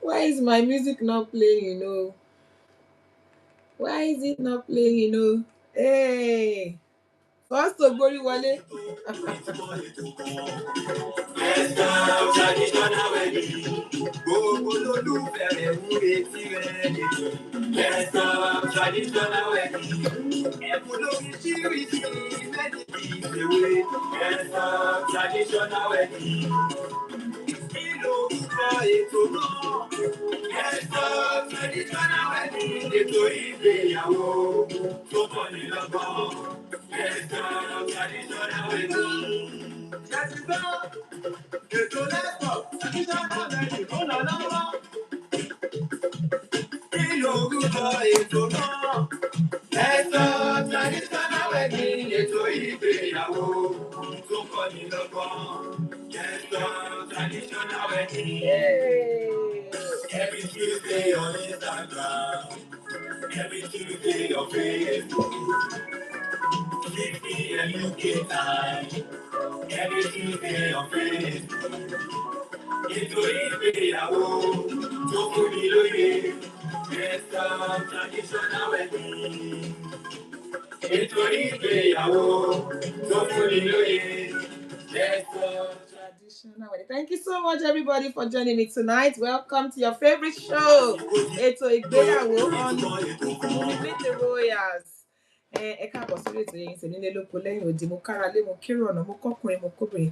Why is my music not playing? Why is it not playing? Hey, first to Gori Wale. Traditional wedding. Traditional wedding. Ètò ìgbéyàwó tó kọ́ni lọ́gbọ́n. Traditional wedding. Ètò lẹ́kọ̀ọ́ traditional wedding tó lọ lọ́wọ́. Kí lorúkọ ètò náà? Traditional wedding. Ètò ìgbéyàwó tó kọ́ni lọ́gbọ́n. Traditional wedding. Every Tuesday on Instagram, every Tuesday on Facebook, 6 p.m. UK time, every Tuesday on Facebook. Ètò ìgbéyàwó tó kún mi lóye, traditional wedding. Ètò ìgbéyàwó tó kún mi lóye, traditional wedding. Thank you so much, everybody, for joining me tonight. Welcome to your favorite show, Ètò Ìgbéyàwó on Meet the Royals. Ẹ káàbọ̀ sórí ètò yẹn tèmi nílé lóko lẹ́yìn òdì mo kára lé mo kírò ọ̀nà mo kọ́kùnrin mo kóbìnrin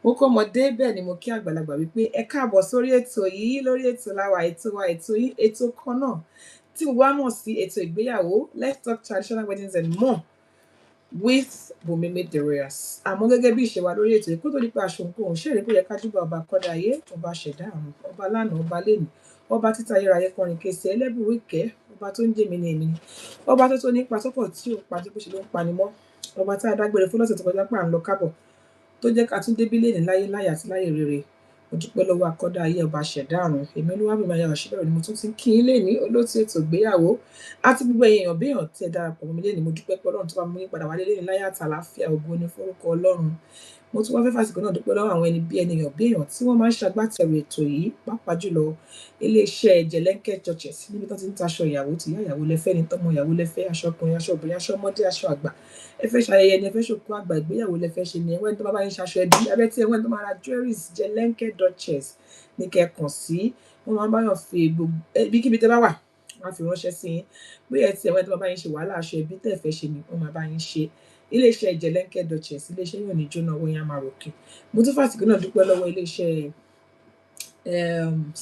mo kọ́ ọmọdé bẹ́ẹ̀ ni mo kí àgbàlagbà wípé ẹ káàbọ̀ sórí ètò yìí lórí ètò láwa ètò wa ètò yìí ètò kan náà tí mo wá mọ̀ sí ètò ìgbéyàwó. Let's talk traditional weddings and more with Bùnmi Meet the Royals. Àmọ́ gẹ́gẹ́ bí ìṣe wa lórí ètò yìí kó tó di pé aṣọ nǹkan òun ṣèrè pé yẹ ká júbà ọba kọ́dà ayé ọba ṣẹ̀dá àrùn ọba lánàá ọba lẹ́nu ọba títa ayérayé kọrin kése ẹlẹ́bùrú ìkẹ́ ọba tó ń jẹ́ mi ní èmi ni ọba tó nípa sọ́pọ̀ tí ò pa tí bó ṣe ló ń pani mọ́ ọba tá a dágbére fún lọ́sẹ̀ tó kọjá pé à ń lọ kábọ̀ tó jẹ́ ká tún débí lẹ́ni láyé láyé àti láyé rere. Mo dúpẹ́ lọ́wọ́ akọ́dá ayé ọba ṣẹ̀dá àrùn èmi Olúwàbùnmi ayọ̀ ṣíbẹ̀rẹ̀ ni mo tún ti ń kí yín lénìí olóòtú ètò ìgbéyàwó àti gbogbo èèyàn béèyàn tí ẹ darapọ̀ mọ́ mi lénìí. Mo dúpẹ́ pé Ọlọ́run tó bá mú yín padà wálé lénìí láyé àtàlàáfíà ògo ni forúkọ Ọlọ́run. Mo tún wá fẹ́ fàsìkò náà dúpẹ́ lọ́wọ́ àwọn ẹni bí ènìyàn béèyàn tí wọ́n máa ń ṣagbátẹrù ètò yìí pàápàá jùlọ iléeṣẹ́ Jẹ̀lẹ́ńkẹ́ Churches níbi tó ti ń taṣọ ìyàwó tí ìyá ìyàwó lẹ́fẹ́ ni tọ́mọ ìyàwó lẹ́fẹ́ aṣọ ọkùnrin aṣọ obìnrin aṣọ ọmọdé aṣọ àgbà ẹ fẹ́ ṣayẹyẹ ni ẹ fẹ́ ṣòkú àgbà ìgbéyàwó lẹ fẹ́ ṣe ni ẹwẹ́ tó bá bá yín ṣaṣọ ẹbí abẹ́ tí ẹwẹ́ tó máa ra jewelries Jẹ̀lẹ́ńkẹ́ Churches ní kẹ́kàn sí wọ́n máa ń báyàn fi gbogbo ibikíbi tẹ́ bá wà wọ́n á fi ránṣẹ́ sí yín bóyá ẹ tí ẹwẹ́ tó bá bá yín ṣe wàhálà aṣọ ẹbí tẹ́ fẹ́ ṣe ni wọ́n máa bá yín ṣe. Iléeṣẹ́ Jẹ̀lẹ́ńkẹ́ Churches iléeṣẹ́ yóò ní jóná owó yẹn á máa ròkè. Mo tún fàsìkò náà dúpẹ́ lọ́wọ́ iléeṣẹ́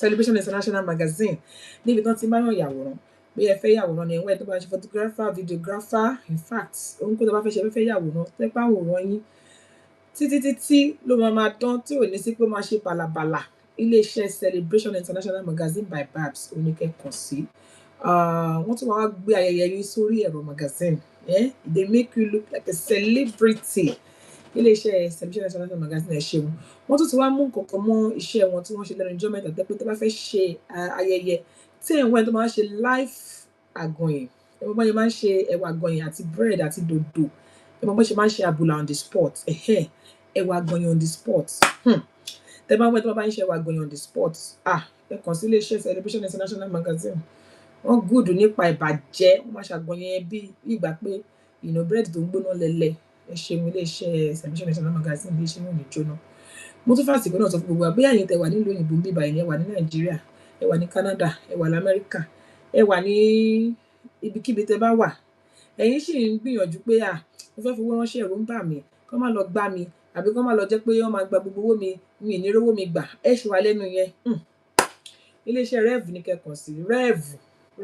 Celebration International Magazine níbi tán ti máa ń yàwòrán bí ẹ fẹ́ yàwòrán ni ẹ̀wọ̀n ẹ̀ tó bá ṣe photographer videographer in fact ohun kó tó bá fẹ́ ṣe fẹ́ yàwòrán tẹ́pẹ́ àwòrán yín títí ló máa dán tí ò ní sí pé ó máa ṣe bàlàbàlà. Iléeṣẹ́ Celebration International Magazine by Babs oníkẹ́kọ̀ọ́ sí wọ́n tún máa gbé ayẹyẹ yín sórí ẹ̀rọ magazine they make you look like a celebrity. Iléeṣẹ́ Celebration International Magazine ẹ ṣeun wọ́n tún ti wá mú nǹkan kan mọ́ iṣẹ́ wọn tí wọ́n ṣe lẹ́nu ọjọ́ mẹ́ta tẹ́ pé tó bá fẹ́ ṣe ayẹyẹ tí ẹ̀wọ̀n ẹ̀ tó máa ń ṣe live àgọ̀yìn ẹ̀wọ̀n bá ṣe máa ń ṣe ẹ̀wà àgọ̀yìn àti bread àti dòdò ẹ̀wọ̀n bá ṣe máa ń ṣe àbùlà on the spot ẹ̀wà àgọ̀yìn on the spot tẹ́ bá wọ́n tó bá ń ṣe ẹ̀wà àgọ̀yìn on the spot ẹ kàn sí iléeṣẹ́ Celebration International Magazine wọ́n gùdù nípa ìbàjẹ́ wọ́n máa ṣàgbọ̀yìn bí ìgbà pé bread tó ń gbóná lẹ́lẹ́ ẹ ṣeun iléeṣẹ́ Celebration International Magazine bí iṣẹ́ wọn ní jóná. Mo tún fàsìkò náà sọ fún gbogbo àbóyá yín tẹ wà nílùú òyìnbó ń bíbá ẹ wà ní Nàìjíríà ẹ wà ní Canada ẹ wà ní Amẹ́ríkà ẹ wà ní ibikíbi tẹ bá wà ẹ̀yin sì ń gbìyànjú pé mo fẹ́ fowó ránṣẹ́ ẹ̀rù ń bà mí kọ́ má lọ gbá mi àbí kọ́ má lọ jẹ́ pé wọ́n máa gba gbogbo owó mi mi ì ní rówó mi gbà ẹ ṣì wà lẹ́nu yẹn. Iléeṣẹ́ rev ní kẹ́kàn sí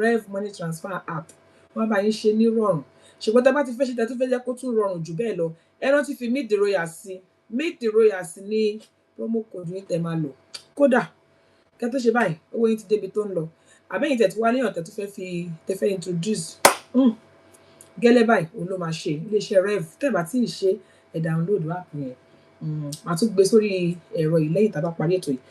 rev money transfer app wọ́n bá yín ṣe ní rọrùn ṣùgbọ́n tá a bá ti fẹ́ ṣe tẹ́ tó fẹ́ jẹ́ kó tún rọrùn jù bẹ́ẹ̀ lọ ẹ rántí fi Meet the Royals ní promo code yín tẹ́ máa lò kódà kẹ́ tó ṣe báyìí owó yín ti débi tó ń lọ àbẹ́yìn tẹ̀ tí wá léèyàn tẹ́ tó fẹ́ fi tẹ́ fẹ́ introduce gẹ́lẹ́ báyìí òun ló máa ṣe iléeṣẹ́ rev tẹ́ bá tí ì ṣe ẹ̀ download app yẹn màá tún gbé sórí ẹ̀rọ yìí lẹ́yìn tá a bá parí ètò yìí.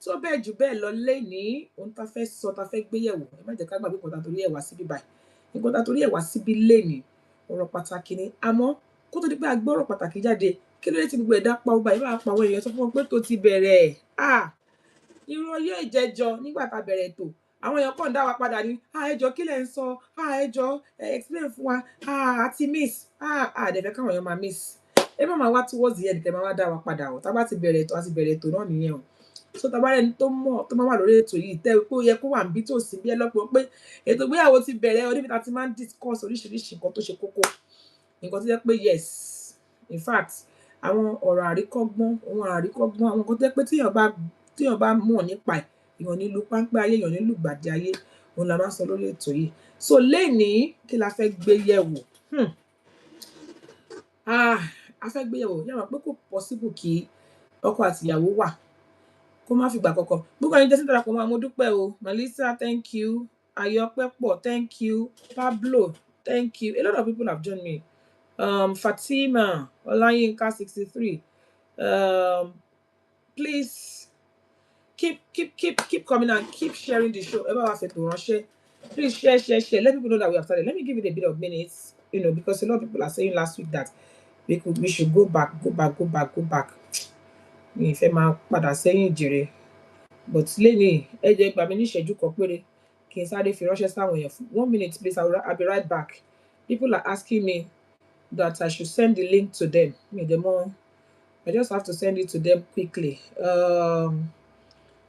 Tó bẹ́ẹ̀ jù bẹ́ẹ̀ lọ lénìí ohun tá a fẹ́ sọ tá a fẹ́ gbéyẹ̀wò ẹ má jẹ́ ká gbàgbé nǹkan tá a torí ẹ̀ wá síbí báyìí nǹkan tá a torí ẹ̀ wá síbí lénìí ọ̀rọ̀ pàtàkì ni àmọ́ kó tó di pé a gbọ́ ọ̀rọ̀ pàtàkì jáde kí ló dé tí gbogbo ẹ̀dá pa ọgbà yìí máa pa àwọn èèyàn sọ fún wọn pé tó ti bẹ̀rẹ̀ irú ọyẹ́ ìjẹjọ nígbà tá a bẹ̀rẹ̀ ètò àwọn èèyàn kàn dá wa padà ní ẹjọ́ kí lẹ̀ ń sọ ẹjọ́ explain fún wa àti miss àdẹ̀fẹ́ káwọn èèyàn máa miss ẹ má máa wá towards the end kẹ́ máa wá dá wa padà tá a bá ti bẹ̀rẹ̀ ètò àti bẹ̀rẹ̀ ètò náà nìyẹn o so tá a bá rẹni tó mọ̀ tó máa wà lórí ètò yìí tẹ́ pé ó yẹ kó wà níbí tó sì bí ẹ lọ́pọ̀ pé ètò ìgbéyàwó ti bẹ̀rẹ̀ oníbi tá a ti máa ń discuss oríṣiríṣi nǹkan tó ṣe kókó nǹkan tó jẹ́ pé yes in fact àwọn ọ̀rọ̀ àríkọ́gbọ́n àwọn nǹkan tó jẹ́ pé téèyàn bá mọ̀ nípa ẹ̀ èèyàn nílùú páńpẹ́ ayé èèyàn nílùú gbàdé ayé òun la máa ń sọ lórí ètò yìí so lénìí kí la fẹ́ gbé yẹ̀wò a fẹ́ gbé yẹ̀wò yàrá pé kò possible kí ọkọ àti ìyàwó wà kó má fìgbà kankan gbogbo ẹni tẹ́sí darapọ̀ mọ́ àwọn dúpẹ́ o Melissa thank you Ayọ̀pẹ́pọ̀ thank you Pablo thank you a lot of people have joined me Fatima Olayinka 63 please keep coming and keep sharing the show. Please share. Let people know that we have started. Let me give it a bit of minutes, because a lot of people are saying last week that we should go back. If I'm padà sẹ́yìn jèrè, but lẹ́yìn ẹ jẹ́ gbà mí ní ìṣẹ́jú kan péré kí n sáré fi ránṣẹ́ sáwọn èèyàn fún 1 minute please. I'll be right back. People are asking me that I should send the link to them. I just have to send it to them quickly.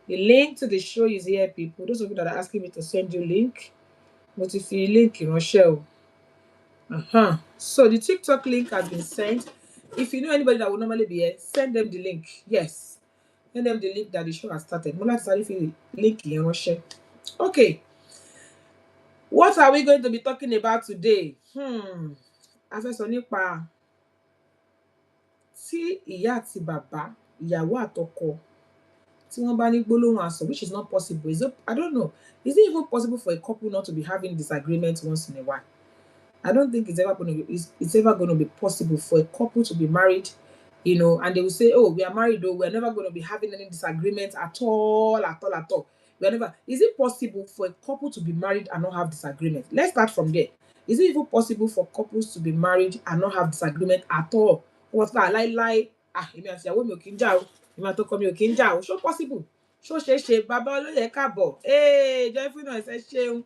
The link to the show is here, people. Those of you that are asking me to send you link, what if you link in Rochelle? So the TikTok link has been sent. If you know anybody that will normally be here, send them the link. Yes, send them the link that the show has started. Link in Rochelle. Okay, what are we going to be talking about today? A fẹ́ sọ nípa tí ìyá àti bàbá, ìyàwó àtọkọ tí wọ́n bá ní gbólóhùn asọ̀, which is not possible. I don't know. Is it even possible for a couple not to be having disagreements once in a while? I don't think it's ever going to be possible for a couple to be married, and they will say, oh, we are married, though we're never going to be having any disagreements at all. Is it possible for a couple to be married and not have disagreements? Let's start from there. Is it even possible for couples to be married and not have disagreement at all? What's that? Èmi àti ìyàwó mi ò kí ń jà o. Èmi àti ọkọ mi ò kí ń jà o. Ṣó possible? Ṣó ṣeé ṣe? Bàbá olóyè ẹ káàbọ̀. Joyfulness ẹ ṣeun.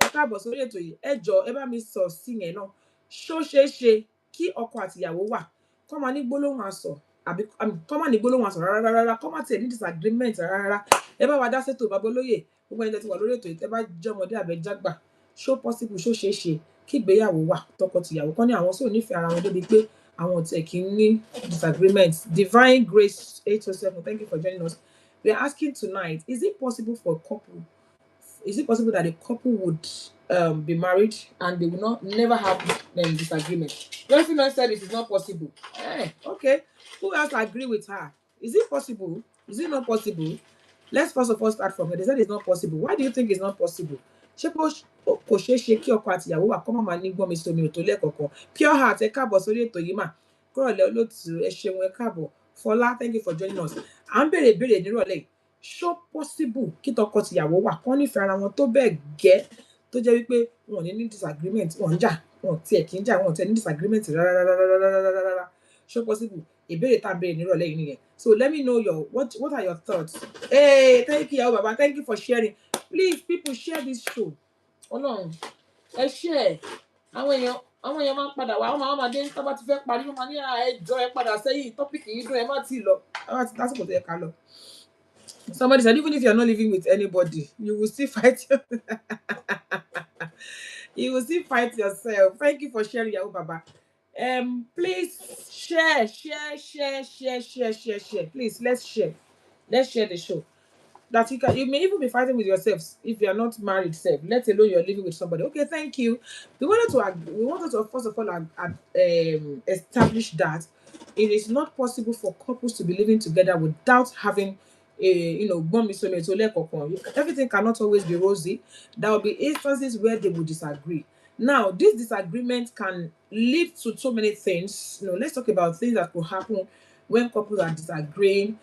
Ẹ káàbọ̀ sórí ètò yìí. Ẹ jọ̀ọ́ ẹ bá mi sọ sí yẹn náà. Ṣó ṣeé ṣe kí ọkọ àti ìyàwó wà kó máa ní gbólóhùn asọ̀ àbí kó máa ní gbólóhùn asọ̀ rárá kó máa tiẹ̀ ní disagreement rárá. Ẹ bá wa dá sétò bàbá olóyè. Gbogbo ẹni tẹ́ ti wà lórí ètò yìí tẹ́ bá jẹ́ ọmọdé àbẹ́jágbà. Ṣó possible, ṣó ṣeé ṣe kí ìgbéyàwó wà tọkọ-tìyàwó kan ní àwọn sóò nífẹ̀ẹ́ ara wọn débi pé àwọn tẹ̀ kí ń ní disagreement. Divine Grace 807, thank you for joining us. We are asking tonight, is it possible for a couple? Is it possible that a couple would be married and they will never have disagreement? Joyfulness said it is not possible. Okay. Who else agree with her? Is it possible? Is it not possible? Let's first of all start from here. They said it's not possible. Why do you think it's not possible? Ṣé kò ṣeé ṣe kí ọkọ àti ìyàwó wà kọ́ máa ní gbọ́n mi sómi ò tó lẹ́kọ̀ọ̀kan? Pure Heart ẹ káàbọ̀ sórí ètò yìí mà. Kúrọ̀lẹ́ olóòtú ẹ ṣeun ẹ káàbọ̀. Fọlá, thank you for joining us. À ń béèrè ìbéèrè nírọ̀lẹ́. Ṣó possible kí tọkọ-tìyàwó wà kán nífẹ̀ẹ́ ara wọn tó bẹ́ẹ̀ gẹ́ tó jẹ́ wípé wọn ò ní disagreement, wọn ń jà, wọn tiẹ̀ kì í jà, wọn ò tiẹ̀ ní disagreement rárá. Ṣó possible? Ìbéèrè tá à ń béèrè nírọ̀lẹ́ yìí nìyẹn. So let me know what are your thoughts? Thank you ìyàwó bàbá, thank you for sharing. Please people share this show. Ọlọ́run ẹ share. Àwọn èèyàn máa ń padà wá, àwọn máa dé tó bá ti fẹ́ parí, wọ́n máa ní ẹjọ́ ẹ padà sẹ́yìn, tọ́pìkì yìí dùn ẹ má ti lọ. Lásìkò tó yẹ ká lọ. Somebody said, even if you're not living with anybody, you will still fight you will still fight yourself. Thank you for sharing, Yahoo Baba. Please share. Please, let's share the show. That you may even be fighting with yourselves if you are not married, let alone you're living with somebody. Okay, thank you. We wanted to first of all establish that it is not possible for couples to be living together without having everything cannot always be rosy. There will be instances where they will disagree. Now, this disagreement can lead to so many things. Let's talk about things that could happen when couples are disagreeing.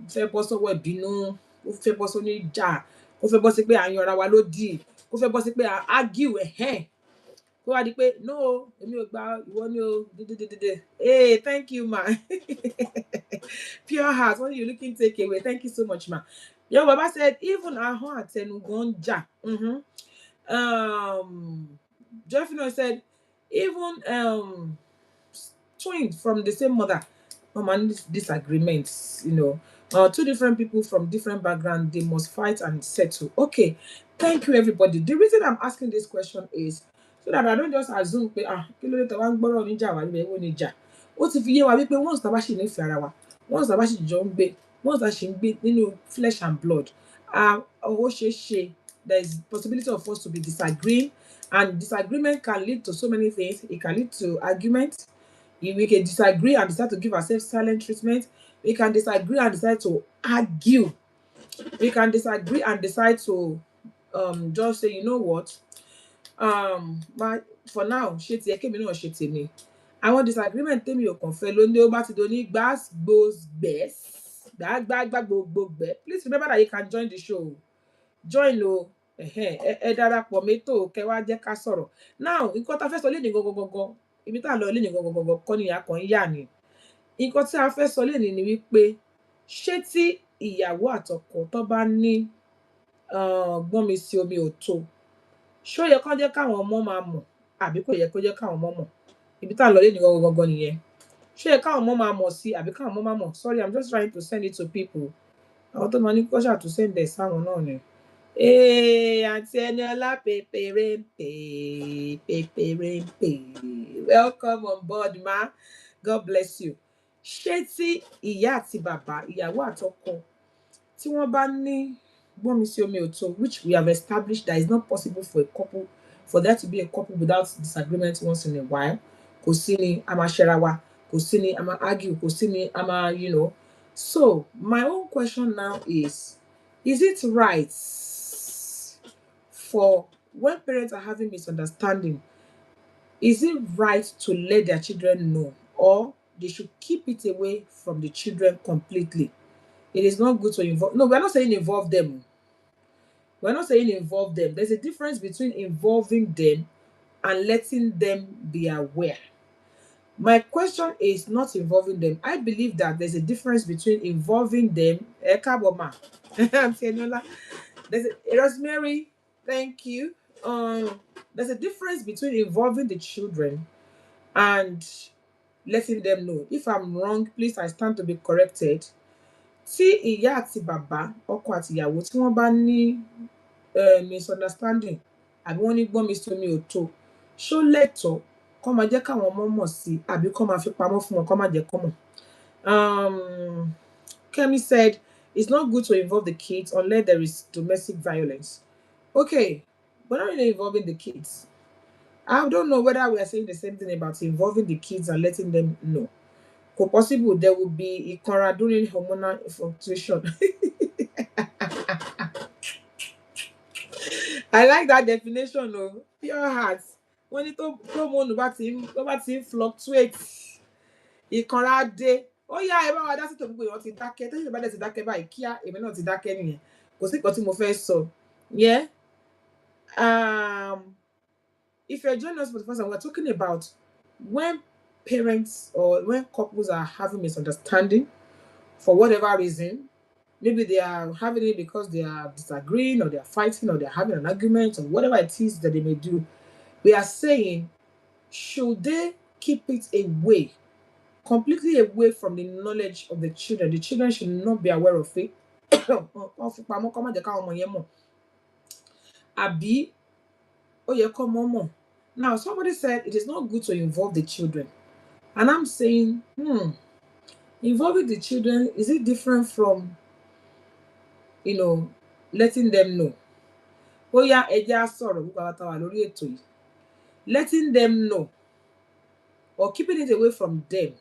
Fẹ́ bọ́ sọ́wọ́ ìbínú, ó fẹ́ bọ́ sóní ìjà, ó fẹ́ bọ́ sí pé à ń yanra wa lódì, ó fẹ́ bọ́ sí pé à argue kó wá di pé no èmi ò gba ìwọ ni o dédédédé. Hey, thank you ma. Pure heart, what are you looking take away? Thank you so much ma. Yo, Baba said even ahọ́n àtẹnugan ń jà. Jeffino said even twins from the same mother, and disagreements, two different people from different background, they must fight and settle. Okay, thank you everybody. The reason I'm asking this question is so that I don't just assume pé kí ló dé tẹ́ wá ń gbọ́rọ̀ níjà wá níbẹ̀ èwo níjà. Ó ti fi yé wa wípé once tá bá ṣì nífẹ̀ẹ́ ara wa, once tá bá ṣì jọ ń gbé, once tá ṣì ń gbé nínú flesh and blood, ó ṣeé ṣe there is possibility of us to be disagreeing, and disagreement can lead to so many things. It can lead to argument. We can disagree and decide to give ourselves silent treatment. We can disagree and decide to argue. We can disagree and decide to just say, you know what, for now, ṣe tiẹ̀ kémi náà ṣe tèmi. Àwọn disagreement tèmi ò kàn fẹ́ ló ní ó bá ti do ní gbàgbógbẹ̀. Please remember that you can join the show. Join o. Ẹ darapọ̀ mẹ́tò kẹ́ wá jẹ́ ká sọ̀rọ̀. Now, nǹkan tá fẹ́ sọ lénìí gangan. Ibi tá lọ lénìí gangan kọ́ ni a kàn ń yà ni. Nǹkan tí a fẹ́ sọ lénìí ni wípé ṣé tí ìyàwó àtọkọ tó bá ní gbọ́n mi sí omi ò tó, ṣó yẹ kán jẹ́ káwọn ọmọ máa mọ̀ àbí kò yẹ kó jẹ́ káwọn ọmọ mọ̀? Ibi tá lọ lénìí gangan nìyẹn. Ṣó yẹ káwọn ọmọ máa mọ̀ sí àbí káwọn ọmọ máa mọ̀? Sorry, I'm just trying to send it to people. Àwọn tó máa ní kó ṣáà to send ẹ̀ sáwọn náà ni. Aunty Eniola, peperempe. Welcome on board, ma. God bless you. Ṣé tí ìyá àti bàbá, ìyàwó àtọkọ, tí wọ́n bá ní gbọ́nmi sí omi ò tó, which we have established that it's not possible for a couple, for there to be a couple without disagreement once in a while. Kò sí ni a máa ṣẹra wa, kò sí ni a máa argue, kò sí ni a máa, So, my own question now is it right for when parents are having misunderstanding, is it right to let their children know, or they should keep it away from the children completely? It is not good to involve. No, we're not saying involve them. We're not saying involve them. There's a difference between involving them and letting them be aware. My question is not involving them. I believe that there's a difference between involving them. There's Rosemary, thank you. There's a difference between involving the children and letting them know. If I'm wrong, please, I stand to be corrected. Tí ìyá àti bàbá, ọkọ àti ìyàwó, tí wọ́n bá ní misunderstanding àbí wọ́n ní gbọ́nmi sí omi ò tó, ṣó lẹ́tọ̀ọ́ kó máa jẹ́ káwọn ọmọ mọ̀ sí àbí kó máa fi pamọ́ fún wọn kó má jẹ́ kó mọ̀? Kemi said it's not good to involve the kids unless there is domestic violence. Okay, we're not really involving the kids. I don't know whether we are saying the same thing about involving the kids and letting them know. Could possible there will be ikanra during hormonal fluctuation. I like that definition of pure heart. When it hormone bá ti fluctuate, ìkanra dé. Ó yá ẹ bá wa dá sí tòun pé wọ́n ti dákẹ́. Tẹ́lẹ̀ bá dẹ̀ ti dákẹ́ báyìí kíá èmi náà ti dákẹ́ nìyẹn. Kò sí nǹkan tí mo fẹ́ sọ. Yeah. If you're joining us for the first time, we're talking about when parents or when couples are having misunderstanding for whatever reason. Maybe they are having it because they are disagreeing, or they are fighting, or they're having an argument, or whatever it is that they may do. We are saying, should they keep it away, completely away from the knowledge of the children? The children should not be aware of it. Àbí ó yẹ kó mọ̀ mọ̀. Now, somebody said it is not good to involve the children. And I'm saying, involving the children, is it different from, letting them know? Ó yá ẹ jẹ́ á sọ̀rọ̀ nípa wa tá wà lórí ètò yìí. Letting them know or keeping it away from them,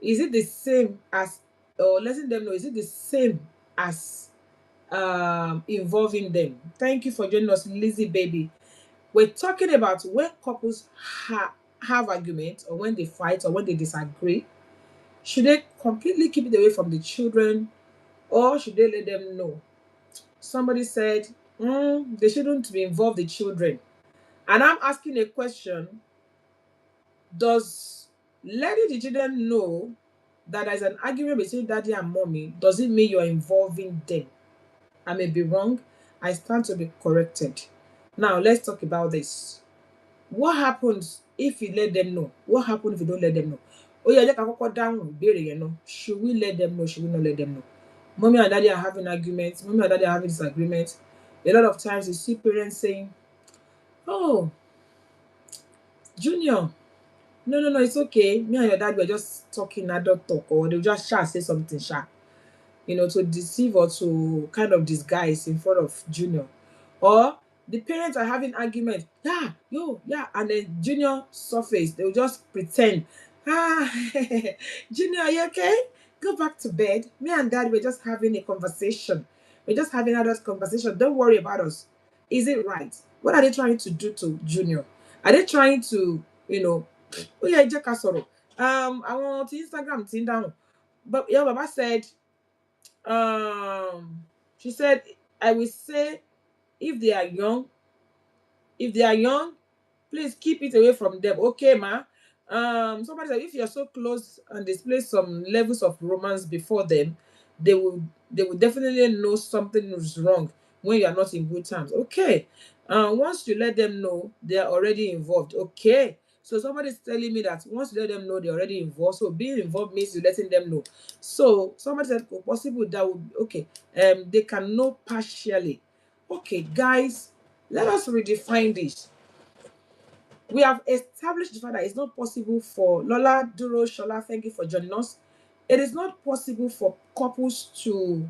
is it the same as, or letting them know, is it the same as involving them? Thank you for joining us, Lizzie baby. We're talking about when couples have arguments, or when they fight, or when they disagree. Should they completely keep it away from the children, or should they let them know? Somebody said they shouldn't be involved the children. And I'm asking a question. Does letting the children know that there's an argument between daddy and mommy, does it mean you're involving them? I may be wrong. I stand to be corrected. Now, let's talk about this. What happens if you let them know? What happens if you don't let them know? Oh, yeah, just a down, you know. Should we let them know? Should we not let them know? Mommy and daddy are having arguments. Mommy and daddy are having disagreements. A lot of times you see parents saying, "Oh, Junior, no, it's okay. Me and your dad were just talking adult talk," or they'll just say something, to deceive or to kind of disguise in front of Junior. Or the parents are having argument, yeah, yo, yeah, and then Junior surface, they'll just pretend, ah, Junior, are you okay? Go back to bed. Me and dad were just having a conversation. We're just having adult conversation. Don't worry about us. Is it right? What are they trying to do to Junior? Are they trying to, oh yeah, I want Instagram down. But yeah, Baba said, um she said, I will say, if they are young, if they are young, please keep it away from them. Okay, ma. Somebody said, if you're so close and display some levels of romance before them, they will definitely know something is wrong when you are not in good terms. Okay. Once you let them know, they are already involved. Okay. So somebody's telling me that once you let them know, they're already involved. So being involved means you letting them know. So somebody said, oh, possible that would be okay. They can know partially. Okay, guys, let us redefine this. We have established the fact that it's not possible for Lola, Duro, Shola, thank you for joining us. It is not possible for couples to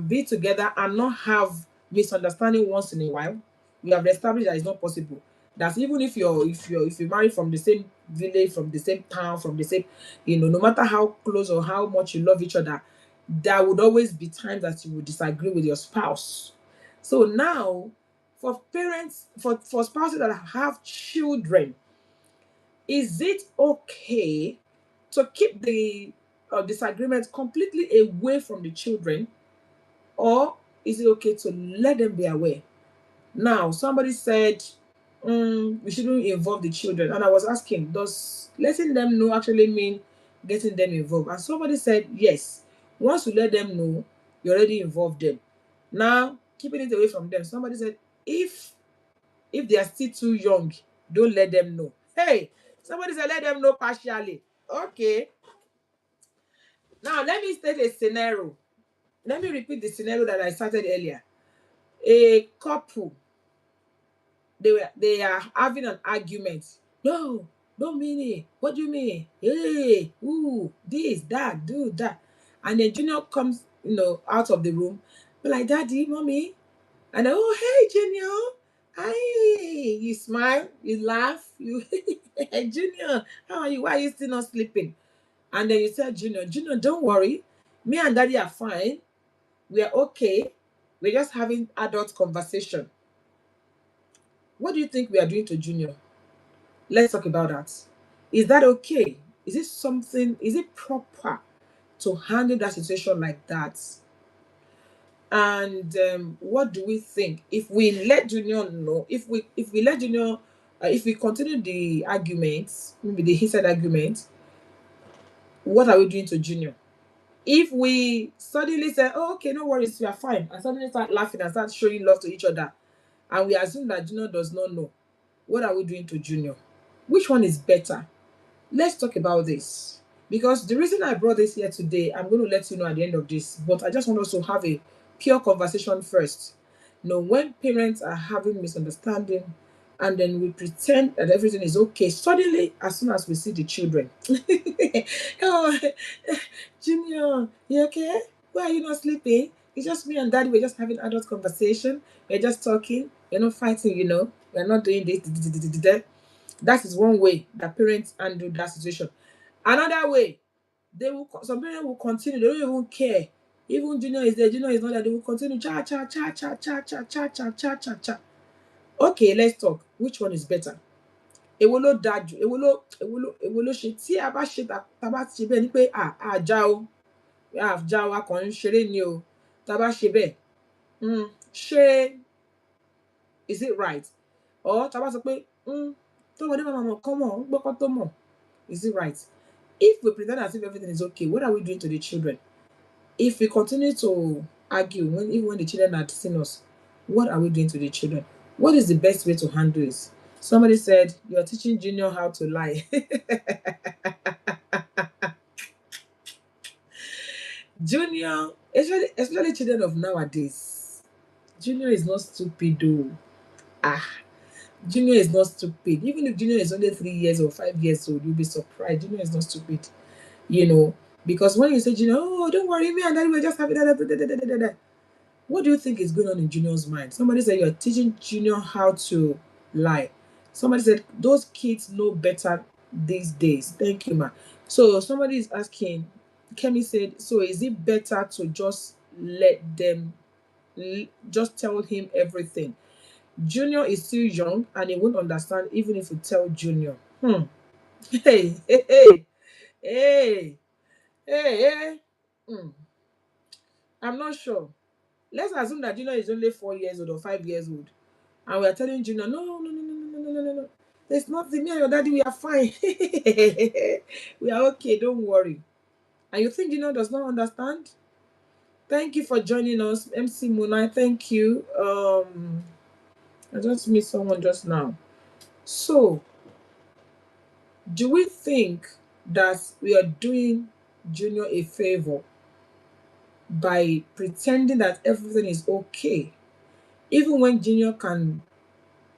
be together and not have misunderstanding once in a while. We have established that it's not possible. That even if you marry from the same village, from the same town, from the same, no matter how close or how much you love each other, there would always be times that you would disagree with your spouse. So now, for parents, for spouses that have children, is it okay to keep the disagreement completely away from the children, or is it okay to let them be aware? Now, somebody said, we shouldn't involve the children, and I was asking, does letting them know actually mean getting them involved? And somebody said, yes. Once you let them know, you already involved them. Now, keeping it away from them. Somebody said, if they are still too young, don't let them know. Hey, somebody said let them know partially. Okay. Now let me state a scenario. Let me repeat the scenario that I started earlier. A couple, they are having an argument. No, don't mean it. What do you mean? Hey, ooh, this, that, do that. And then Junior comes, out of the room. But like, daddy, mommy. And then, oh, hey, Junior. Hi. You smile, you laugh, you Junior, how are you? Why are you still not sleeping? And then you tell Junior, don't worry. Me and daddy are fine. We are okay. We're just having adult conversation. What do you think we are doing to Junior? Let's talk about that. Is that okay? Is it proper to handle that situation like that? And what do we think if we let Junior know? If we let Junior, if we continue the arguments, maybe the heated argument, what are we doing to Junior? If we suddenly say, "Oh, okay, no worries, we are fine," and suddenly start laughing and start showing love to each other, and we assume that Junior does not know, what are we doing to Junior? Which one is better? Let's talk about this. Because the reason I brought this here today, I'm going to let you know at the end of this, but I just want us to have a pure conversation first. When parents are having misunderstanding and then we pretend that everything is okay, suddenly, as soon as we see the children, oh, Junior, you okay? Why are you not sleeping? It's just me and daddy. We're just having adult conversation. We're just talking. We're not fighting. We're not doing this. That is one way that parents handle that situation. Another way, some parents will continue, they don't even care. Even Junior is there, Junior is not there, they will continue cha cha cha cha cha cha cha cha cha cha cha. Okay, let's talk. Which one is better? Èwo ló dáa jù? Èwo ló ṣe tí a bá ṣe tá bá ṣe bẹ́ẹ̀ ni pé àjà o, àjà o, a kàn ń ṣeré ni o. Tá bá ṣe bẹ́ẹ̀, ṣé is it right? or tá bá sọ pé tọmọdé máa mọ̀ kán mọ̀ ń gbọ́kọ́ tó mọ̀. Is it right? If we pretend as if everything is okay, what are we doing to the children? If we continue to argue even when the children are teasing us, what are we doing to the children? What is the best way to handle this? Somebody said, you're teaching Junior how to lie. Junior, especially children of nowadays, Junior is not stupid though. Junior is not stupid. Even if Junior is only 3 years or 5 years old, you'll be surprised. Junior is not stupid, you know. Because when you say Junior, oh, don't worry, me and Daddy were just having that. What do you think is going on in Junior's mind? Somebody said you're teaching Junior how to lie. Somebody said those kids know better these days. Thank you, ma. So somebody is asking, Kemi said, so is it better to just let them, just tell him everything? Junior is still young and he won't understand even if you tell Junior. Hey, hey, hey, hey, hey. I'm not sure. Let's assume that Junior is only 4 years old or 5 years old, and we are telling Junior, no. There's nothing. Me and your daddy, we are fine. We are okay. Don't worry. And you think Junior does not understand? Thank you for joining us, MC Mona. Thank you. I just missed someone just now. So, do we think that we are doing Junior a favor by pretending that everything is okay, even when Junior can,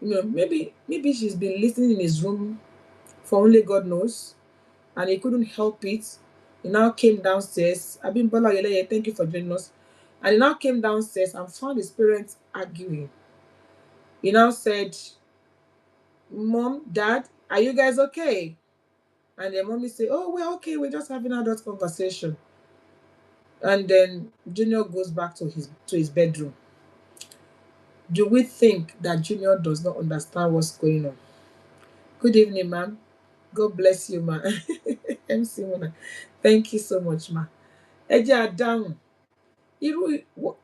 maybe she's been listening in his room for only God knows, and he couldn't help it. He now came downstairs. Abimbola Yeleye, thank you for joining us. And he now came downstairs and found his parents arguing. He now said, Mom, Dad, are you guys okay? And their mommy said, oh, we're okay. We're just having an adult conversation. And then Junior goes back to his bedroom. Do we think that Junior does not understand what's going on? Good evening, ma'am. God bless you, ma. MC Mona. Thank you so much, ma. Ẹ jẹ́ a dáhùn.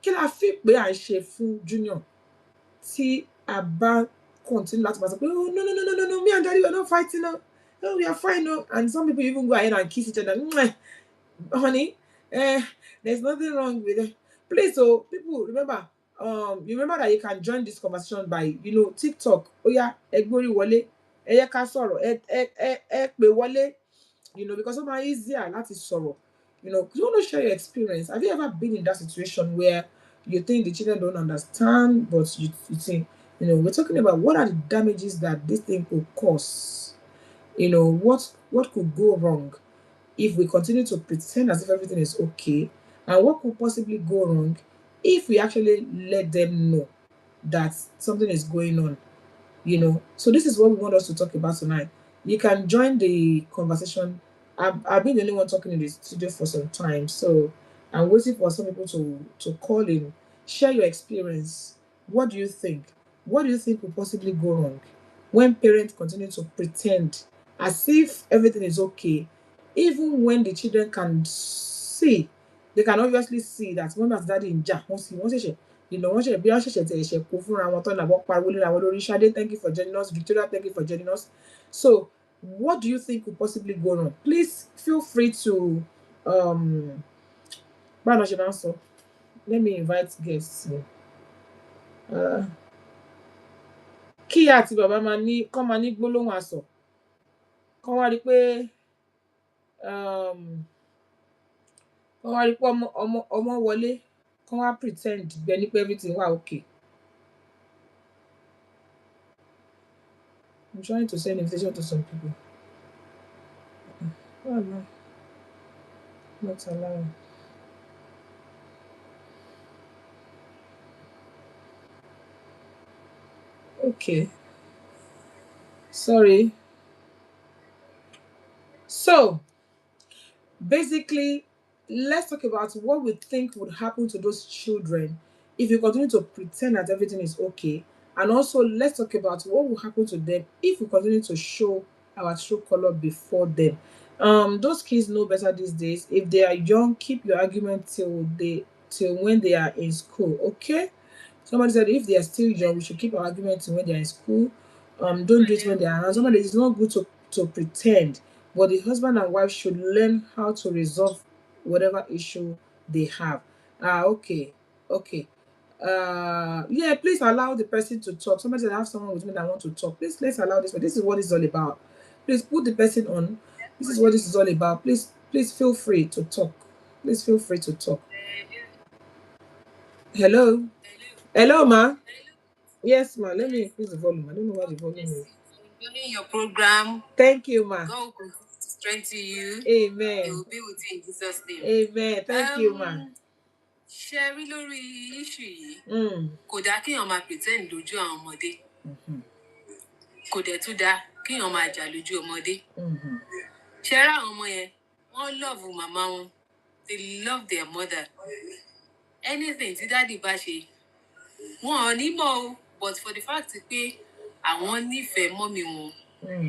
Kí la fi pé à ń ṣe fún Junior tí a bá continue láti máa sọ pé, oh, no, me and Daddy were not fighting, no. Oh, we are fine, no. And some people even go ahead and kiss each other. Honey, there's nothing wrong with it. Please, so people, remember, you remember that you can join this conversation by, TikTok. Oh yeah, Egbori Wale, Eyeka Soro, Ekbe Wale, because it's easier láti sọ̀rọ̀. You want to share your experience. Have you ever been in that situation where you think the children don't understand, but you think, we're talking about what are the damages that this thing could cause? What could go wrong if we continue to pretend as if everything is okay, and what could possibly go wrong if we actually let them know that something is going on. So this is what we want us to talk about tonight. You can join the conversation. I've been the only one talking in the studio for some time, so I'm waiting for some people to call in, share your experience. What do you think? What do you think could possibly go wrong when parents continue to pretend as if everything is okay, even when the children can see, they can obviously see that mom and daddy in jà, wọ́n ṣẹ̀ṣẹ̀, wọ́n ṣẹ̀ṣẹ̀ bí wọ́n ṣẹ̀ṣẹ̀ tẹ̀ ẹ̀ṣẹ̀ kó fúnra wọn tán làwọn pariwo léra wọn lórí. Ṣadé, thank you for joining us. Victoria, thank you for joining us. So, what do you think could possibly go wrong? Please feel free to báwo ṣe máa ń sọ? Let me invite guests. Kí ìyá àti bàbá máa ní gbólóhùn asọ̀. Kán wá rí pé ọmọ wọlé, kán wá pretend bẹ́ẹ̀ ni pé everything wà okay. I'm trying to send invitation to some people. Oh no, not allowing. Okay. Sorry. So, basically, let's talk about what we think would happen to those children if you continue to pretend that everything is okay. And also, let's talk about what will happen to them if we continue to show our true color before them. Those kids know better these days. If they are young, keep your argument till when they are in school. Okay. Somebody said if they are still young, we should keep our argument till when they are in school. don't do it when they are around. Somebody, it's not good to pretend, but the husband and wife should learn how to resolve whatever issue they have. Okay. Yeah, please allow the person to talk. Somebody said, I have someone with me that want to talk. Please, let's allow this one. This is what it's all about. Please put the person on. This is what this is all about. Please feel free to talk. Please feel free to talk. Hello, ma. Yes, ma. Let me increase the volume. I don't know why the volume is. Enjoying your program. Thank you, ma. God will continue to strengthen you. Amen. He will be with you in Jesus' name. Amen. Thank you, ma. Ṣẹ́rí lórí issue yìí. Kò dáa kéèyàn máa pretend lójú àwọn ọmọdé. Kò dẹ̀ tún dáa kéèyàn máa jà lójú ọmọdé. Ṣẹ́rí àwọn ọmọ yẹn, wọ́n love màmá wọn. They love their mother. Anything tí daddy bá ṣe, wọn ò ní mọ̀ o, but for the fact pé àwọn nífẹ̀ẹ́ mọ́mì wọn,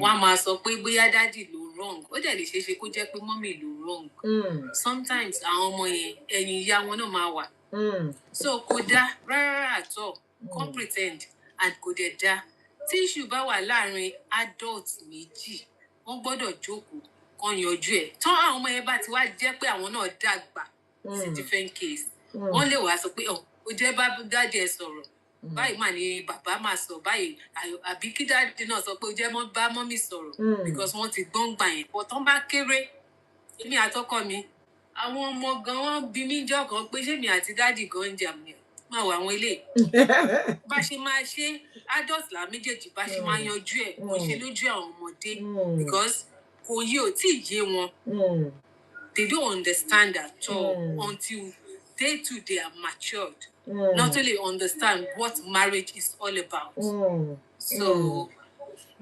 wọ́n á máa sọ pé bóyá daddy ló wrong. Ó dẹ̀ lè ṣeé ṣe kó jẹ́ pé mọ́mì ló wrong. Sometimes àwọn ọmọ yẹn ẹ̀yìn ìyá wọn náà máa wà. So kò dáa rárá àtọ̀, kàn pretend, and kò dẹ̀ dáa. Tí issue bá wà láàrin adult méjì, wọ́n gbọ́dọ̀ jókòó kàn yanjú ẹ̀. Tán àwọn ọmọ yẹn bá ti wá jẹ́ pé àwọn náà dàgbà, it's a different case. Wọ́n lè wá sọ pé ó jẹ́ bá dáàdì ẹ sọ̀rọ̀. Báyìí mà ní bàbá máa sọ báyìí, àbí kí dáàdì náà sọ pé ó jẹ́ bá mọ́mì sọ̀rọ̀. Because wọ́n ti gbọ́n gbà yẹn. But tán bá kéré, èmi àtọkọ mi, àwọn ọmọ gan wọ́n bí mí jọ́ kan pé ṣé mi àti dáàdì gan ń jà mí. Máa wà àwọn eléyìí. Bá ṣe máa ṣe adult là méjèèjì bá ṣe máa yanjú ẹ̀ kò ṣe lójú àwọn ọmọdé. Because kò yé ò tí ì yé wọn. They don't understand at all until they too they are matured. Not only understand what marriage is all about. So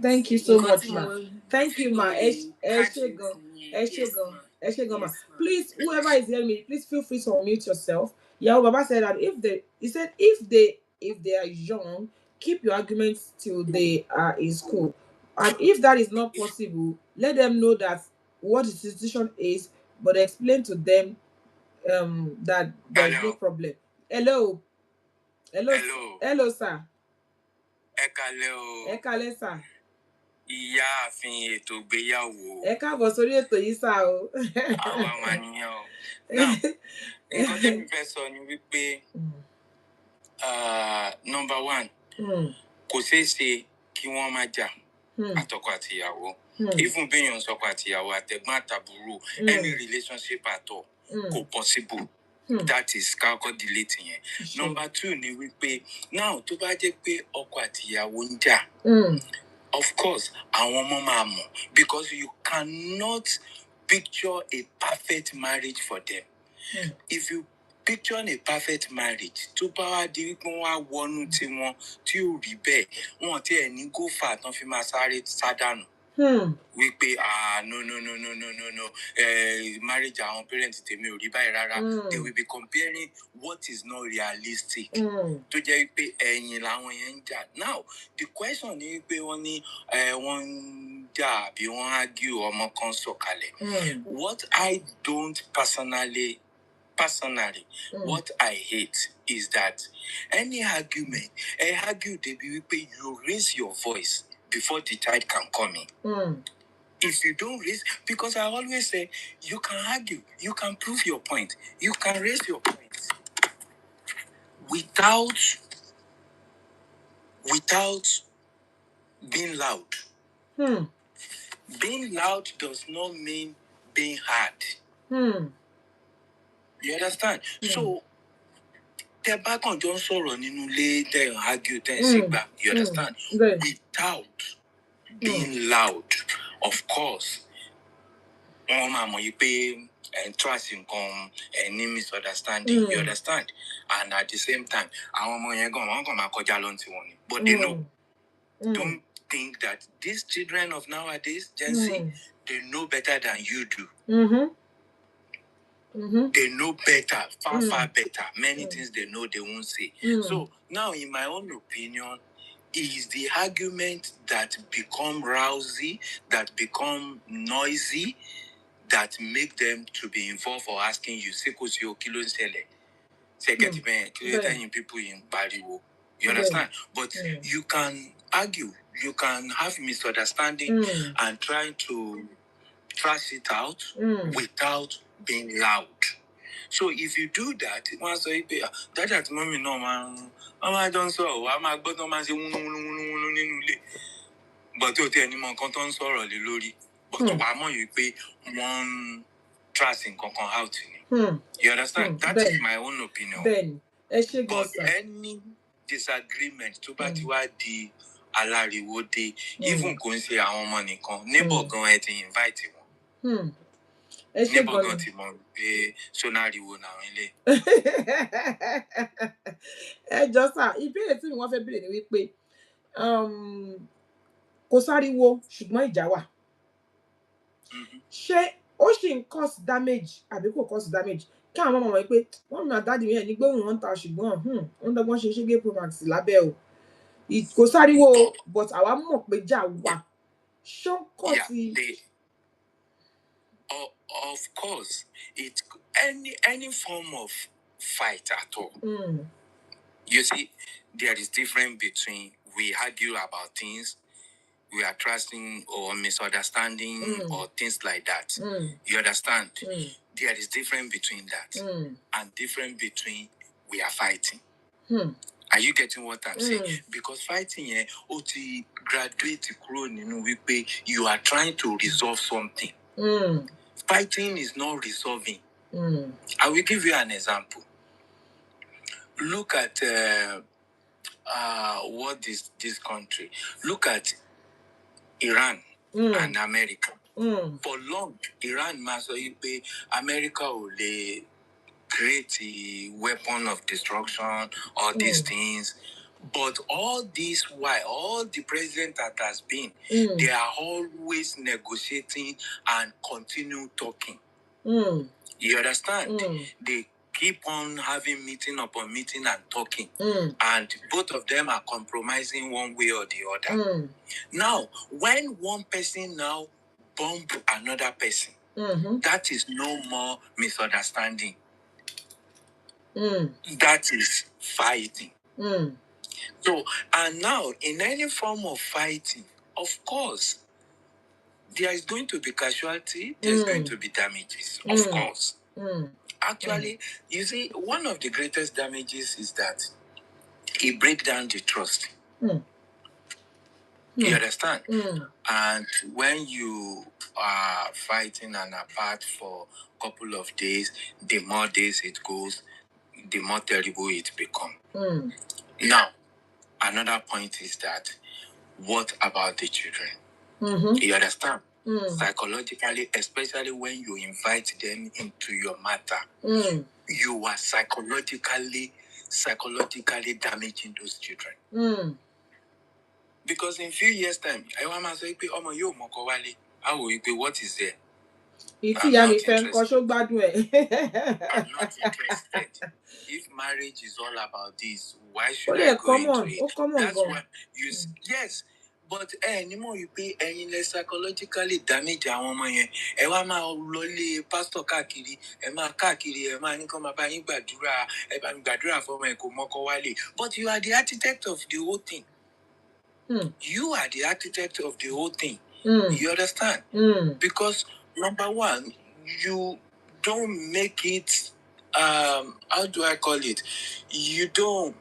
thank you so much, ma. Thank you, ma. Ma. Please, whoever is hearing me, please feel free to unmute yourself. Yeah, Baba said that if they are young, keep your arguments till they are in school. And if that is not possible, let them know that what the situation is, but explain to them that there's no problem. Hello, sir. Ẹ kálẹ́ sir. Ìyáàfin ètò ìgbéyàwó. Ẹ káàbọ̀ sórí ètò yìí sá o. Àwa máa níyàn o. Now, nǹkan tí mo fẹ́ sọ ni wípé number one, kò ṣeé ṣe kí wọ́n má jà àtọkọ àtìyàwó. Even béèyàn sọkọ àtìyàwó àtẹ̀gbọ́n àtàbúrò, any relationship at all, kò possible. That is kọ́kọ́ delete yẹn. Number two ni wípé now tó bá jẹ́ pé ọkọ àtìyàwó ń jà. Of course, àwọn ọmọ máa mọ̀, because you cannot picture a perfect marriage for them. If you picture a perfect marriage, tó bá wá di wípé wọ́n á wọnú tiwọn tí ò rí bẹ́ẹ̀, wọn tí ẹ̀ ní go far tán fi máa sáré sádànù. Wípé no, marriage àwọn parents tèmi ò rí báyìí rárá. They will be comparing what is not realistic. Tó jẹ́ wípé ẹ̀yìn làwọn yẹn ń jà. Now, the question ni wípé wọ́n ní wọ́n ń jà àbí wọ́n argue ọmọ kan sọ̀kalẹ̀. What I don't personally, what I hate is that any argument, argue débi wípé you raise your voice before the child can come in. If you don't raise, because I always say, you can argue, you can prove your point, you can raise your point without being loud. Being loud does not mean being hard. You understand? So, tẹ́ bá kàn jọ ń sọ̀rọ̀ nínú ilé, tẹ́ ń argue, tẹ́ ń ṣègbà, you understand? Without being loud, of course, wọ́n máa mọ̀ yí pé trust nǹkan, any misunderstanding, you understand? And at the same time, àwọn ọmọ yẹn gan, wọ́n kàn máa kọjá lọ tí wọ́n ní. But they know. Don't think that these children of nowadays, Gen Z, they know better than you do. They know better, far better. Many things they know they won't say. So now, in my own opinion, is the argument that become rousy, that become noisy, that make them to be involved or asking you, "Seko si o kilo nsele." Second, people in pariwo. You understand? But you can argue, you can have misunderstanding and try to trash it out without being loud. So if you do that, one say, that at mommy no man, I don't so, I'm a but no man say, but you tell anyone can't sorrow the lorry. But one more you pay one trashing can out. You understand? That is my own opinion. But any disagreement to bá ti wá di aláriwo dé, even kò ń ṣe àwọn ọmọ nìkan, neighbor gan ẹ ti invite wọn. Neighbor gan ti mọ̀ pé sónáriwo làwọn ilé. Ẹ jọ̀ọ́ sà, ìbéèrè tí wọ́n fẹ́ béèrè ni wípé kò sáriwo ṣùgbọ́n ìjà wà. Ṣé ó ṣì ń cause damage àbí kò cause damage? Kí àwọn ọmọ mọ̀ pé wọ́n na dáàdì mi ẹ̀ ní gbóhùn wọn ta ṣùgbọ́n wọ́n dọ́gbọ́n ṣe ṣége promax lábẹ́ o. Kò sáriwo but àwa mọ̀ pé jà wà. Ṣó ń cause of course, it's any form of fight at all. You see, there is difference between we argue about things, we are trusting or misunderstanding or things like that. You understand? There is difference between that and difference between we are fighting. Are you getting what I'm saying? Because fighting here, graduate you are trying to resolve something. Fighting is not resolving. I will give you an example. Look at what is this country? Look at Iran and America. For long, Iran must say America will create a weapon of destruction, all these things. But all this while, all the president that has been, they are always negotiating and continue talking. You understand? They keep on having meeting upon meeting and talking. And both of them are compromising one way or the other. Now, when one person now bomb another person, that is no more misunderstanding. That is fighting. So, and now, in any form of fighting, of course, there is going to be casualty, there's going to be damages, of course. Actually, you see, one of the greatest damages is that it breaks down the trust. You understand? And when you are fighting and apart for a couple of days, the more days it goes, the more terrible it becomes. Now, another point is that, what about the children? You understand? Psychologically, especially when you invite them into your matter, you are psychologically damaging those children. Because in a few years' time, I want to say, how will you be? What is there? I'm not interested. If marriage is all about this, why should I go into it? That's why you yes. But anymore you pay any less psychologically damage our money. Lolly pastor kakiri, kakiri, man come up and badura for me kumokowali. But you are the architect of the whole thing. You are the architect of the whole thing. You understand? Because number one, you don't make it how do I call it? You don't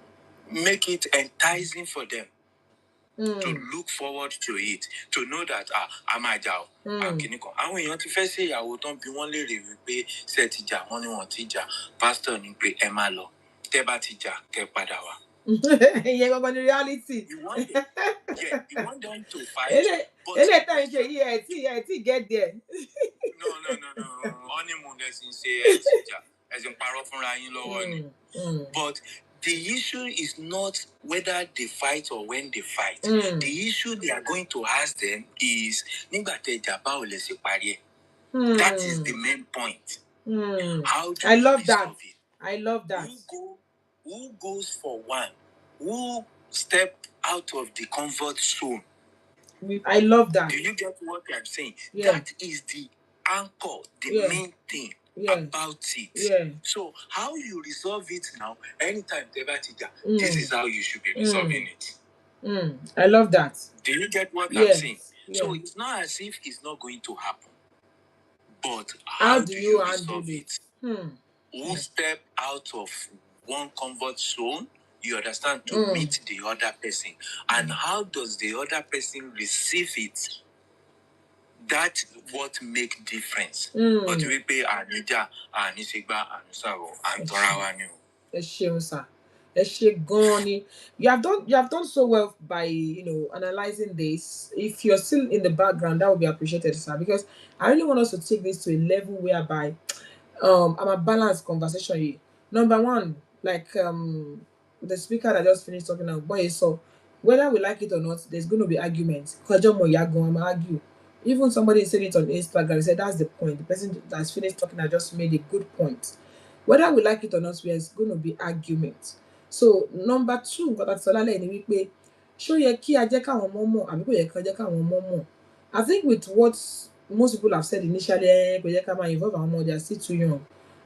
make it enticing for them to look forward to it, to know that I'm a job. And when you first say I will don't be one lady pay set money one teacher, pastor ni pay emalo, teba teacher, kepadawa. Yeah, but the reality. You want them to fight. But get there. No. Honeymoon is teacher. As in But the issue is not whether they fight or when they fight. The issue they are going to ask them is that is the main point. How do I love resolve that. It? I love that. Who goes for one? Who step out of the comfort zone? I love that. Do you get what I'm saying? Yeah. That is the anchor, the main thing about it. Yeah. So how you resolve it now, anytime this is how you should be resolving it. I love that. Do you get what I'm saying? Yeah. So it's not as if it's not going to happen. But how do you resolve it? Who step out of one comfort zone, you understand, to meet the other person? And how does the other person receive it? That's what make difference. But we pay Anija, Anisigba, Anusaro, and Torawanu. Sir. You have done so well by analyzing this. If you're still in the background, that would be appreciated, sir, because I really want us to take this to a level whereby I'm a balanced conversation here. Number one, like the speaker that just finished talking now, boy, so whether we like it or not, there's going to be arguments. I'm argue. Even somebody said it on Instagram, said that's the point. The person that's finished talking I just made a good point. Whether we like it or not, there's going to be arguments. So number two, nǹkan tá ti sọ lálẹ́ ni wípé ṣó yẹ kí a jẹ́ káwọn ọmọ mọ̀ àbí kò yẹ ká jẹ́ káwọn ọmọ mọ̀. I think with what most people have said initially, kò yẹ ká máa involve àwọn ọmọ, they are still too young.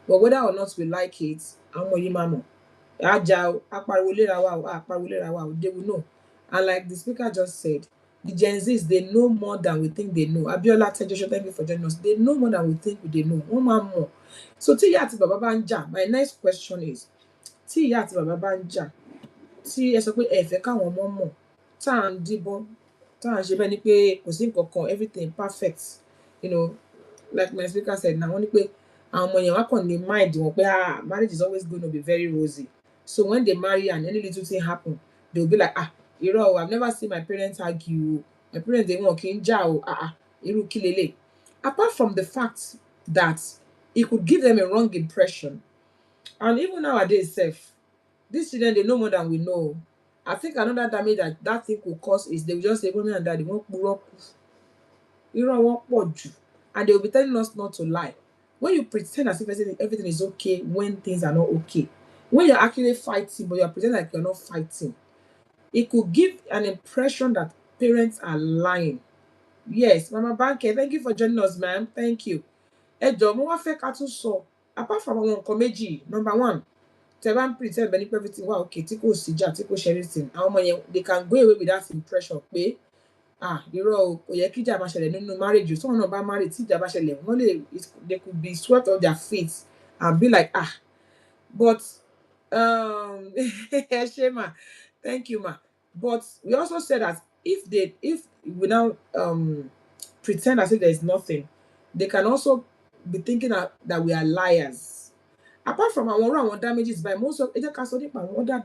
But whether or not we like it, àwọn ọmọ yìí máa mọ̀. Àjà o, apariwo léra wa o, apariwo léra wa o, they will know. And like the speaker just said, the Gen Zs, they know more than we think they know. Abiola Tejoso, thank you for joining us. They know more than we think they know. Wọ́n máa mọ̀. So tí ìyá àti bàbá bá ń jà, my next question is, tí ìyá àti bàbá bá ń jà, tí ẹ sọ pé ẹ fẹ́ káwọn ọmọ mọ̀, tá à ń díbọ́n, tá à ń ṣe bẹ́ẹ̀ ni pé kò sí nǹkan kan, everything perfect, like my speaker said, now wọ́n ní pé àwọn ọmọ yẹn wá kàn ní mind wọn pé marriage is always going to be very rosy. So when they marry and any little thing happen, they will be like, I've never seen my parents argue. My parents, they won't king jao. Irú kí lélẹ̀. Apart from the fact that it could give them a wrong impression. And even nowadays, these children, they know more than we know. I think another damage that thing could cause is they will just say, mommy and daddy, wọ́n purọ́ kú. Irọ́ wọn pọ̀ jù. And they will be telling us not to lie. When you pretend as if everything is okay when things are not okay, when you're actually fighting, but you're pretending like you're not fighting, it could give an impression that parents are lying. Yes, Mama Banke, thank you for joining us, ma'am. Thank you. Ẹ jọ̀ọ́, mo wá fẹ́ ká tún sọ, apart from àwọn nǹkan méjì, number one, tẹ́ bá ń pretend bẹ́ẹ̀ ni pé everything wà okay, tí kò sí jà, tí kò ṣe anything, àwọn ọmọ yẹn, they can go away with that impression pé irọ́ o, kò yẹ kí ìjà máa ṣẹlẹ̀ nínú marriage. So wọn náà bá marry, tí ìjà bá ṣẹlẹ̀, they could be swept off their feet and be like, but Shema, thank you, ma. But we also said that if we now pretend as if there is nothing, they can also be thinking that we are liars. Apart from our damages, by most of other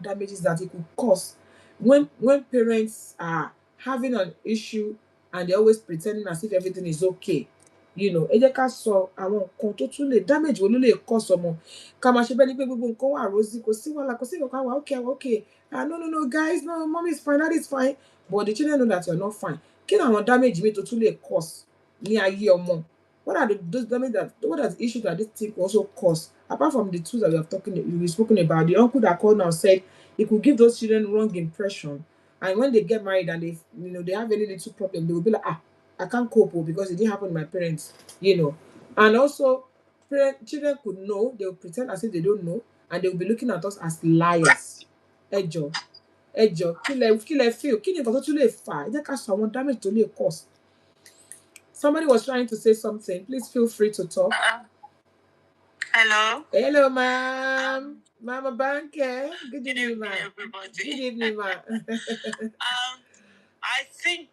damages that it could cause when parents are having an issue and they're always pretending as if everything is okay. Ẹ jẹ́ ká sọ àwọn nǹkan tó tún lè damage wo ló lè cause ọmọ. Ká máa ṣe bẹ́ẹ̀ ni pé gbogbo nǹkan wà rosy, kò sí wàhálà, kò sí nǹkan wà okay. No, guys, no, mommy is fine, daddy is fine. But the children know that you're not fine. Kí ni àwọn damage mi tó tún lè cause ní ayé ọmọ? What are those damage what are the issues that this thing also cause? Apart from the two that we've spoken about, the uncle that called now said it could give those children wrong impression. And when they get married and they have any little problem, they will be like, I can't cope because it didn't happen to my parents, And also, children could know, they will pretend as if they don't know, and they will be looking at us as liars. Ẹ jọ̀ọ́, kí lẹ feel? Kí ni nǹkan tó tún lè fà? Ẹ jẹ́ ká sọ àwọn damage tó lè cause. Somebody was trying to say something. Please feel free to talk. Hello. Hello, ma'am. Mama Banke. Good evening, ma'am. Everybody. Good evening, ma'am. I think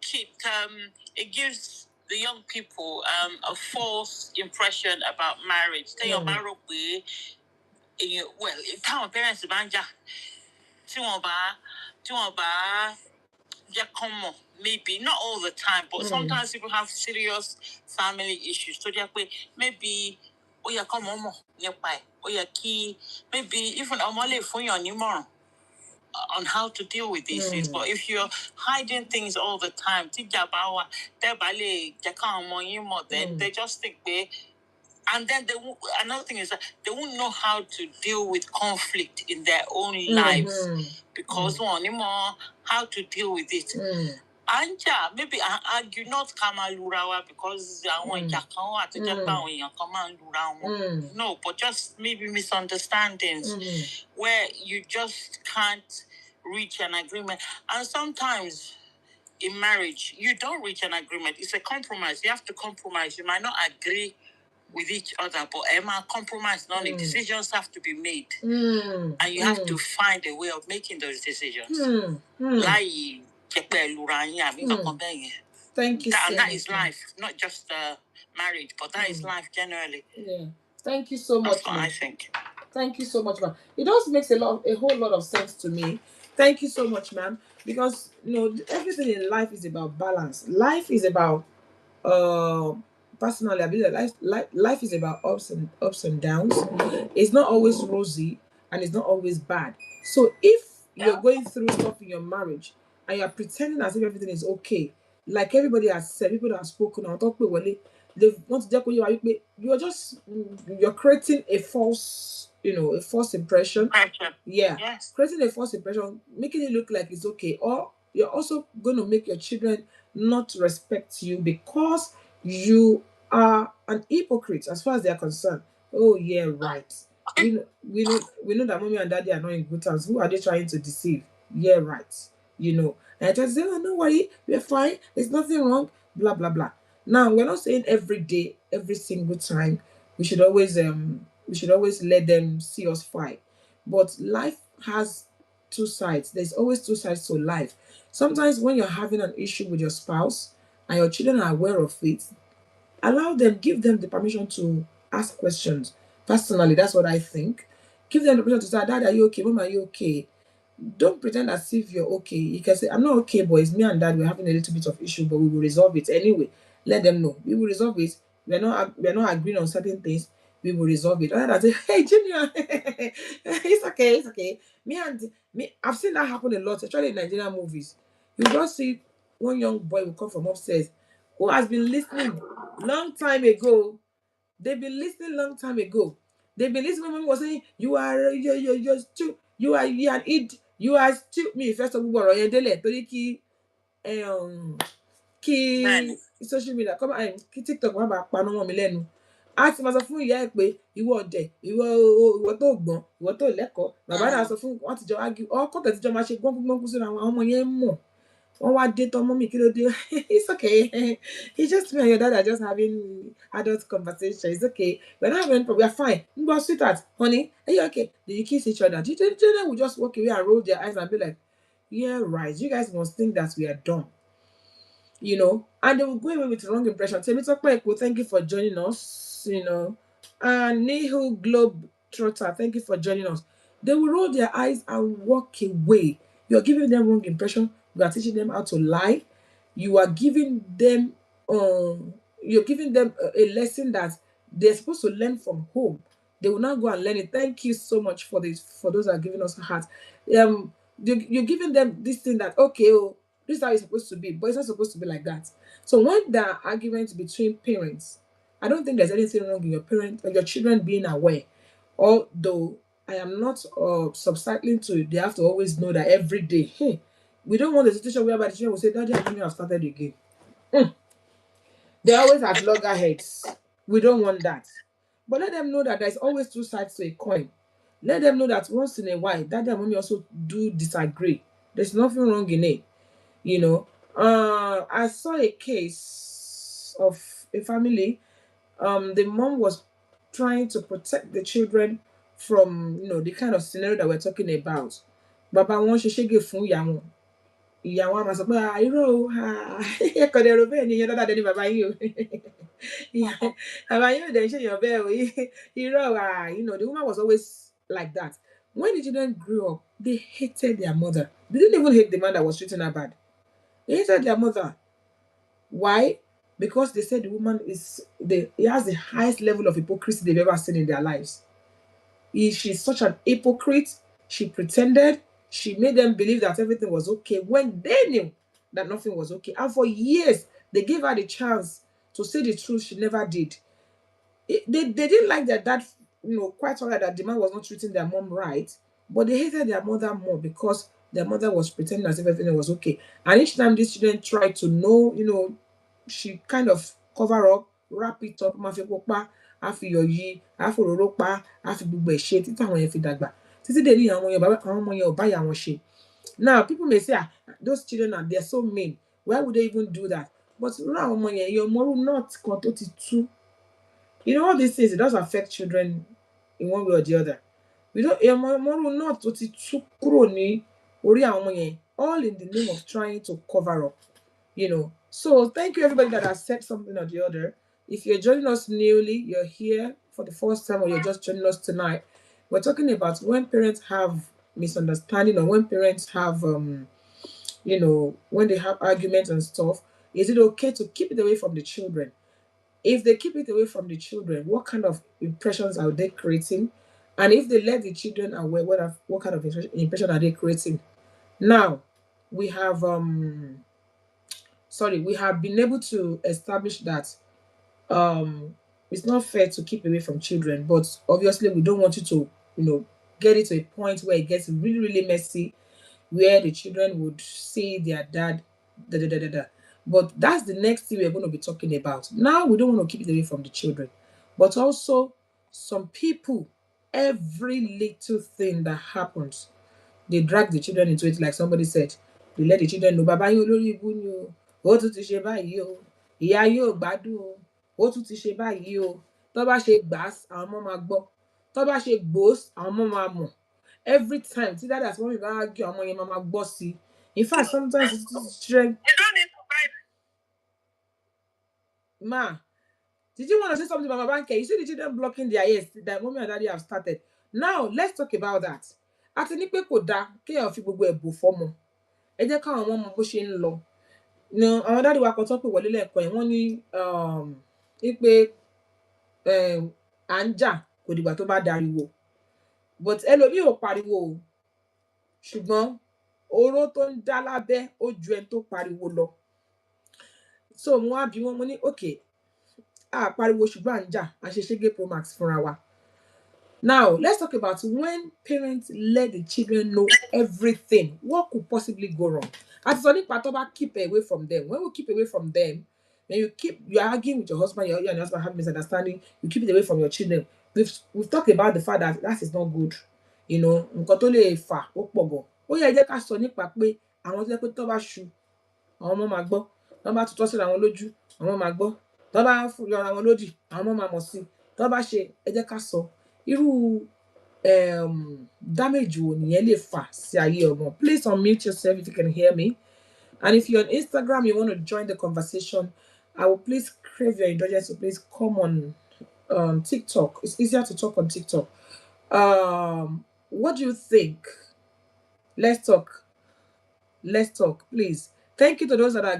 it gives the young people a false impression about marriage. Well, if our parents banja, maybe not all the time, but sometimes people have serious family issues. So maybe maybe even on how to deal with these things. But if you're hiding things all the time, then they just think and then another thing is that they won't know how to deal with conflict in their own lives because how to deal with it. Anja, maybe I argue not Kamalurawa because I want Jakawa to Japan Kamalurawa. No, but just maybe misunderstandings where you just can't reach an agreement. And sometimes in marriage, you don't reach an agreement. It's a compromise. You have to compromise. You might not agree with each other, but Emma, compromise, decisions have to be made. And you have to find a way of making those decisions. Thank you so much. That is life, not just marriage, but that is life generally. Yeah. Thank you so much. That's what I think. Thank you so much, ma'am. It also makes a whole lot of sense to me. Thank you so much, ma'am. Because everything in life is about balance. Life is about personally, I believe that life is about ups and downs. It's not always rosy and it's not always bad. So if you're going through stuff in your marriage and you're pretending as if everything is okay, like everybody has said, people that have spoken, I'll talk about they want to you're creating a false impression. Yeah. Yes. Creating a false impression, making it look like it's okay. Or you're also going to make your children not respect you because you are an hypocrite as far as they're concerned. Oh yeah, right. We know that mommy and daddy are not in good terms. Who are they trying to deceive? Yeah, right. And I just say, oh, no worry, we're fine. There's nothing wrong. Blah blah blah. Now we're not saying every day, every single time we should always let them see us fight. But life has two sides. There's always two sides to life. Sometimes when you're having an issue with your spouse and your children are aware of it, give them the permission to ask questions. Personally, that's what I think. Give them the permission to say, Dad, are you okay? Mom, are you okay? Don't pretend as if you're okay. You can say, I'm not okay, boys. Me and Dad, we're having a little bit of issue, but we will resolve it anyway. Let them know. We will resolve it. We're not agreeing on certain things. We will resolve it. Rather than say, hey, Junior, it's okay. I've seen that happen a lot, especially in Nigerian movies. You just see one young boy will come from upstairs who has been listening long time ago. They've been listening long time ago. They've been listening when was saying, you're still, you are still me first of all, kí social media kí TikTok má bàa paná mọ́ mi lẹ́nu. A ti máa sọ fún ìyá ẹ̀ pé ìwọ ọ̀dẹ̀, ìwọ tó gbọ́n, ìwọ tó lẹ́kọ̀ọ́. Bàbá náà sọ fún wọn ti jọ argue. Ọkọ̀ tẹ̀síjọ́ máa ṣe gbọ́ngbọ́ngbọ́n sínú àwọn ọmọ yẹn mọ̀. Wọ́n wá dé tán mọ́mì kí ló dé? It's okay. It's just me and your dad are just having adult conversation. It's okay. We're not having we are fine. But sweetheart, honey, are you okay? Did you kiss each other? Children will just walk away and roll their eyes and be like, yeah, right. You guys must think that we are dumb. And they will go away with the wrong impression. Thank you for joining us. And Nehu Globe Trotter, thank you for joining us. They will roll their eyes and walk away. You're giving them wrong impression. You are teaching them how to lie. You are giving them a lesson that they're supposed to learn from home. They will not go and learn it. Thank you so much for those that are giving us heart. You're giving them this thing that this is how it's supposed to be, but it's not supposed to be like that. So when there are arguments between parents, I don't think there's anything wrong in your children being aware. Although I am not subscribing to they have to always know that every day, hey, we don't want a situation whereby the children will say, Daddy, I have started again. They always have loggerheads. We don't want that. But let them know that there's always two sides to a coin. Let them know that once in a while, Daddy and Mommy also do disagree. There's nothing wrong in it. I saw a case of a family. The mom was trying to protect the children from the kind of scenario that we're talking about. Baba wọn ṣe ṣége fún ìyá wọn. Ìyá wọn máa sọ pé irọ́ o ẹ̀kọ́ dẹ̀rọ bẹ́ẹ̀ ni ìyẹn dáadáa dẹni bàbá yìí o. Bàbá yìí ò dẹ̀ ṣe èèyàn bẹ́ẹ̀ o. Irọ́ the woman was always like that. When the children grew up, they hated their mother. They didn't even hate the man that was treating her bad. They hated their mother. Why? Because they said the woman has the highest level of hypocrisy they've ever seen in their lives. She's such an hypocrite. She pretended. She made them believe that everything was okay when they knew that nothing was okay. And for years, they gave her the chance to say the truth. She never did. They didn't like their dad, quite all right, that the man was not treating their mom right. But they hated their mother more because their mother was pretending as if everything was okay. And each time these children tried to know, she kind of cover up, wrap it up, máa fi epo pa, á fi iyọ̀ yí, á fi òróró pa, á fi gbogbo ẹ̀ ṣe títí àwọn yẹn fi dàgbà. Títí dé ní àwọn ọmọ yẹn ò bá ìyá wọn ṣe. Now, people may say, those children they're so mean. Why would they even do that? But now, your moral not too. All these things, it does affect children in one way or the other. We don't moral not too kroni all in the name of trying to cover up. So thank you everybody that has said something or the other. If you're joining us newly, you're here for the first time, or you're just joining us tonight, we're talking about when parents have misunderstanding, or when parents have when they have arguments and stuff. Is it okay to keep it away from the children? If they keep it away from the children, what kind of impressions are they creating? And if they let the children away, what kind of impression are they creating? Now, we have been able to establish that it's not fair to keep away from children, but obviously we don't want you to get it to a point where it gets really, really messy, where the children would see their dad But that's the next thing we're going to be talking about. Now, we don't want to keep it away from the children, but also some people, every little thing that happens, they drag the children into it. Like somebody said, they let the children know, Baba yín olórí ibú ni o, ó tún ti ṣe báyìí o, ìyá yín ò gbádùn o, ó tún ti ṣe báyìí o, tó bá ṣe gbàs, àwọn ọmọ máa gbọ́, tó bá ṣe gbòs, àwọn ọmọ máa mọ̀. Every time, see that as when we argue, àwọn ọmọ yẹn máa gbọ́ sí. In fact, sometimes it's children. You don't need to buy. Ma, did you want to say something about my banker? You see the children blocking their ears that mommy and daddy have started. Now, let's talk about that. Àti ní pé kò dáa kéèyàn fi gbogbo ẹ̀bùn fọ́mọ. Ẹ jẹ́ káwọn ọmọ mọ bó ṣe ń lọ. Àwọn dáàdì wa kan tó pè wọlé lẹ́ẹ̀kan yẹn, wọ́n ní pé à ń jà kò dìgbà tó bá dariwo. But ẹlòmíì ò pariwo o. Ṣùgbọ́n oró tó ń dá lábẹ́ ó ju ẹni tó pariwo lọ. So mo wá bí wọn, mo ní okay, pariwo ṣùgbọ́n à ń jà, a ṣe ṣége pro max fúnra wa. Now, let's talk about when parents let the children know everything. What could possibly go wrong? As Sonny Patoba, keep away from them. When we keep away from them, then you're arguing with your husband, you and your husband have misunderstanding, you keep it away from your children. We've talked about the fact that is not good. Nǹkan tó lè fà ó pọ̀ gan. Ó yẹ jẹ́ ká sọ nípa pé àwọn tó jẹ́ pé tó bá ṣu, àwọn ọmọ máa gbọ́. Tó bá tutọ́ síra wọn lójú, àwọn ọmọ máa gbọ́. Tó bá yọra wọn lódì, àwọn ọmọ máa mọ̀ sí. Tó bá ṣe, ẹ jẹ́ ká sọ. Irú damage wo nìyẹn lè fà sí ayé ọmọ. Please unmute yourself if you can hear me. And if you're on Instagram, you want to join the conversation, I will please crave your indulgence to please come on TikTok. It's easier to talk on TikTok. What do you think? Let's talk, please. Thank you to those that are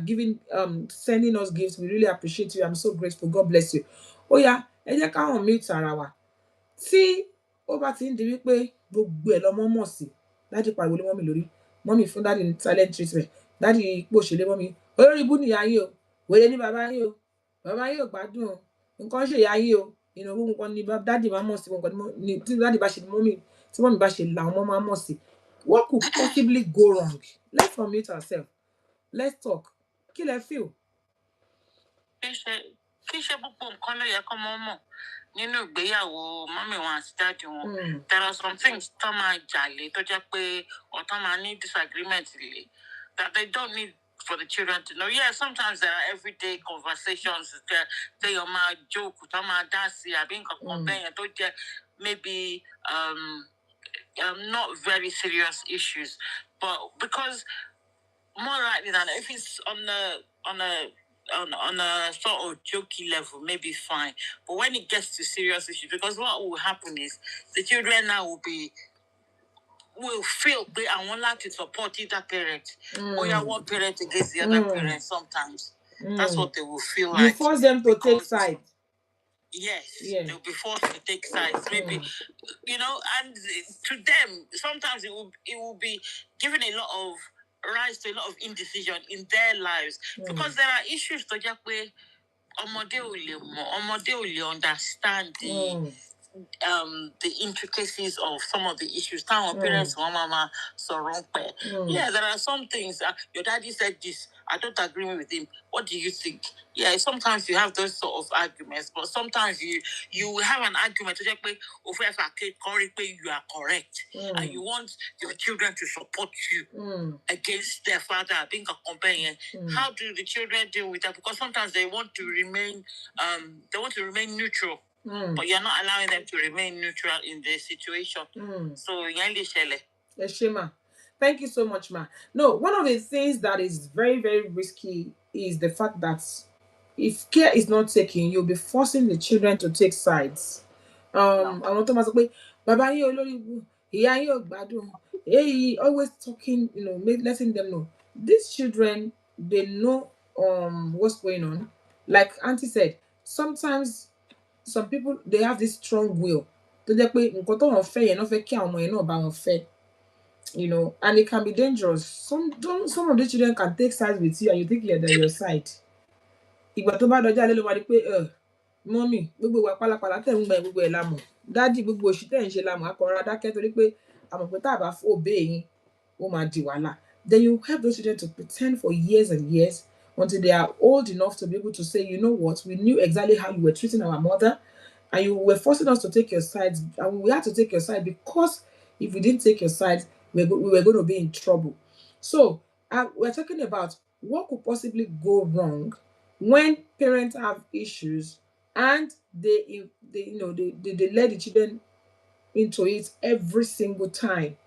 sending us gifts. We really appreciate you. I'm so grateful. God bless you. Oh yeah, ẹ jẹ́ ká unmute ara wa. Tí ó bá ti ń di wípé gbogbo ẹ̀ lọ́mọ mọ̀ sí, dájú pariwo lé mọ́mì lórí, mọ́mì fún dáàdì ní silent treatment, dáàdì pò ṣe lé mọ́mì, olórí ibú nìyá yín o, wèrè ní bàbá yín o, bàbá yín ò gbádùn o, nǹkan ṣe ìyá yín o, gbogbo nǹkan ni dáàdì máa mọ̀ sí, tí dáàdì bá ṣe mọ́mì, tí mọ́mì bá ṣe làwọn ọmọ máa mọ̀ sí. What could possibly go wrong? Let's unmute ourselves. Let's talk. Kí lẹ feel? Kí ṣe gbogbo nǹkan ló yẹ kó mọ́ mọ̀ nínú ìgbéyàwó mọ́mì wọn àti dáàdì wọn. There are some things tó máa jà lé tó jẹ́ pé ọ̀tọ̀ máa ní disagreement lé that they don't need for the children to know. Yeah, sometimes there are everyday conversations that your máa joke, tó máa dá sí àbí nǹkan kan bẹ́ẹ̀ yẹn tó jẹ́ maybe not very serious issues, but because more likely than if it's on a sort of jokey level, maybe fine. But when it gets to serious issues, because what will happen is the children now will feel they are allowed to support either parent or you one parent against the other parent sometimes. That's what they will feel like. You force them to take sides. Yes, they'll be forced to take sides. Maybe, and to them, sometimes it will be giving a lot of rise to a lot of indecision in their lives. Because there are issues to just where ọmọdé ò lè understand the intricacies of some of the issues. Parents, mama, so wrong. Yeah, there are some things. Your daddy said this. I don't agree with him. What do you think? Yeah, sometimes you have those sort of arguments, but sometimes you have an argument to just you are correct, and you want your children to support you against their father being a companion. How do the children deal with that? Because sometimes they want to remain neutral. But you're not allowing them to remain neutral in the situation. So, Shema, thank you so much, ma. No, one of the things that is very, very risky is the fact that if care is not taken, you'll be forcing the children to take sides. I want to say, Baba, hey, always talking, letting them know. These children, they know what's going on. Like Auntie said, sometimes some people, they have this strong will tó jẹ́ pé nǹkan tó wọ́n fẹ́ yẹn náà fẹ́ kí àwọn ọmọ yẹn náà bá wọn fẹ́, and it can be dangerous. Some of these children can take sides with you and you think they're your side. Ìgbà tó bá dọjọ́ alẹ́ ló máa di pé mọ́mì gbogbo ìwà pálapàla tẹ̀ ń gba gbogbo ẹ̀ la mọ̀, dádì gbogbo òṣì tẹ̀ ń ṣe la mọ̀, akọ̀rọ̀ adákẹ́ torí pé a mọ̀ pé tá a bá obey yín ó máa di wàhálà. Then you help those children to pretend for years and years until they are old enough to be able to say, you know what, we knew exactly how you were treating our mother, and you were forcing us to take your side, and we had to take your side because if we didn't take your side, we were going to be in trouble. So we're talking about what could possibly go wrong when parents have issues and they let the children into it every single time.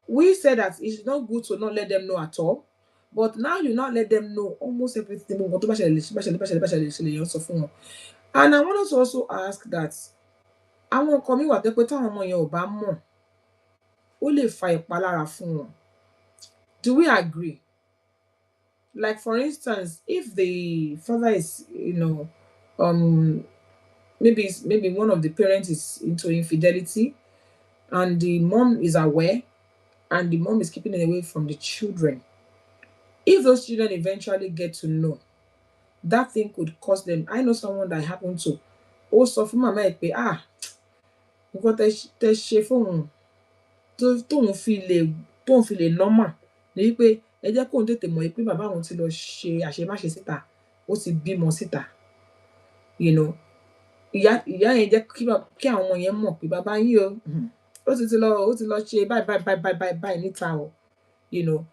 We said that it's not good to not let them know at all, but now you not let them know almost everything. And I want us to also ask that àwọn nǹkan mi wà tó pé táwọn ọmọ yẹn ò bá mọ̀ ó lè fa ìpalára fún wọn. Do we agree? Like for instance, if the father is, maybe one of the parents is into infidelity and the mom is aware and the mom is keeping it away from the children. If those children eventually get to know, that thing could cost them. I know someone that happened to also fún màmá ẹ̀ pé nǹkan tẹ́ ṣe fóun tóun fi lè normal ni wípé ẹ jẹ́ kóun tètè mọ̀ pé bàbá òun ti lọ ṣe àṣemáṣe síta, ó ti bímọ síta. Ìyá yẹn jẹ́ kí àwọn ọmọ yẹn mọ̀ pé bàbá yín ó ti lọ ṣe báyìí níta o.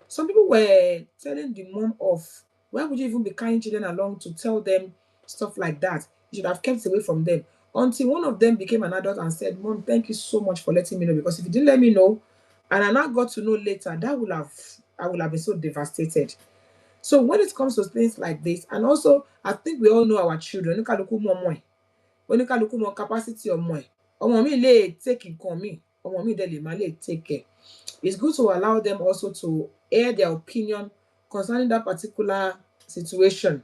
Some people were telling the mom off. Why would you even be carrying children along to tell them stuff like that? You should have kept away from them. Until one of them became an adult and said, Mom, thank you so much for letting me know, because if you didn't let me know and I now got to know later, I would have been so devastated. So when it comes to things like this, and also I think we all know our children, oníkálukú mọ capacity ọmọ mi lè take nǹkan mi, ọmọ mi dẹ̀ lè má lè take care. It's good to allow them also to air their opinion concerning that particular situation.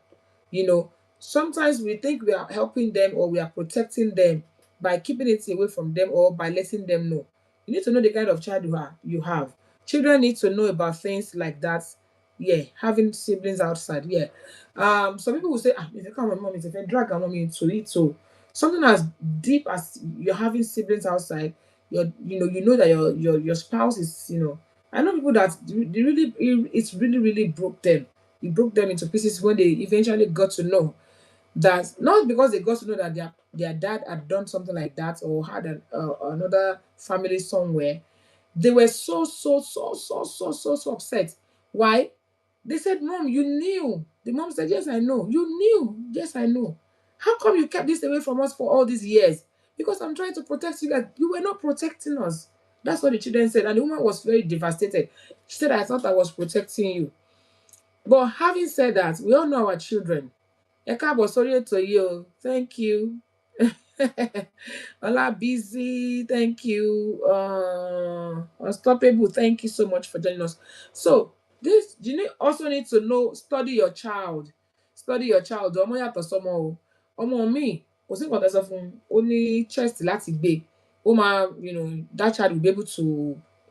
Sometimes we think we are helping them or we are protecting them by keeping it away from them or by letting them know. You need to know the kind of child you have. Children need to know about things like that. Yeah, having siblings outside. Yeah. Some people will say, if you come with mom, if you drag a mom into it, so something as deep as you're having siblings outside, you know that your spouse is, I know people that it's really broke them. It broke them into pieces when they eventually got to know that, not because they got to know that their dad had done something like that or had another family somewhere. They were so upset. Why? They said, Mom, you knew. The mom said, yes, I know. You knew. Yes, I know. How come you kept this away from us for all these years? Because I'm trying to protect you guys. You were not protecting us. That's what the children said. And the woman was very devastated. She said, I thought I was protecting you. But having said that, we all know our children. Ẹ káàbọ̀ sórí ètò yìí o. Thank you. Ola Busy, thank you. Unstoppable, thank you so much for joining us. So this, you also need to know, study your child. Study your child. Ọmọ yàtọ̀ sọ́mọ o. Ọmọ mi kò sí nǹkan tẹ́ sọ fún, ó ní chest láti gbé. Ó máa, that child will be able to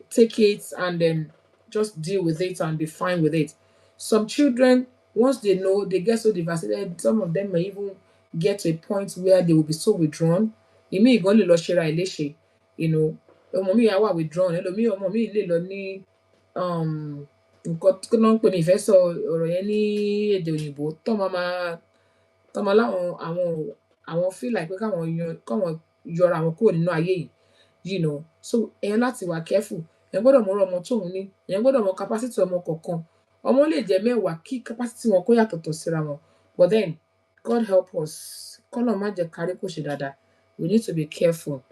take it and then just deal with it and be fine with it. Some children, once they know, they get so devastated. Some of them may even get to a point where they will be so withdrawn. ìmí ìgan lè lọ ṣera ẹ̀ léṣe, you know, ọmọ mi á wà withdrawn, ẹlòmíì ọmọ mi lè lọ ní nǹkan tó náà ń pè mí ìfẹ́ sọ ọ̀rọ̀ yẹn ní èdè òyìnbó tọ́mọ àwọn feel like pé káwọn yọra àwọn kúrò nínú ayé yìí, you know. So èèyàn láti wà careful, èèyàn gbọ́dọ̀ mọ ọmọ tóun ní, èèyàn gbọ́dọ̀ mọ capacity ọmọ kọ̀ọ̀kan. Ọmọ lè jẹ́ 10 kí capacity wọn kó yàtọ̀tọ̀ síra wọn, but then God help us, kọ́lọ́run má jẹ́ kárí kò ṣe dáadáa. We need to be careful.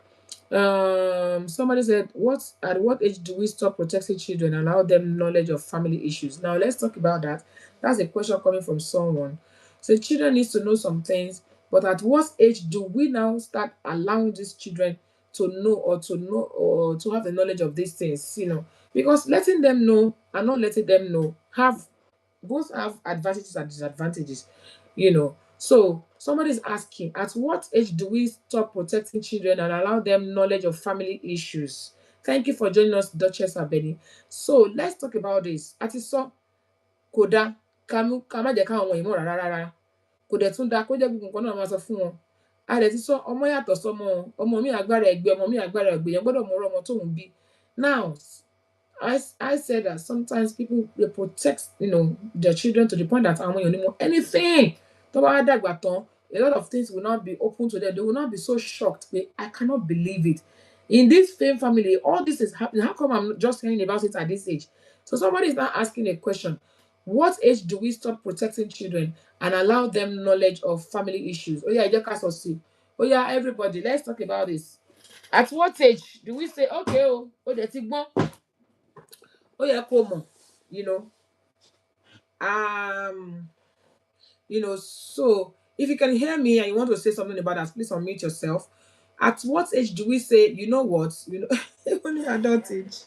Somebody said, at what age do we stop protecting children and allow them knowledge of family issues? Now let's talk about that. That's a question coming from someone. So children need to know some things, but at what age do we now start allowing these children to know or to have the knowledge of these things? You know, because letting them know and not letting them know both have advantages and disadvantages, you know. So somebody is asking, at what age do we stop protecting children and allow them knowledge of family issues? Thank you for joining us, Duchess Abeni. So let's talk about this. Àti sọ kò dá ká má jẹ́ káwọn ọmọ yìí mọ̀ rárá. Kò dẹ̀ tún dá kó jẹ́ gbogbo nǹkan náà máa sọ fún wọn. A dẹ̀ ti sọ ọmọ yàtọ̀ sọ́mọ, ọmọ mi agbára ẹ̀gbẹ́, ọmọ mi agbára ẹ̀gbẹ́, yẹn gbọ́dọ̀ mọ ọmọ tóun bí. Now, I said that sometimes people, they protect, you know, their children to the point that àwọn èèyàn ní mọ̀ anything. Tó bá dàgbà tán, a lot of things will not be open to them. They will not be so shocked. I cannot believe it. In this same family, all this is happening. How come I'm just hearing about it at this age? So somebody is now asking a question. What age do we stop protecting children and allow them knowledge of family issues? Oh yeah, oh yeah, everybody, let's talk about this. At what age do we say, okay, you know? You know, so if you can hear me and you want to say something about that, please unmute yourself. At what age do we say, you know what? You know, only adult age.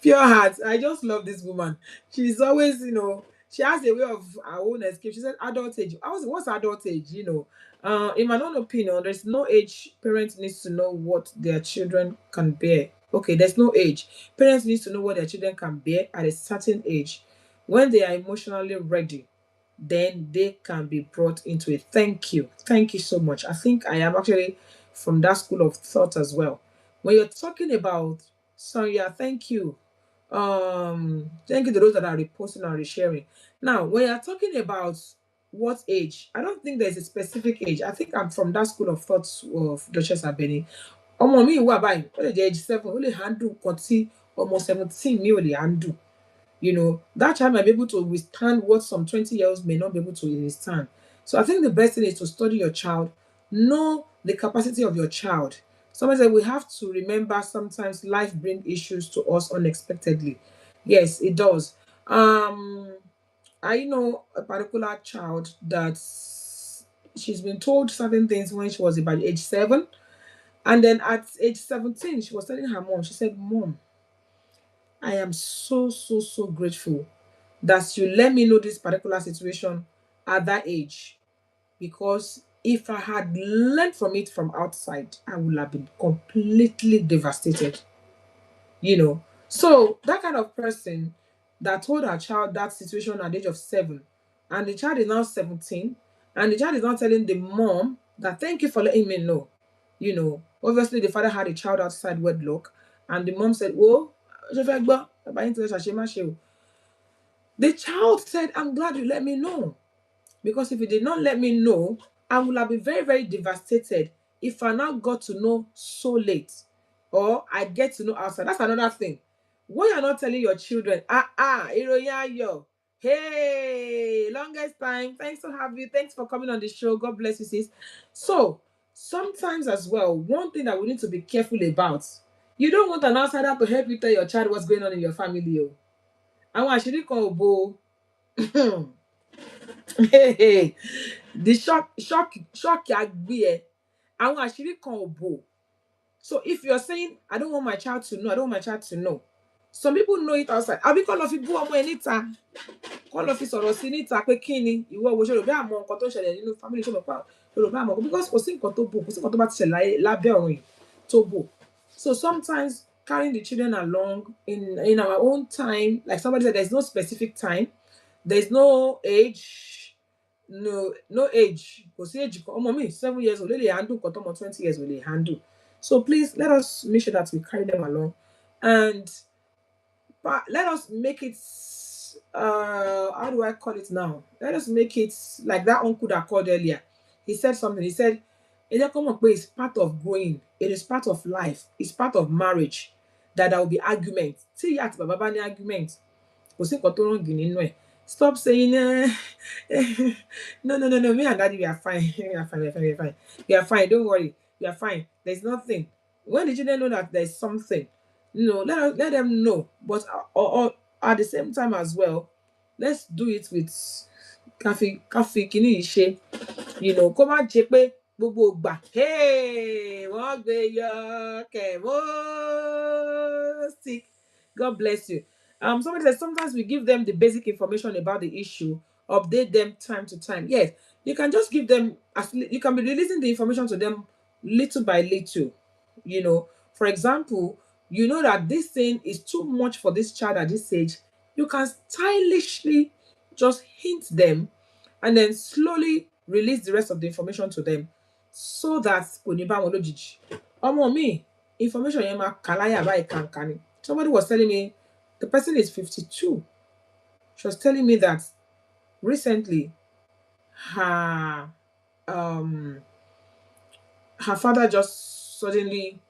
Pure heart. I just love this woman. She's always, you know, she has a way of her own escape. She said adult age. What's adult age? You know, in my own opinion, there's no age parents needs to know what their children can bear. Okay, there's no age. Parents need to know what their children can bear at a certain age. When they are emotionally ready, then they can be brought into it. Thank you. Thank you so much. I think I am actually from that school of thought as well. When you're talking about Sonia, thank you. Thank you to those that are reposting and resharing. Now, when you're talking about what age, I don't think there's a specific age. I think I'm from that school of thought of Duchess Abeni. Ọmọ mi wà báyìí, ó lè jẹ́ age 7, ó lè handle nǹkan tí ọmọ 17 mi ò lè handle. You know, that child might be able to withstand what some 20-year-olds may not be able to withstand. So I think the best thing is to study your child, know the capacity of your child. Somebody said we have to remember sometimes life brings issues to us unexpectedly. Yes, it does. I know a particular child that she's been told certain things when she was about age 7. And then at age 17, she was telling her mom, she said, Mom, I am so grateful that you let me know this particular situation at that age, because if I had learned from it from outside, I would have been completely devastated. You know, so that kind of person that told her child that situation at the age of 7, and the child is now 17, and the child is now telling the mom that thank you for letting me know. You know, obviously the father had a child outside wedlock, and the mom said, oh, the child said, I'm glad you let me know. Because if you did not let me know, I would have been very devastated if I now got to know so late, or I get to know outside. That's another thing. What you're not telling your children, yo, hey, longest time. Thanks to have you. Thanks for coming on the show. God bless you, sis. So sometimes as well, one thing that we need to be careful about, you don't want an outsider to help you tell your child what's going on in your family. Yo. Àwọn àṣírí kan ò bò. The shock àgbé àwọn àṣírí kan ò bò. So if you're saying, I don't want my child to know, some people know it outside. Àbí kọ́ lọ fi bú ọmọ ẹ níta, kọ́ lọ fi sọ̀rọ̀ sí níta pé kí ni ìwọ wo ṣòro bí àmọ́ nǹkan tó ṣẹlẹ̀ nínú family ṣòro pa ṣòro bí àmọ́, because kò sí nǹkan tó bò, kò sí nǹkan tó bá ti ṣẹlẹ̀ lábẹ́ ọ̀run yìí tó bò. So sometimes carrying the children along in our own time, like somebody said, there's no specific time, there's no age, no age. Because age, me 7 years old, they handle, got 20 years old, they handle. So please let us make sure that we carry them along, and but let us make it how do I call it now? Let us make it like that uncle that called earlier. He said something. He said, it's part of growing. It is part of life. It's part of marriage that there will be argument. See, at Baba ni argument. Stop saying no. Me and daddy, we are fine. We are fine. We are fine. We are fine. We are fine. Don't worry. We are fine. There's nothing. When did you know that there's something? Let them know. But or at the same time as well, let's do it with coffee kini ishe. Kó má jẹ́ pé gbogbo ìgbà wọ́n gbé yọ kẹ̀mó stick. God bless you. Somebody said sometimes we give them the basic information about the issue, update them time to time. Yes, you can just give them, you can be releasing the information to them little by little. For example, you know that this thing is too much for this child at this age. You can stylishly just hint them and then slowly release the rest of the information to them so that kò ní bá wọn lójijì. Ọmọ mi, information yẹn máa kà láyà báyìí kànkàn ni. Somebody was telling me, the person is 52. She was telling me that recently her father just suddenly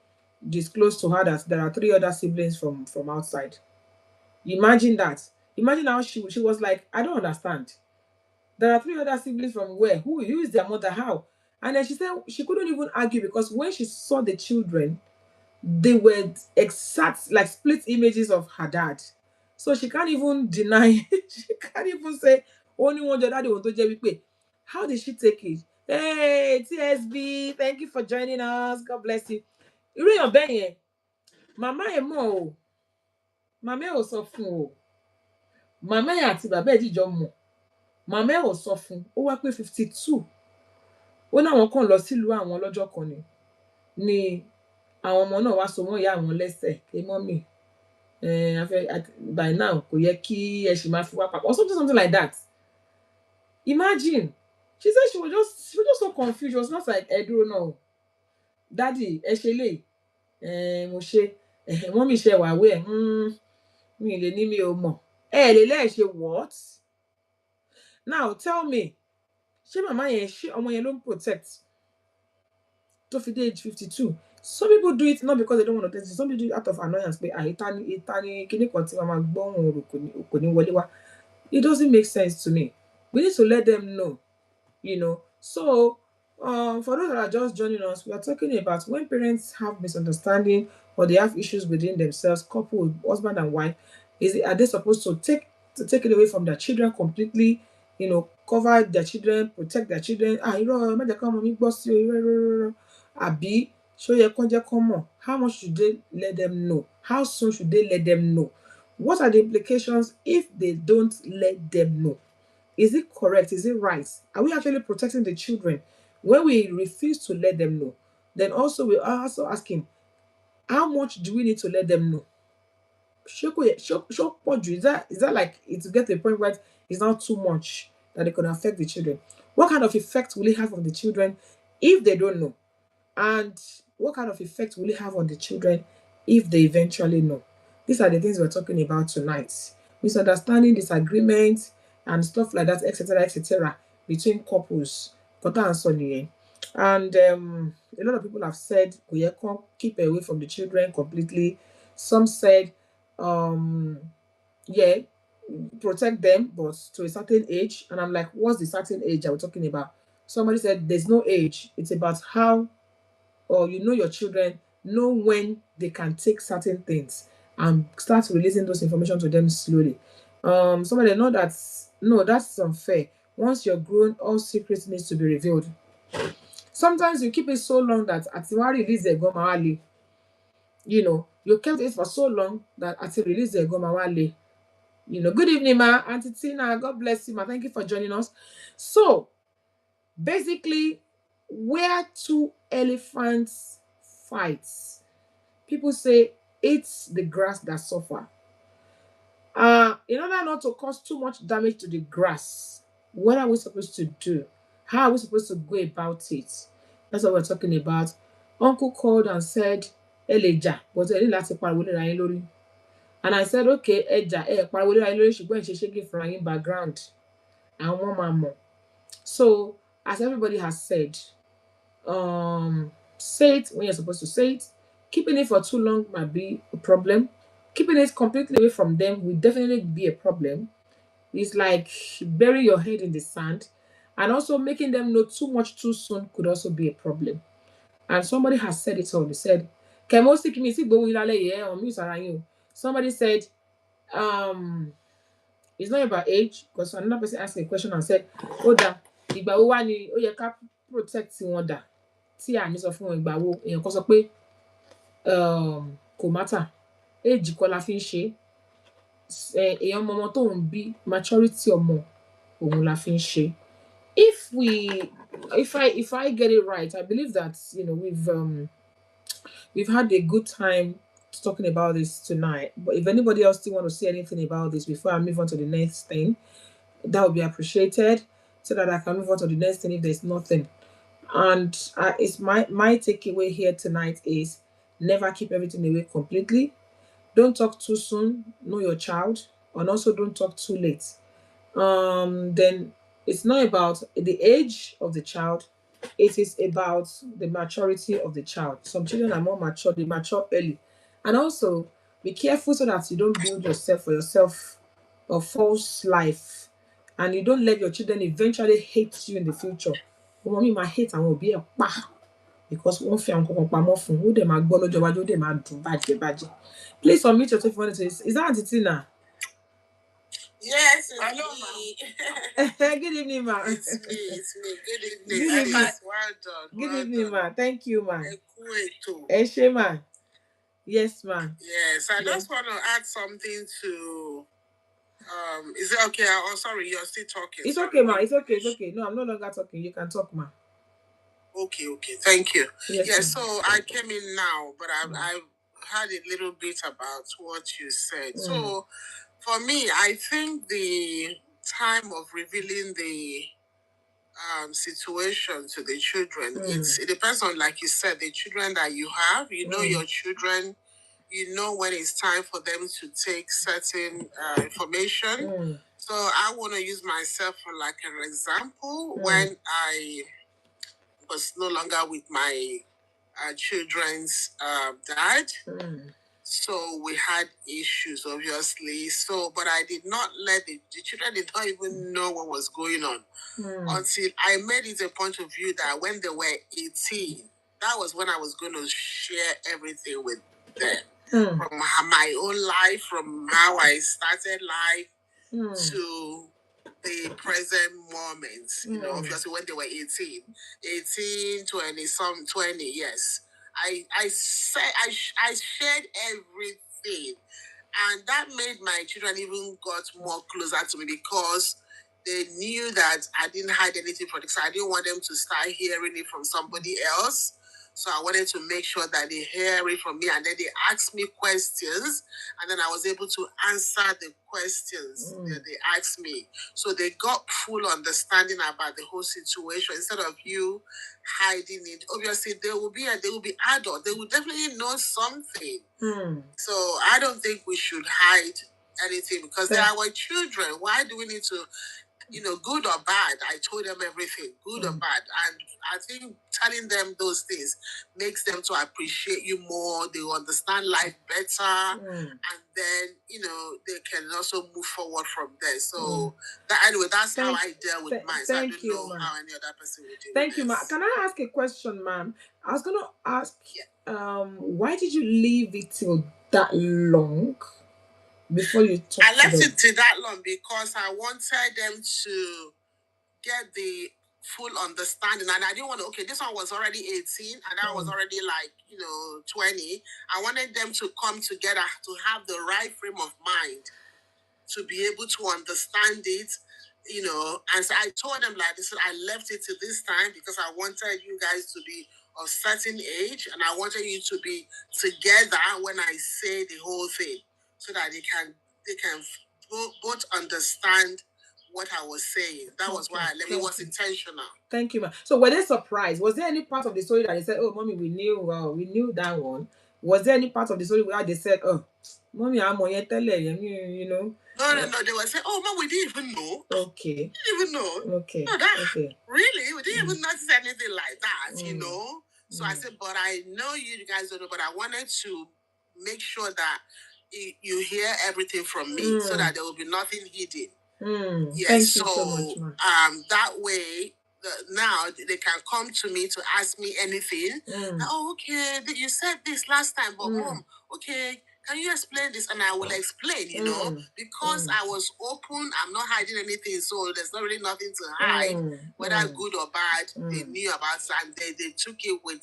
disclosed to her that there are 3 other siblings from outside. Imagine that. Imagine how she was like, I don't understand. There are 3 other siblings from where? Who is their mother? How? And then she said she couldn't even argue because when she saw the children, they were exact, like split images of her dad. So she can't even deny. She can't even say only one daddy want to JB. How did she take it? Hey, TSB, thank you for joining us. God bless you. Irú èèyàn bẹ́ẹ̀ yẹn, màmá ẹ̀ mọ̀ o. Màmá ẹ̀ ò sọ fún o. Màmá ẹ̀ àti bàbá ẹ̀ dìjọ mọ̀. Màmá ẹ̀ ò sọ fún. Ó wá pé 52. Ó náwọn kàn lọ sílùú àwọn lọ́jọ́ kan ni àwọn ọmọ náà wá so mọ́ ìyá àwọn lẹ́sẹ̀ pé mọ́mì by now kò yẹ kí ẹ ṣì máa fi wá papọ̀ or something like that. Imagine. She said she was just so confused. She was not like, I don't know. Daddy, ẹ ṣe lè mo ṣe mọ́mì ṣe wà wẹ̀ mi lè ní mi ò mọ̀. Ẹ lè lẹ́ẹ̀ ṣe what? Now tell me, ṣé màmá yẹn ṣé ọmọ yẹn ló ń protect tó fi dé age 52? Some people do it not because they don't want to test it. Some people do it out of annoyance. Pé ìta ni kíní kan tí màmá gbọ́hùn òrò kò ní wọlé wá. It doesn't make sense to me. We need to let them know, So, for those that are just joining us, we are talking about when parents have misunderstanding or they have issues within themselves, couple, husband and wife, are they supposed to take it away from their children completely, cover their children, protect their children? Àbí ṣó yẹ kán jẹ́ kán mọ̀? How much should they let them know? How soon should they let them know? What are the implications if they don't let them know? Is it correct? Is it right? Are we actually protecting the children when we refuse to let them know? Then also we are also asking, how much do we need to let them know? Is that like it to get to a point where it's not too much that it could affect the children? What kind of effect will it have on the children if they don't know? And what kind of effect will it have on the children if they eventually know? These are the things we're talking about tonight. Misunderstanding, disagreement, and stuff like that, etc., between couples. And a lot of people have said we keep away from the children completely. Some said, protect them, but to a certain age. And I'm like, what's the certain age are we talking about? Somebody said there's no age. It's about how, or your children, know when they can take certain things and start releasing those information to them slowly. Somebody know that's unfair. Once you're grown, all secrets needs to be revealed. Sometimes you keep it so long that at the release they go mawali. You kept it for so long that at the release they go mawali. Good evening, ma. Auntie Tina, God bless you, ma. Thank you for joining us. So basically, where 2 elephants fight, people say it's the grass that suffer. In order not to cause too much damage to the grass, What are we supposed to do? How are we supposed to go about it? That's what we're talking about. Uncle called and said, Eleja, but and I said, okay, Eja, from in background. And one mama. So, as everybody has said, say it when you're supposed to say it. Keeping it for too long might be a problem. Keeping it completely away from them will definitely be a problem. It's like burying your head in the sand, and also making them know too much too soon could also be a problem. And somebody has said it all. They said, somebody said, it's not about age, because another person asked a question and said, Oda, ìgbà wo wá ni ó yẹ ká protect wọn dà tí à ní sọ fún wọn ìgbà wo èèyàn kan sọ pé kò matter, age kọ́ la fi ń ṣe èèyàn ọmọ tó ń bí maturity ọmọ òun la fi ń ṣe. If I get it right, I believe that we've had a good time talking about this tonight. But if anybody else still want to say anything about this before I move on to the next thing, that would be appreciated, so that I can move on to the next thing if there's nothing. And it's my takeaway here tonight is never keep everything away completely. Don't talk too soon. Know your child, and also don't talk too late. Then it's not about the age of the child. It is about the maturity of the child. Some children are more mature, they mature early. And also be careful so that you don't build yourself for yourself a false life, and you don't let your children eventually hate you in the future. Mommy might hate and will be a because one fi àwọn kankan pamọ́ fún ó dẹ̀ máa gbọ́ lọ́jọ́ iwájú ó dẹ̀ máa dùn bàjẹ́. Please unmute yourself if you want to say. Is that Auntie Tina? Yes, hello, ma. Good evening, ma. It's me. Good evening. Good evening. Well done. Good evening, ma. Thank you, ma. Ekueto. Eshe, ma. Yes, ma. Yes, I just want to add something to. Is it okay? Oh, sorry, you're still talking. It's okay, ma. It's okay. No, I'm no longer talking. You can talk, ma. Okay. Thank you. Yes, so I came in now, but I've heard a little bit about what you said. So for me, I think the time of revealing the situation to the children, it depends on, like you said, the children that you have. You know your children. You know when it's time for them to take certain information. So I want to use myself for like an example. When I was no longer with my children's dad. So we had issues, obviously. So, but I did not let the children did not even know what was going on until I made it a point of view that when they were 18, that was when I was going to share everything with them. From my own life, from how I started life to the present moment. Obviously when they were 18, 20, yes. I shared everything, and that made my children even got more closer to me because they knew that I didn't hide anything from them. So I didn't want them to start hearing it from somebody else. So I wanted to make sure that they hear it from me, and then they asked me questions, and then I was able to answer the questions that they asked me. So they got full understanding about the whole situation instead of you hiding it. Obviously, they will be adult. They will definitely know something. So I don't think we should hide anything because they are our children. Why do we need to? Good or bad, I told them everything, good or bad. And I think telling them those things makes them to appreciate you more. They will understand life better. And then, they can also move forward from there. So, that's how I deal with mine. So I don't know how any other person would do Thank you, ma'am. Can I ask a question, ma'am? I was going to ask, why did you leave it till that long? Before you talk I left it to that long because I wanted them to get the full understanding, and I didn't want to. This one was already 18, and that was already 20. I wanted them to come together to have the right frame of mind to be able to understand it. And so I told them this. I left it to this time because I wanted you guys to be of certain age, and I wanted you to be together when I say the whole thing, so that they can both understand what I was saying. That was why it was intentional. Thank you, ma. So were they surprised? Was there any part of the story that they said, "Oh, mommy, we knew that one"? Was there any part of the story where they said, "Oh, mommy, I'm on your tele," you know? No. They were saying, "Oh, mom, we didn't even know." Okay. We didn't even know. Okay. No, that okay. really, we didn't even notice anything like that, you know. So I said, but I know you guys don't know, but I wanted to make sure that you hear everything from me, so that there will be nothing hidden. Yes. Thank you so much, ma. That way, now they can come to me to ask me anything. Oh, okay, you said this last time, but mom, okay, can you explain this? And I will explain, you know, because I was open, I'm not hiding anything, so there's not really nothing to hide, whether good or bad. They knew about it, and they took it with,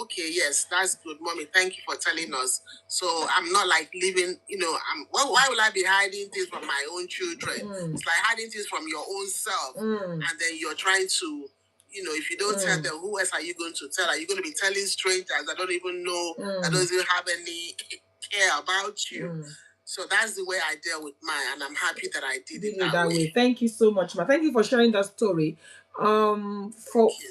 okay, yes, that's good, mommy, thank you for telling us. So I'm not like living, you know, why will I be hiding things from my own children? It's like hiding things from your own self, and then you're trying to, you know, if you don't tell them, who else are you going to tell? Are you going to be telling strangers that don't even know, that don't even have any care about you? So that's the way I deal with mine, and I'm happy that I did it that way. Thank you so much, ma. Thank you for sharing that story. For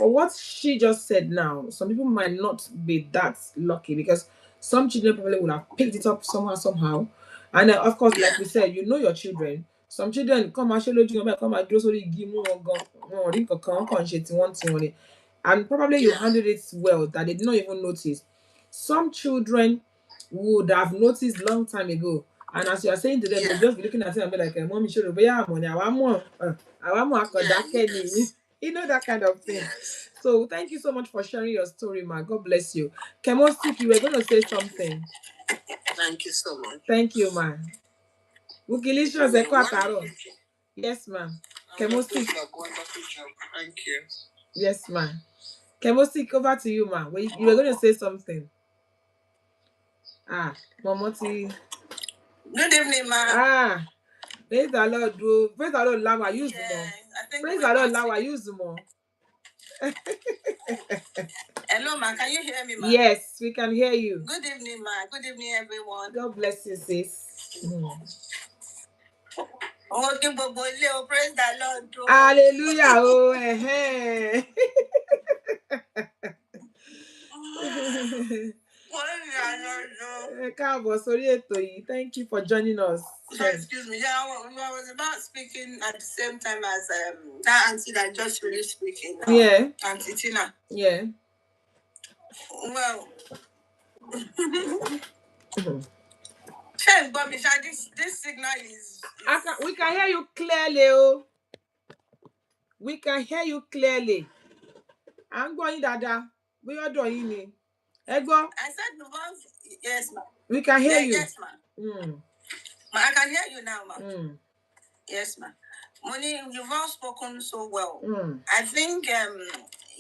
what she just said now, some people might not be that lucky because some children probably would have picked it up somehow. And of course, like we said, you know your children. Some children come and and probably you handled it well that they did not even notice. Some children would have noticed long time ago. And as you are saying to them, they'll just be looking at it and be like, "Mommy, should be money. I want more. You know, that kind of thing." Yes. So thank you so much for sharing your story, ma. God bless you. Kemosik, you were going to say something. Thank you so much. Thank you, ma. Ukilicious, yes, ma'am. Kemosik. Wonderful job. Thank you. Yes, ma'am. Kemosik, over to you, ma. You were going to say something. Momoti. Good evening, ma. Praise the Lord, bro. Praise the Lord, Lawa. Use more. Praise the Lord, Lawa. Use more. Hello, ma. Can you hear me, ma? Yes, we can hear you. Good evening, ma. Good evening, everyone. God bless you, sis. Praise the Lord. Hallelujah. Thank you for joining us. Excuse me. Yeah, I was about speaking at the same time as that auntie that just finished speaking. Yeah. Auntie Tina. Yeah. Well. This signal is... We can hear you clearly. We can hear you clearly. I'm going, Dada. We are doing it. I said the voice. Yes, ma'am. We can hear you. Yes, ma'am. I can hear you now, ma'am. Yes, ma'am. Moni, you've all spoken so well. I think,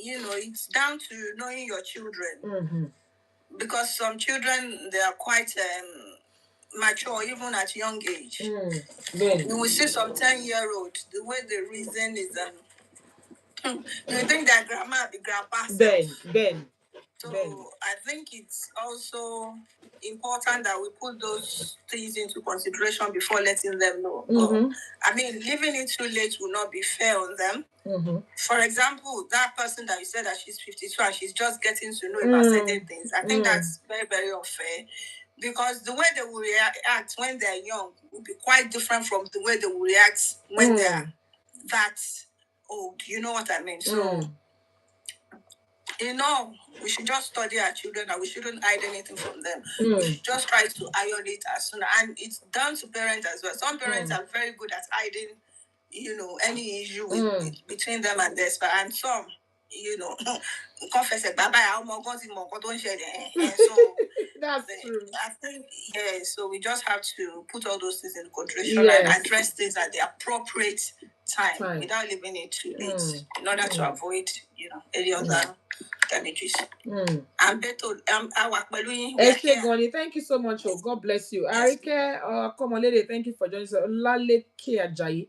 you know, it's down to knowing your children. Because some children, they are quite mature, even at young age. You will see some 10-year-old, the way they reason is, you think that grandma be grandpa. Ben. So I think it's also important that we put those things into consideration before letting them know. I mean, leaving it too late will not be fair on them. For example, that person that you said that she's 52 and she's just getting to know about certain things. I think that's very, very unfair, because the way they will react when they're young will be quite different from the way they will react when they're that old. You know what I mean? So, you know, we should just study our children and we shouldn't hide anything from them. We should just try to iron it as soon. And it's down to parents as well. Some parents are very good at hiding, you know, any issue between them and their spouse. And some, you know, confess it. So that's true. I think, so we just have to put all those things in consideration and address things at the appropriate time without leaving it too late in order to avoid, you know, any other damages. I'm better. Thank you so much. God bless you. Arike, come on, lady. Thank you for joining us. Olaleke Ajayi.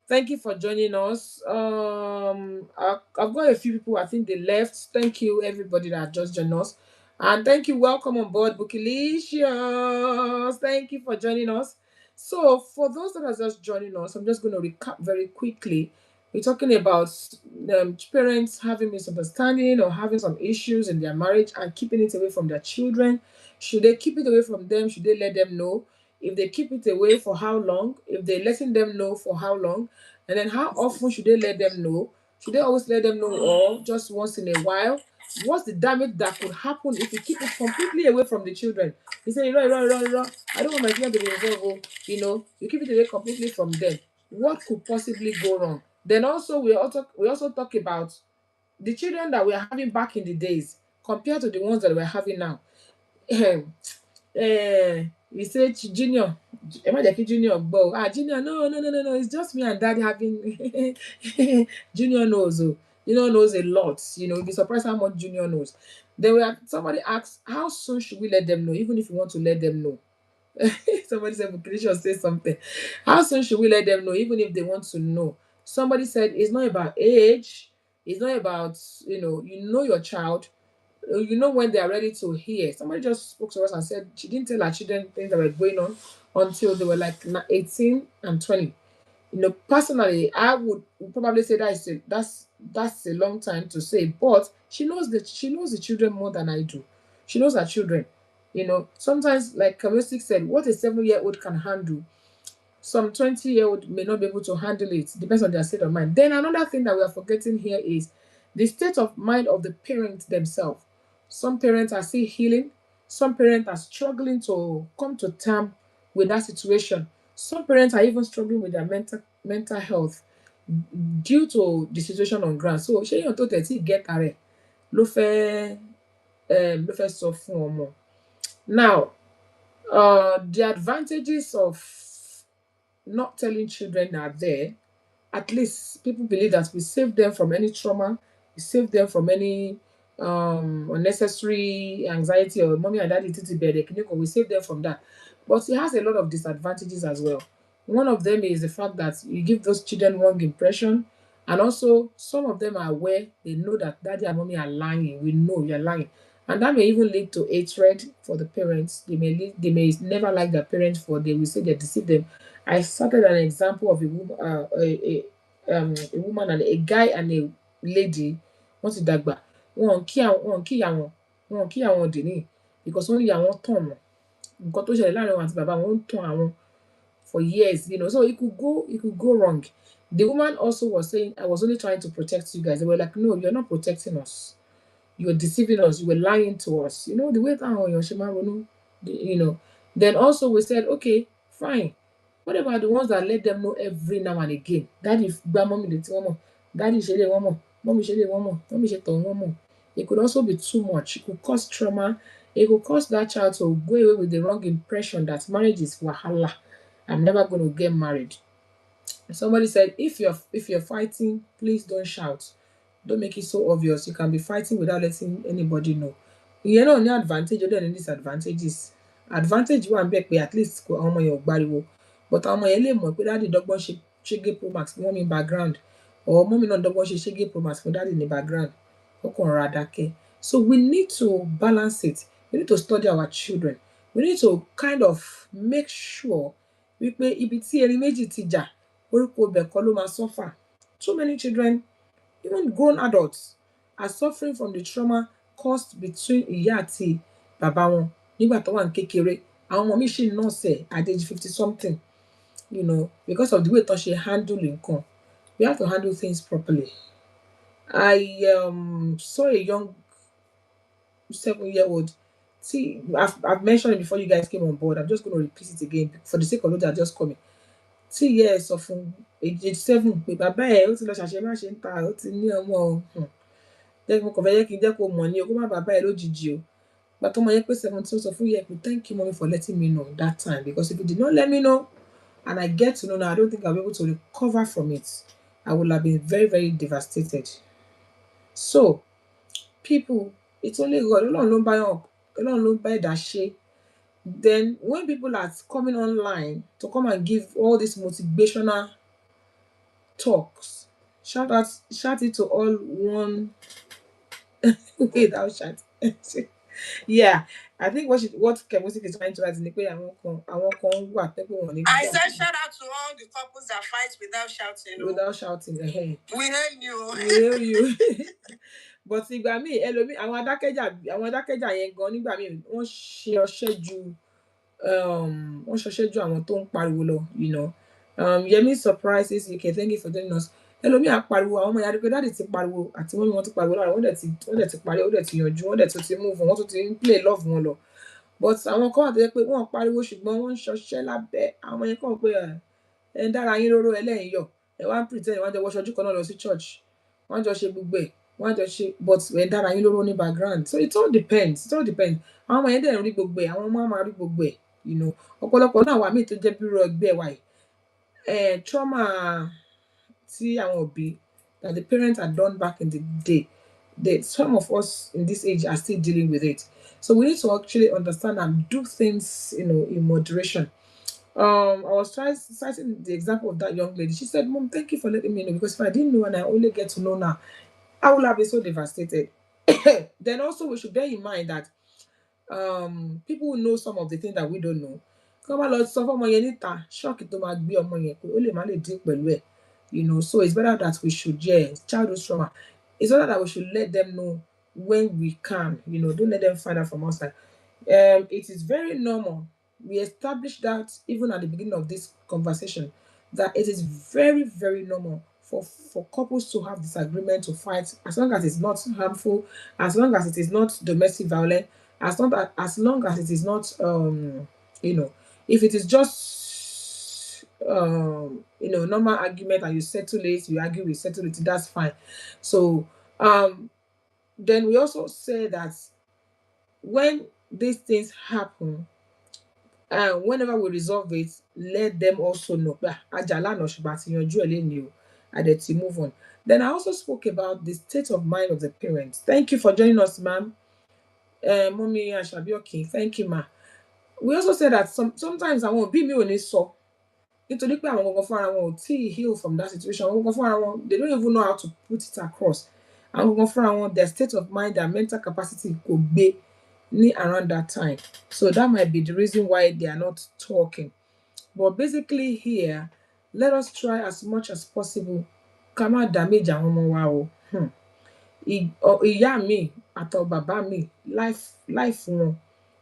Thank you for joining us. I've got a few people. I think they left. Thank you, everybody that just joined us. And thank you. Welcome on board, Bookilicious. Thank you for joining us. So, for those that are just joining us, I'm just going to recap very quickly. We're talking about parents having misunderstanding or having some issues in their marriage and keeping it away from their children. Should they keep it away from them? Should they let them know? If they keep it away, for how long? If they're letting them know, for how long? And then how often should they let them know? Should they always let them know, or just once in a while? What's the damage that could happen if you keep it completely away from the children? You say, I don't want my children to be involved. You keep it away completely from them. What could possibly go wrong? Then also we also talk about the children that we are having back in the days compared to the ones that we're having now. You say junior, junior junior, no, it's just me and dad having junior knows. Junior knows a lot. You'll be surprised how much junior knows. Then somebody asks, how soon should we let them know, even if you want to let them know? Somebody said, Lucretia say something. How soon should we let them know, even if they want to know? Somebody said it's not about age, it's not about, your child, when they are ready to hear. Somebody just spoke to us and said she didn't tell her children things that were going on until they were like 18 and 20. Personally, I would probably say that's a long time to say, but she knows the children more than I do. She knows her children. Sometimes, like Kamestik said, what a 7-year-old can handle, some 20-year-old may not be able to handle it. Depends on their state of mind. Then another thing that we are forgetting here is the state of mind of the parents themselves. Some parents are still healing. Some parents are struggling to come to terms with that situation. Some parents are even struggling with their mental health due to the situation on ground. So ṣé èèyàn tó tẹ̀ tí get rẹ̀ ló fẹ́ sọ fún ọmọ. Now, the advantages of not telling children are there. At least people believe that we save them from any trauma, we save them from any unnecessary anxiety, or mommy and daddy titi bed, we save them from that. But it has a lot of disadvantages as well. One of them is the fact that you give those children wrong impression, and also some of them are aware, they know that daddy and mommy are lying. We know you're lying, and that may even lead to hatred for the parents. They may never like their parents, for they will say they deceive them. I started an example of a woman and a guy and a lady. Wọ́n ti dàgbà, wọn kí àwọn dì ní, because wọ́n ní àwọn tàn wọ́n. Nǹkan tó ṣẹlẹ̀ láàrin wọn àti bàbá wọn ń tàn àwọn for years, so it could go wrong. The woman also was saying, I was only trying to protect you guys. They were like, no, you're not protecting us. You were deceiving us. You were lying to us. The way that Then also we said, okay, fine. What about the ones that let them know every now and again? Daddy gba mommy létí one more. Daddy ṣe lé one more. Mommy ṣe lé one more. Mommy ṣe tọ̀ one more. It could also be too much. It could cause trauma. It could cause that child to go away with the wrong impression that marriage is wahala. I'm never going to get married. Somebody said, if you're fighting, please don't shout. Don't make it so obvious. You can be fighting without letting anybody know. Ìyẹn náà ní advantage, ó dẹ̀ ní disadvantages. Advantage wà níbẹ̀ pé at least àwọn ọmọ yẹn ò gbariwo, but àwọn ọmọ yẹn lè mọ̀ pé dáàdì dọ́gbọ́n ṣe ṣége promax fún mọ́mí background, or mọ́mí náà dọ́gbọ́n ṣe ṣége promax fún dáàdì ní background. Ó kàn rọra dákẹ́. So we need to balance it. We need to study our children. We need to kind of make sure wípé ibi tí erin méjì ti jà, orúkọ ibẹ̀ kọ́ ló máa suffer. Too many children, even grown adults, are suffering from the trauma caused between ìyá àti bàbá wọn nígbà tó wà ní kékeré. Àwọn ọmọ mi ṣì ń nọ́ọ̀sẹ̀ at age 50 something, because of the way tó ṣe handle nǹkan. We have to handle things properly. I saw a young 7-year-old. See, I've mentioned it before you guys came on board. I'm just going to repeat it again for the sake of those that are just coming. 2 years of age 7, pé bàbá ẹ̀ ó ti lọ ṣàṣemáṣe ń ta, ó ti ní ọmọ o. Mo kàn fẹ́ kí n jẹ́ kó mọ̀ ní o, kó má bàbá ẹ̀ lójijì o. Ìgbà tọ́mọ yẹn pé 17, sọ fún yẹ pé thank you mommy for letting me know that time, because if you did not let me know and I get to know now, I don't think I'll be able to recover from it. I would have been very, very devastated. So, people, it's only God. Ọlọ́run ló ń bá ẹ̀dá ṣe. Then when people are coming online to come and give all these motivational talks, shout it to all one. Wait, I'll shout. Yeah, I think what Kemusik is trying to add is pé àwọn kan wà pé wọ́n ní. I said shout out to all the couples that fight without shouting. Without shouting. We hail you. We hail you. But ìgbà míì ẹlòmíì àwọn adákẹ́jà yẹn gan nígbà míì wọ́n ṣọṣẹ́ ju àwọn tó ń pariwo lọ, you know. Yemi surprises UK, thank you for joining us. Ẹlòmíì á pariwo àwọn ọmọ ìyá rí pé dáàdì ti pariwo àti mọ́mí wọn ti pariwo lára wọ́n dẹ̀ ti parí, wọ́n dẹ̀ ti yanjú, wọ́n dẹ̀ tún ti move on, wọ́n tún ti ń play love wọn lọ. But àwọn kan wà tó jẹ́ pé wọ́n pariwo ṣùgbọ́n wọ́n ń ṣọṣẹ́ lábẹ́ àwọn yẹn kàn pé ẹ ń dára yín lóró ẹlẹ́yìn yọ̀ ẹ wá ń pretend wọ́n á jọ wọṣọ ojú kan náà lọ sí church wọ́n á jọ ṣe gbogbo ẹ̀ wọ́n á jọ ṣe but ẹ ń dára yín lóró ní background. So it all depends. Àwọn ọmọ yẹn dẹ̀ ń rí gbogbo ẹ̀ àwọn ọmọ á máa rí gbogbo ẹ̀, you know. Ọ̀pọ̀lọpọ̀ náà wà míì tó jẹ́ bírò ẹgbẹ́ wa yìí trauma tí àwọn òbí that the parents had done back in the day, some of us in this age are still dealing with it. So we need to actually understand and do things, you know, in moderation. I was citing the example of that young lady. She said, Mom, thank you for letting me know, because if I didn't know and I only get to know now, I would have been so devastated. Then also we should bear in mind that people know some of the things that we don't know. Come on, sọ fún ọmọ yẹn níta, shock tó máa gbé ọmọ yẹn pé ó lè má lè dín pẹ̀lú ẹ̀, you know. So it's better that we should, childhood trauma. It's better that we should let them know when we can, you know. Don't let them find out from outside. It is very normal. We established that even at the beginning of this conversation, that it is very, very normal for couples to have disagreement, to fight, as long as it's not harmful, as long as it is not domestic violence, as long as it is not, you know, if it is just, you know, normal argument and you settle it, you argue, we settle it, that's fine. So, then we also say that when these things happen, whenever we resolve it, let them also know. To move on. Then I also spoke about the state of mind of the parents. Thank you for joining us, ma'am. Mommy Ashabioki, thank you, ma. We also said that sometimes I won't be me on this so. Nítorí pé àwọn gangan fúnra wọn ò tí heal from that situation. Àwọn gangan fúnra wọn, they don't even know how to put it across. Àwọn gangan fúnra wọn, their state of mind, their mental capacity kò gbé ní around that time. So that might be the reason why they are not talking. But basically here, let us try as much as possible ká má damage àwọn ọmọ wa o. Ìyá mi àtọ̀ bàbá mi life wọn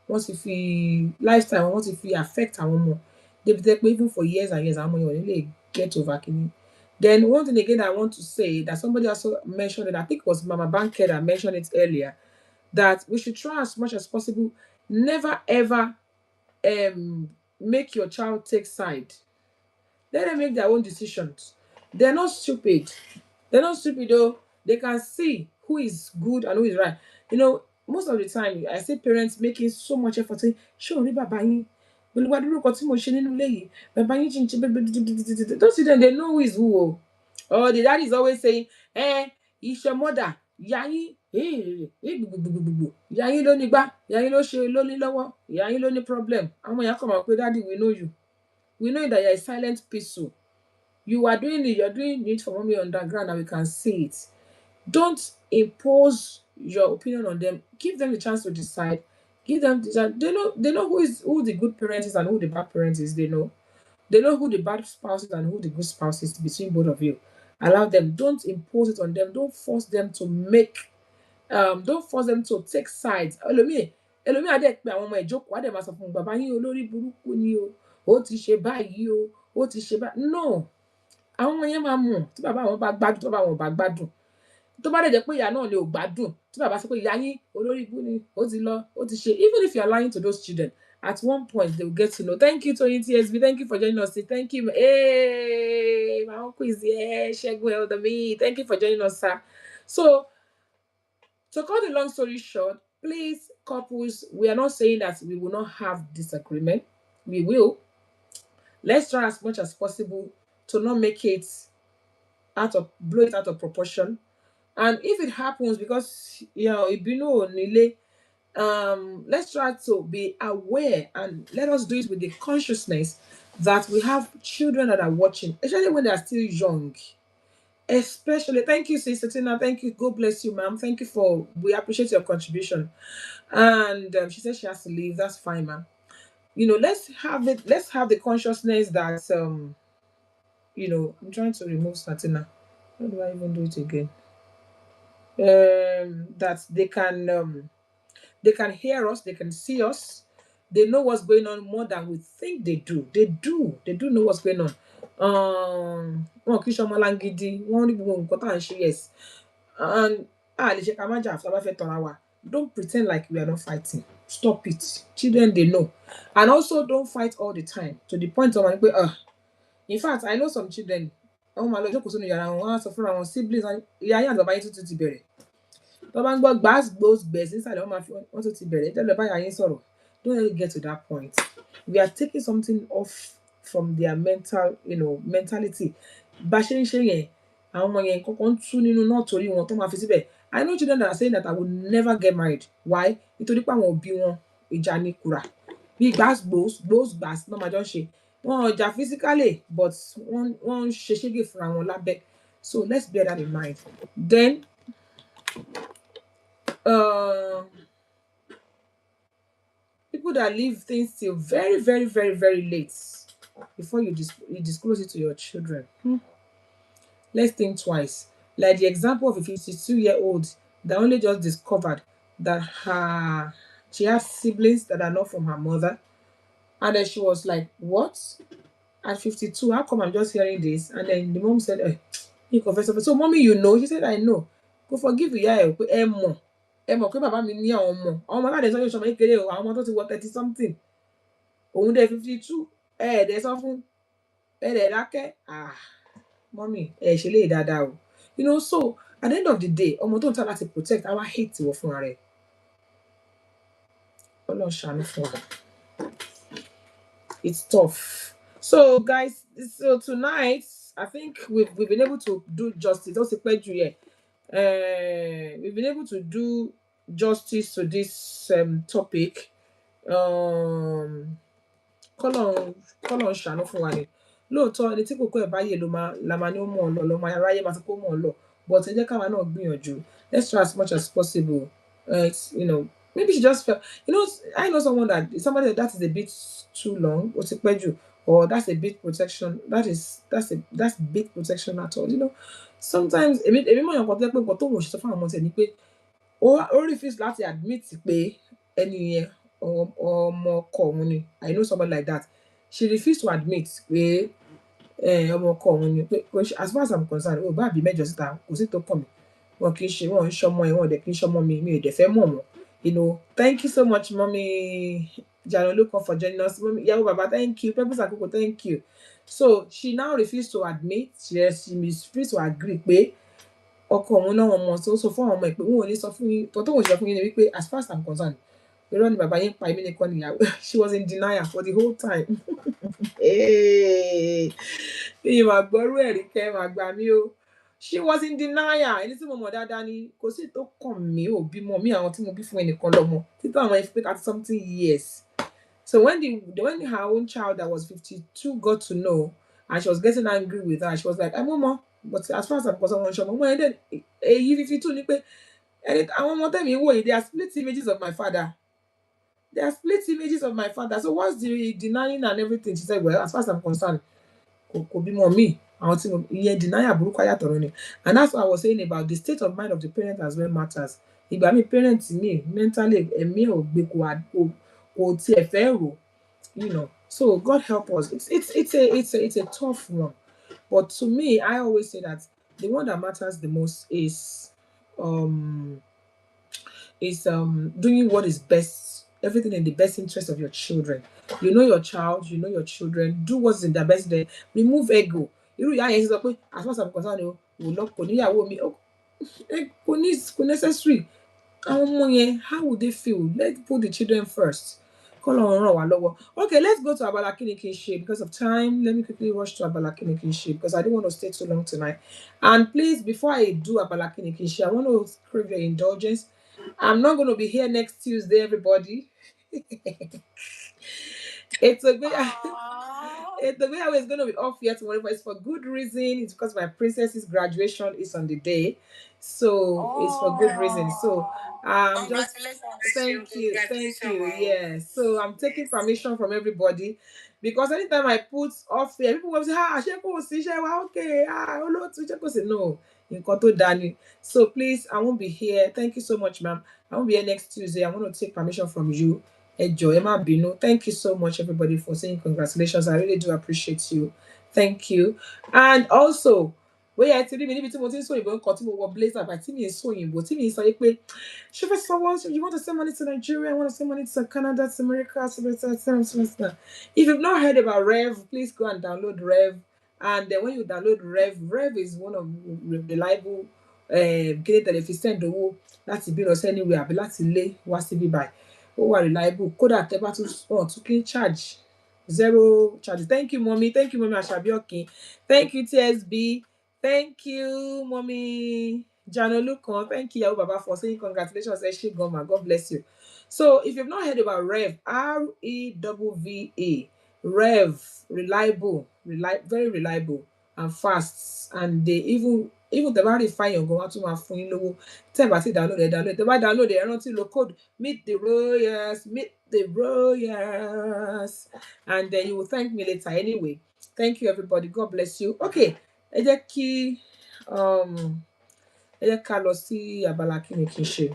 wọ́n ti fi lifestyle wọ́n ti fi affect àwọn ọmọ. They even for years and years àwọn ọmọ yẹn ò ní lè get over kini. Then one thing again I want to say that somebody also mentioned it, I think it was Mama Banker that mentioned it earlier, that we should try as much as possible, never ever make your child take side. Let them make their own decisions. They're not stupid. They're not stupid though. They can see who is good and who is right. You know, most of the time I see parents making so much effort saying, "Show me baba yin. Don't see them, they know who is who. Or the dad is always saying, it's your mother. Yayin Yayin ló ní gbá, Yayin ló ṣe ló ní lọ́wọ́, Yayin ló ní problem. Àwọn èèyàn come out pé daddy, we know you. We know that you're a silent pistol. You're doing it for mommy underground and we can see it. Don't impose your opinion on them. Give them the chance to decide. Give them the they know who the good parent is and who the bad parent is. They know who the bad spouse is and who the good spouse is between both of you. Allow them. Don't impose it on them. Don't force them to take sides. Ẹlòmíì adé pé àwọn ọmọ ìjókòó adé máa sọ fún bàbá yín olórí burúkú ni o, ó ti ṣe báyìí o, ó ti ṣe báyìí. No, àwọn ọmọ yẹn máa mọ̀ tí bàbá wọn bá gbádùn, tí bàbá wọn bá gbádùn. Tó bá dẹ̀ jẹ́ pé ìyá náà lè ò gbádùn, tí bàbá sọ pé ìyá yín olórí burúkú ni, ó ti lọ, ó ti ṣe. Even if you are lying to those children, at one point they will get to know. Thank you, Tony TSB. Thank you for joining us. Thank you. Hey, my uncle is here. Shegun Eldami. Thank you for joining us, sir. So, to cut the long story short, please, couples, we are not saying that we will not have disagreement. We will. Let's try as much as possible to not make it blow it out of proportion. And if it happens, because let's try to be aware and let us do it with the consciousness that we have children that are watching, especially when they are still young. Especially, thank you, Sister Tina. Thank you. God bless you, ma'am. Thank you we appreciate your contribution. And she said she has to leave. That's fine, ma'am. Let's have the consciousness that, I'm trying to remove Satina. How do I even do it again? That they can hear us, they can see us, they know what's going on more than we think they do. They do know what's going on. Yes. And don't pretend like we are not fighting. Stop it. Children, they know. And also don't fight all the time to the point of in fact, I know some children. Oh my Lord, siblings and don't let it get to that point. We are taking something off from their mentality. I know children that are saying that I will never get married. Why? Nítorí pé àwọn òbí wọn ìjà ni kùrà. Bí gbàs no ma jọ ṣe. Wọ́n jà physically, but wọ́n ṣe ṣégè fúnra wọn lábẹ́. So let's bear that in mind. Then people that leave things till very, very, very, very late before you disclose it to your children. Let's think twice. Like the example of a 52-year-old that only just discovered that she has siblings that are not from her mother. And then she was like, what? At 52, how come I'm just hearing this? And then the mom said, you confess. So mommy, she said, I know. Go forgive you, mọ̀ pé bàbá mi ní àwọn ọmọ aláàdẹ sọ yóò ṣọmọ kékeré o, àwọn ọmọ tó ti wọ 30 something òun dé 52 ẹ̀ẹ́dẹ̀ sọ fún ẹ̀ẹ́dẹ̀ dákẹ́ mọ́mì ṣe lè dáadáa o. So at the end of the day ọmọ tó ń tà láti protect our hate wọ fúnra rẹ̀. Ọlọ́run ṣàánú fún wa. It's tough. So guys, tonight I think we've been able to do justice. Ó sì pẹ́ jù yẹ. We've been able to do justice to this topic. Kọ́lọ́run ṣàánú fún wa ni. Lóòótọ́ ẹni tí kò kọ́ ẹ̀ báyè la máa ní ó mọ̀ ọ́ lọ, lọ́mọ aráyé máa sọ pé ó mọ̀ ọ́ lọ. But ẹ jẹ́ káwa náà gbìyànjú. Let's try as much as possible. Maybe she just felt, I know somebody that is a bit too long, ó ti pẹ́ jù, or that's a bit protection. That's big protection at all. Sometimes èmi mọ̀ yàn kan tó jẹ́ pé nǹkan tó wọ́n ṣe sọ fún àwọn ọmọ tẹ̀ ni pé ó refuse láti admit pé ẹni yẹn ọmọ ọkọ òun ni. I know somebody like that. She refused to admit pé ọmọ ọkọ òun ni pé as far as I'm concerned bá àbí mẹ́jọ síta kò sí tó kàn mí. Wọn kì í ṣe wọn ń ṣọmọ ẹ̀ wọn dẹ̀ kì í ṣọmọ mi ò dẹ̀ fẹ́ mọ̀ wọn. Thank you so much, Mommy Janoluko, for joining us. Mommy Ìyàwó Bàbá, thank you. Pepper Sakoko, thank you. So she now refused to admit, she refused to agree pé ọkọ òun náà wọn mọ̀ tó sọ fún àwọn ọmọ ẹ̀ pé wọn ò ní sọ fún yín tó wọ́n ṣe fún yín ni wípé as far as I'm concerned irọ́ ni bàbá yín pa èmi nìkan nìyàwó. She was in denial for the whole time. Ìyẹn máa gbọ́rú ẹ̀rí kẹ́ máa gbà mí o. She was in denial. Ẹni tí mo mọ̀ dáadáa ni kò sí tó kàn mí ò bímọ mí àwọn tí mo bí fún ẹnìkan lọ́mọ títí àwọn ẹ̀ fi pé 30-something years. So when her own child that was 52 got to know and she was getting angry with her, she was like, mama, but as far as I'm concerned, wọn ṣọmọ èyí 52 ni pé àwọn ọmọ tẹ̀mí wò yìí, they are split images of my father. They are split images of my father. So what's the denying and everything? She said, well, as far as I'm concerned, kò bímọ mi. Denial burúkú ayàtọ̀rọ̀ ni. And that's what I was saying about the state of mind of the parent as well matters. Ìgbà mi parents mi mentally ẹ̀mí ò gbé kò tiẹ̀ fẹ́ rò. So God help us. It's a tough one. But to me, I always say that the one that matters the most is doing what is best, everything in the best interest of your children. You know your child, you know your children. Do what's in their best interest. Remove ego. Irú ìyá yẹn sọ pé as far as I'm concerned kò níyàwó mi kò necessary. Àwọn ọmọ yẹn, how would they feel? Let's put the children first. Kọ́lọ́run ràn wá lọ́wọ́. Okay, let's go to Abala Kíni Kí n Ṣe. Because of time, let me quickly rush to Abala Kíni Kí n Ṣe because I don't want to stay too long tonight. And please, before I do Abala Kíni Kí n Ṣe, I want to crave your indulgence. I'm not going to be here next Tuesday, everybody. Ètò ETO IGBEYAWO is going to be off here tomorrow, but it's for good reason. It's because my princess's graduation is on the day. So it's for good reason. So just thank you. Yeah. So I'm taking permission from everybody because anytime I put off here, people will say, okay, no. So please, I won't be here. Thank you so much, ma'am. I won't be here next Tuesday. I want to take permission from you. Thank you so much, everybody, for saying congratulations. I really do appreciate you. Thank you. And also, where I tell you, maybe so you want blazer, but me is so you want to send money to Nigeria, I want to send money to Canada, to America, if you've not heard about Rev, please go and download Rev. And then when you download Rev is one of reliable if you send the that's be us anywhere, but that's lay what's be by. Oh, reliable. Koda teba to charge. Zero charge. Thank you, mommy. Thank you, mommy Ashabioki. Thank you, TSB. Thank you, mommy Janolukon. Thank you, Baba, for saying congratulations. Eshi Goma. God bless you. So, if you've not heard about Rev, REVVA, Rev, reliable, very reliable and fast, and they even the very fine you're going to have fun low. Tell me download it. The download it. I don't see code meet the royals, and then you will thank me later. Anyway, thank you everybody. God bless you. Okay, lọ sí abala kíni kí n ṣe.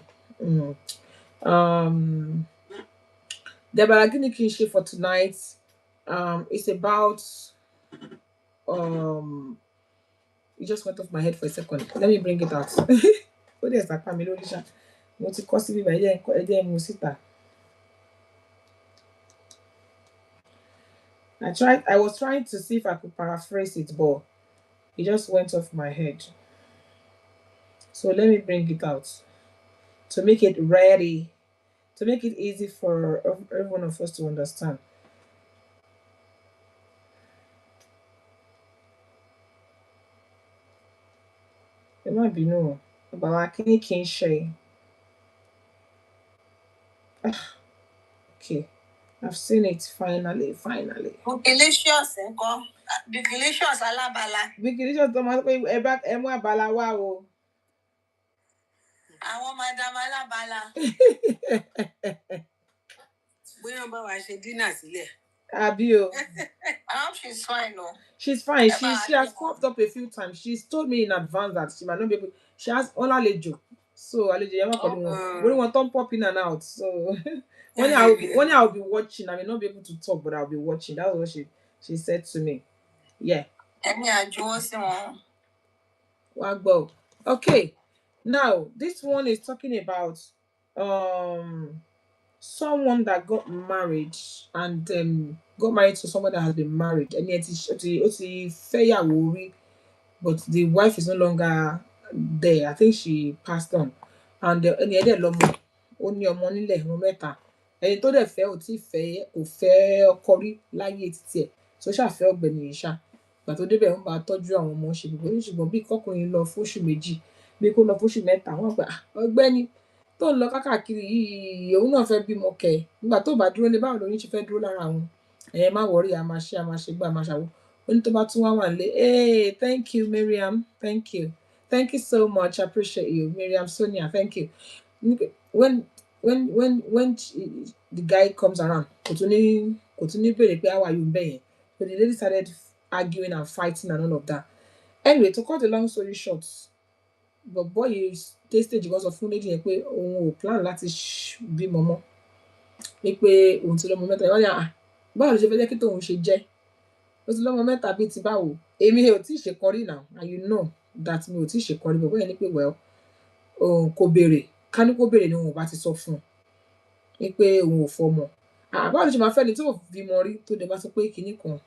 The abala kíni kí n ṣe for tonight it's about it just went off my head for a second. Let me bring it out. What is that? I was trying to see if I could paraphrase it, but it just went off my head. So let me bring it out to make it ready, to make it easy for every one of us to understand. It might be no, but like any can share. Okay, I've seen it finally. Delicious, delicious alabala. Delicious tomato back abala wa o. Àwọn madam alabala. Bóyá bá wa ṣe dinner sílẹ̀. Abio. She's fine, no. She's fine. She has popped up a few times. She's told me in advance that she might not be able. She has all alejo. So alejo we want to pop in and out. So when I'll be watching, I may not be able to talk, but I'll be watching. That's what she said to me. Yeah. Okay. Now this one is talking about someone that got married and got married to someone that has been married, and yet but the wife is no longer there. I think she passed on, and only money left no matter. And tó dẹ̀ fẹ́ ò tí fẹ́ kò fẹ́ ọkọ rí láyé títí ẹ̀ tó ṣàfẹ́ ọ̀gbẹ́ni ìṣá gbà tó débẹ̀ wọ́n bá tọ́jú àwọn ọmọ ṣe gbogbo ṣùgbọ́n bí kọkùnrin lọ fóṣù méjì bí kó lọ fóṣù mẹ́ta wọ́n gbà ọ̀gbẹ́ni tó ń lọ káàkiri yìí òun náà fẹ́ bímọ kẹ̀ nígbà tó bá dúró lé báwo lóyún ṣe fẹ́ dúró lára àwọn ẹ̀yẹ má wọrí a máa ṣe gbà máa ṣàwọ́ ó ní tó bá tún wá wà nílé hey thank you Miriam thank you so much I appreciate you Miriam Sonia thank you. When the guy comes around kò tún ní bèrè pé how are you bẹ́yẹn so the lady started arguing and fighting and all of that. Anyway, to cut the long story short, but boy is tasted because of lady yẹn pé òun ò plan láti bímọ mọ́ pé òun ti lọ́mọ mẹ́ta wọ́n ní báwo ló ṣe fẹ́ jẹ́ kí tòun ṣe jẹ́ ó ti lọ́mọ mẹ́ta bíi ti báwo èmi ò tí ì ṣe kọrí now and you know that mi ò tí ì ṣe kọrí but bóyá ní pé well kò béèrè ká ní kó béèrè ni òun ò bá ti sọ fún un pé òun ò fọmọ báwo ló ṣe máa fẹ́ ni tí ò bímọ rí tó dé bá sọ pé kinní kan.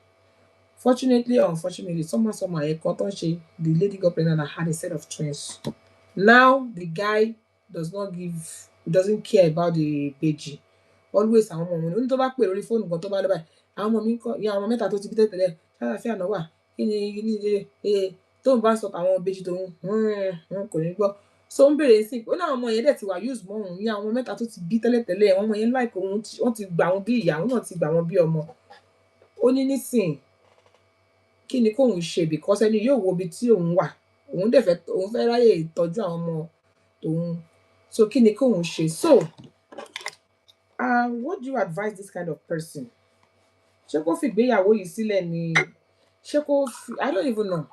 Fortunately or unfortunately, someone the lady got pregnant and had a set of twins. Now the guy doesn't care about the baby. Always àwọn ọmọ wọn ní tó bá pè lórí fóònù kan tó bá lọ báyìí àwọn ọmọ mi ń kọ ìyá àwọn mẹ́ta tó ti bí tẹ́tẹ́lẹ̀ ṣáláfíà náà wà kí ni tó ń bá sọ àwọn baby tó ń kò ní gbọ́ so ń bèrè sí ó náà ọmọ yẹn dẹ̀ ti wà use mọ́ òun ìyá àwọn mẹ́ta tó ti bí tẹ́lẹ̀tẹ́lẹ̀ àwọn ọmọ yẹn láìpẹ́ wọ́n ti gbà wọn bí ìyá àwọn náà ti gbà wọn bí ọmọ ó ní nísìn kí ni kóun ṣe because ẹni yóò wo ibi tí òun wà òun fẹ́ ráyè tọ́jú àwọn ọmọ tòun so kí ni kóun ṣe so what do you advise this kind of person ṣé kó fi ìgbéyàwó yìí sílẹ̀ ni ṣé kó fi I don't even know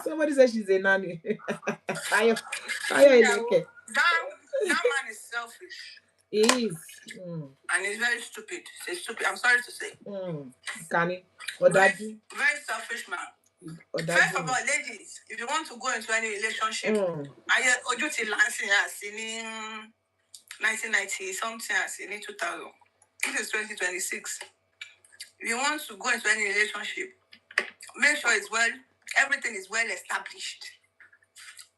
somebody said she's a nanny Tayo Eleke. That man is selfish. He is. And he's very stupid. He's stupid. I'm sorry to say. Kani. Very selfish man. First of all, ladies, if you want to go into any relationship, Oju ti lancing as in 1990 something as in 2000. This is 2026. If you want to go into any relationship, make sure everything is well established.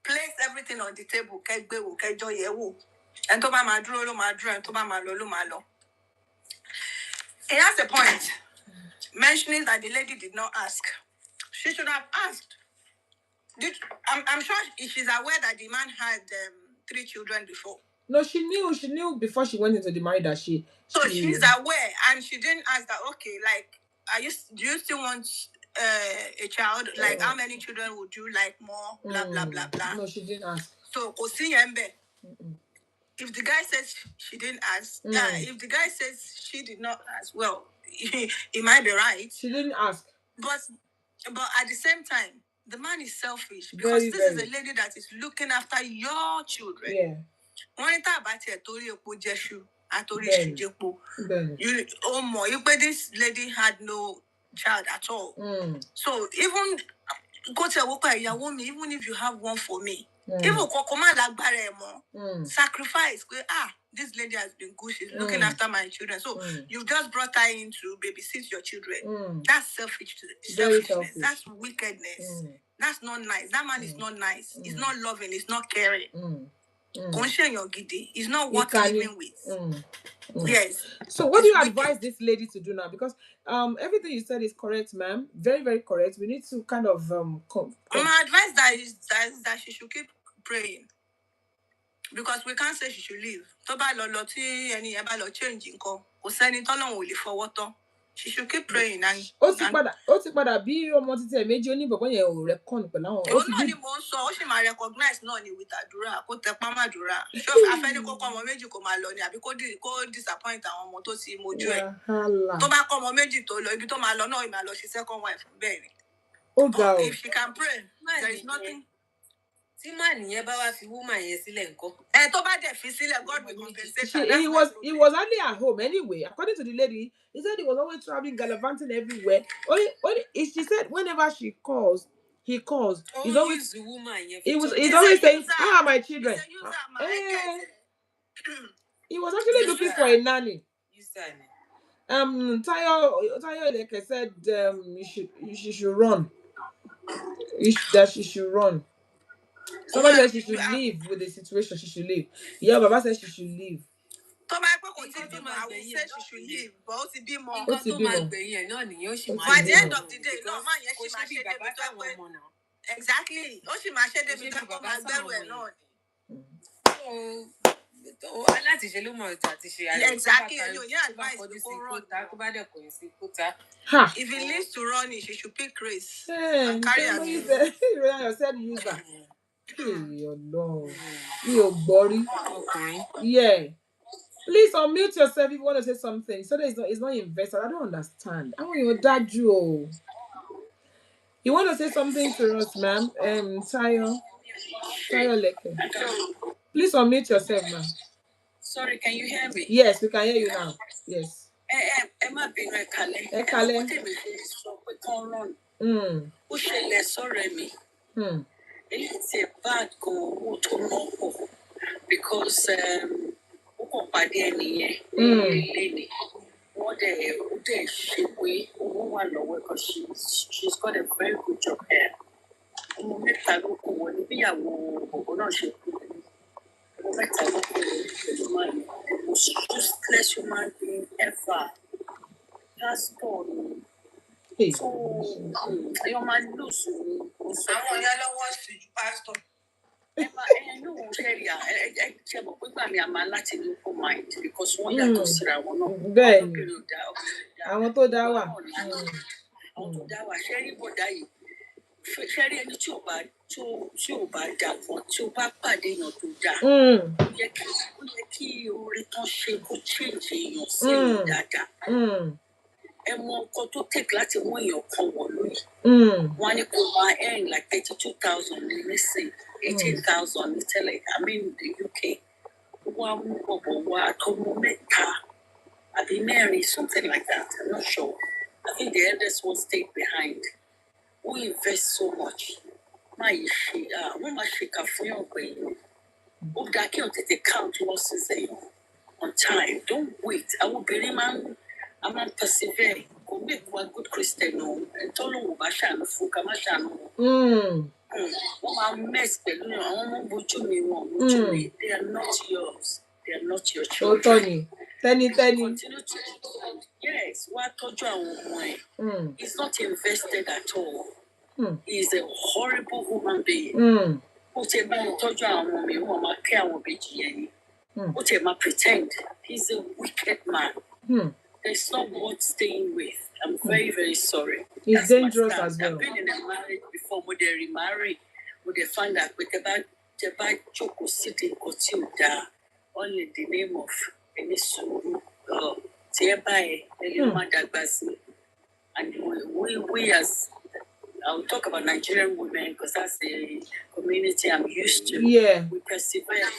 Place everything on the table. And to ma dúró ló ma dúró, and to ma lọ ló ma lọ. He has a point, mentioning that the lady did not ask. She should have asked. I'm sure she's aware that the man had 3 children before. No, she knew before she went into the marriage that she's aware, and she didn't ask that. Okay, like, do you still want a child? Like, how many children would you like more? Blah blah blah blah. No, she didn't ask. So, if the guy says she didn't ask, if the guy says she did not ask, well, he might be right. She didn't ask. But at the same time, the man is selfish because this is a lady that is looking after your children. Yeah. This lady had no child at all. So even if you have one for me, sacrifice. This lady has been good. She's looking after my children. So you've just brought her in to babysit your children. That's selfishness. That's wickedness. That's not nice. That man is not nice. He's not loving. He's not caring. He's not worth living with. Yes. So what do you advise this lady to do now? Because everything you said is correct, ma'am. Very, very correct. We need to kind of my advice is that she should keep praying. Because we can't say she should leave. She should keep praying. And she might recognize with Adura. Disappoint if she can pray, there is nothing. Tí man yẹn bá wá fi woman yẹn sílẹ̀ ńkọ́. Tó bá dẹ̀ fi sílẹ̀, God will compensate her. He was only at home anyway. According to the lady, he said he was always traveling, gallivanting everywhere. Only she said whenever he calls. He's always the woman. He's always saying, "How are my children?" He was actually looking for a nanny. Tayo like I said, she should run. That she should run. Somebody said she should leave with the situation. She should leave. Yeah, Baba said she should leave. I will say she should leave, but also be more. By the end of the day, no man, exactly. Exactly. If he needs to run it, she should pick race and carry her. You said user. Your Lord. You're body. Okay. Yeah. Please unmute yourself if you want to say something. So it's not invested. I don't understand. I want your dad, Joe. You want to say something to us, ma'am? Tayo Leke. Please unmute yourself, ma'am. Sorry, can you hear me? Yes, we can hear you now. Yes. Emma being a it's a bad go to know because she's got a very good job here. Most useless human being ever. That's all. So your man lose. Pastor. No, mind because one year to see I want to. I want to that one. àwọn tó dá wa ṣẹ́rí bọ̀dá yìí ṣẹ́rí ẹni tí ò bá dà kan tí ó bá pàdé èèyàn tó dà ó yẹ kí oore tán ṣe kó change èèyàn sí èèyàn dáadáa ẹ mọ nǹkan tó take láti mú èèyàn kan wọ̀ lóyè wọn ní kó máa earn like 32,000 ní nísìn 18,000 ní tẹ́lẹ̀ I mean the UK wọ́n á mú bọ̀bọ̀ wá ọmọ mẹ́ta àbí mẹ́rin something like that I'm not sure I think the eldest one stayed behind we invest so much máa yìí ṣe wọ́n máa ṣe kà fún yàn pé ó dáa kí wọ́n tètè count losses ẹ̀yàn on time don't wait àwọn obìnrin máa ń persevere kò make one good Christian o ẹ̀tọ́ lòun bá ṣàánú fún ká má ṣàánú wọ́n máa mess pẹ̀lú àwọn ọmọ bójú mi wọn bójú mi they are not yours they are not your children. Tẹ́ni. Continue to yes wá tọ́jú àwọn ọmọ ẹ̀ he's not invested at all he is a horrible human being ó tiẹ̀ bá mi tọ́jú àwọn ọmọ mi wọ́n máa kẹ́ àwọn ìbejì yẹn ni ó tiẹ̀ máa pretend he's a wicked man. It's not worth staying with. I'm very, very sorry. It's dangerous as well. I've been in a marriage before. Would they remarry? Would they find out? But the bad choco city continue only the name of any suru. And we as I'll talk about Nigerian women because that's the community I'm used to. Yeah. We persevere.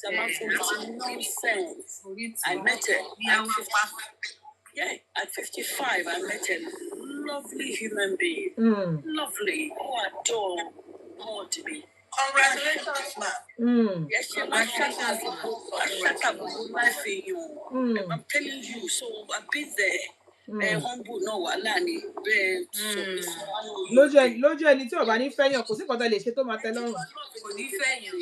Nonsense. I met at 55, I met a lovely human being. Lovely. Oh, adore to me. Congratulations, ma'am. Yes, I'm telling you, so I've been there. Humble no walani. Lójú ẹni tí ó bá ní fẹ́yàn kò sí nǹkan tó lè ṣe tó máa tẹ́ lọ́rùn. Kò ní fẹ́yàn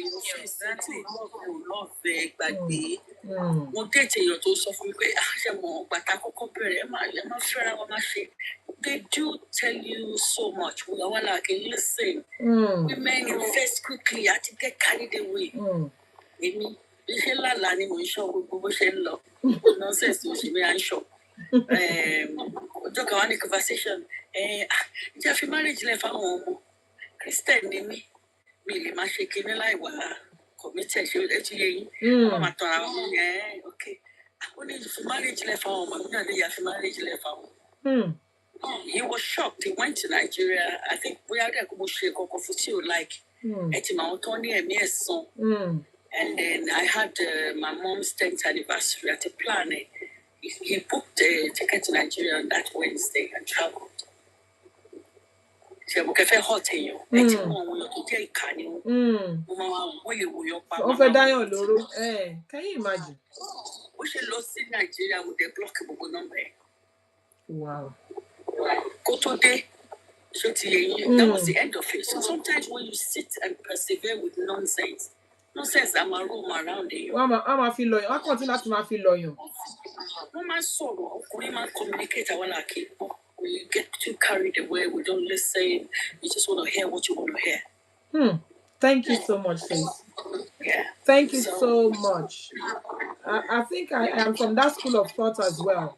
lọ́fẹ̀ẹ́ gbàgbé. Mo tètè èèyàn tó sọ fún mi pé ṣe mọ̀ bàtà kọ́kọ́ bẹ̀rẹ̀ ẹ máa fẹ́ra wọn máa ṣe. They do tell you so much. We are like listen. Women invest quickly àti get carried away. Èmi iṣẹ́ lálàá ni mo ń ṣọ́ gbogbo bó ṣe ń lọ. Nonsense ló ṣe bí à ń ṣọ́. Ọjọ́ kan wá ní conversation ìjà fi marriage lẹ̀ fáwọn ọmọ Christian ni mí lè máa ṣe kinní láì wá committed ṣe é ti yé yín wọ́n máa tọ́ra wọn yẹn ok ó ní fi marriage lẹ̀ fáwọn ọmọ mi náà lè yà fi marriage lẹ̀ fáwọn. He was shocked. He went to Nigeria. I think we had a good shake of like at my and then I had my mom's 10th anniversary at a plan. He booked a ticket to Nigeria on that Wednesday and traveled. Ṣé mo kẹfẹ́ hot èèyàn ẹ ti mọ àwọn èèyàn tó jẹ́ ìkà ni mo máa wọ́n èèwọ̀ pa. Wọ́n fẹ́ dáyàn lóró can you imagine? Ó ṣe lọ sí Nigeria with the block gbogbo nọ́mbà ẹ̀. Wow. Kó tó dé ṣé ti yẹ yín that was the end of it. So sometimes when you sit and persevere with nonsense a máa roam around èèyàn. Wọ́n máa fi lọ̀yàn wọ́n kàn tí láti máa fi lọ̀yàn. Wọ́n máa sọ̀rọ̀ ọkùnrin máa communicate àwọn làkè. We get too carried away. We don't listen. You just want to hear what you want to hear. Thank you so much, sis. Yeah. Thank you so much. I think I am from that school of thought as well.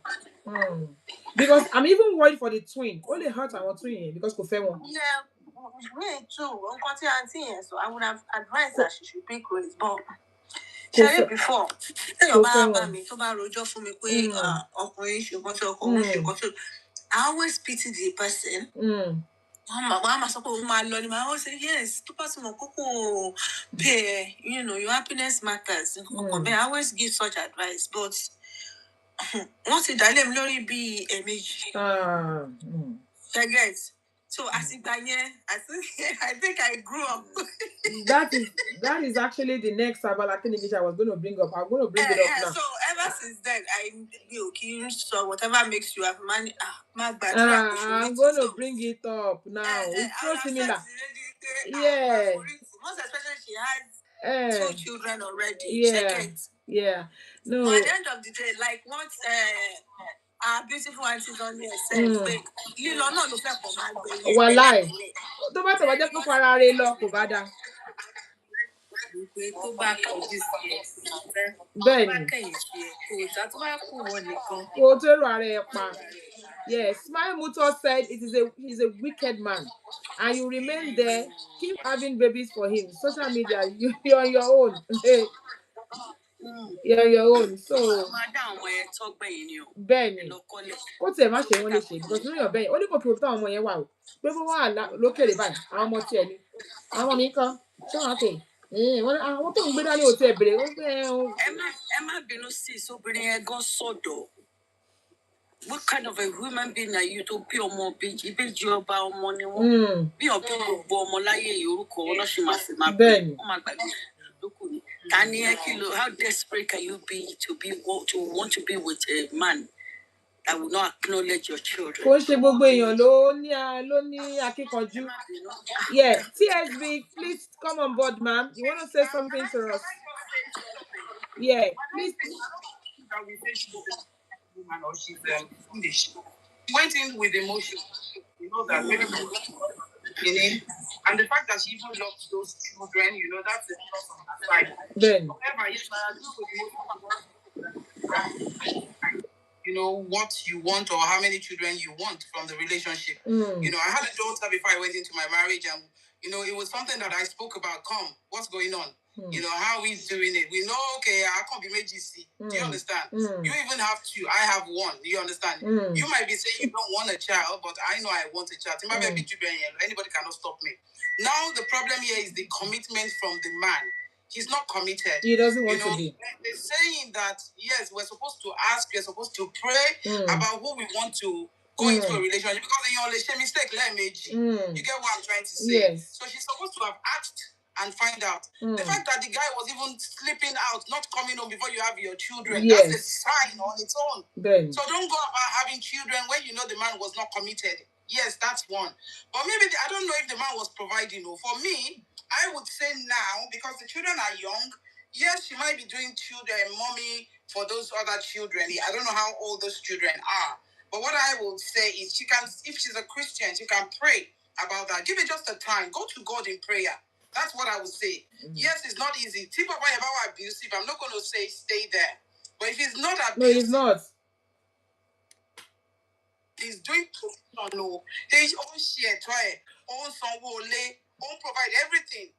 Because I'm even worried for the twin. Only hurt our twin because kò fẹ́ wọn. Yeah, me too. So I would have advised that she should pick Grace, but she said before. I always pity the person. Mama I always say yes. To person pay, your happiness matters. I always give such advice, but once it dilem lori be a image. So as it I think I grew up. that is actually the next Abala thing which I was going to bring up. I'm going to bring it up now. So ever since then, so whatever makes you have money. I'm going to bring it up now. It's so similar. Yeah. Most especially she has 2 children already. Yeah. No. But at the end of the day, like what our beautiful aunties on here said, Lilo no look for my Wallahi. Tó bá tẹ̀wọ́ jẹ́ pé kó ara rẹ̀ lọ kò bá dáa. Tó bá kọjú sí ẹ. Bẹ́ẹ̀ni. Tó bá kẹ̀yìn sí ẹ. Kò tó bá kù wọn nìkan. Kò tó èrò ara ẹ pa. Yes, Smile Muto said he's a wicked man, and you remain there, keep having babies for him. Social media, you're on your own. You're on your own. So Benny, ó tiẹ̀ má ṣe wọ́n lè ṣe because nínú ọ̀bẹ yẹn ó ní kò kí òkúta àwọn ọmọ yẹn wà o pé kó wà lókèrè báyìí àwọn ọmọ tiẹ̀ ni àwọn ọmọ mi ń kọ́ ṣé wọn kè àwọn tó ń gbé dání ò tiẹ̀ bèrè ó gbé ẹ má bínú sí ìsobìnrin yẹn gan sọ̀dọ̀. What kind of a human being are you to be ọmọ ìbejì ọba ọmọ ni wọ́n bí ọ̀bí gbogbo ọmọ láyé orúkọ ọlọ́sìn máa fi máa pè wọ́n máa gbàgbé lókù ni. Tani ẹ kìlọ̀, how desperate can you be to want to be with a man that will not acknowledge your children? Kò ṣe gbogbo èèyàn ló ní akíkanjú. Yeah, TSB, please come on board, ma'am. You want to say something to us? Yeah, please. Or she's foolish. She went in with emotion. You know that maybe and the fact that she even loves those children, you know, that's the trust on her side. Then however, yes, I agree with you know what you want or how many children you want from the relationship. You know, I had a daughter before I went into my marriage, and you know, it was something that I spoke about. What's going on? You know, how are we doing it? We know, okay, I can't be made GC. Do you understand? You even have two. I have one. Do you understand? You might be saying you don't want a child, but I know I want a child. Anybody cannot stop me. Now, the problem here is the commitment from the man. He's not committed. He doesn't want to be. They're saying that, yes, we're supposed to ask, we're supposed to pray about who we want to go into a relationship. Because in your mistake, you get what I'm trying to say? Yes. So she's supposed to have asked and find out. The fact that the guy was even sleeping out, not coming home before you have your children, that's a sign on its own. Then. So don't go about having children when you know the man was not committed. Yes, that's one. But maybe, I don't know if the man was providing. For me, I would say now, because the children are young, yes, she might be doing mommy for those other children. I don't know how old those children are. But what I would say is she can, if she's a Christian, she can pray about that. Give it just a time. Go to God in prayer. That's what I would say. Yes, it's not easy. Tip about abusive. I'm not going to say stay there. But if he's not abusive. No, he's not. He's doing no. He's own share, try, own some will lay, own provide everything.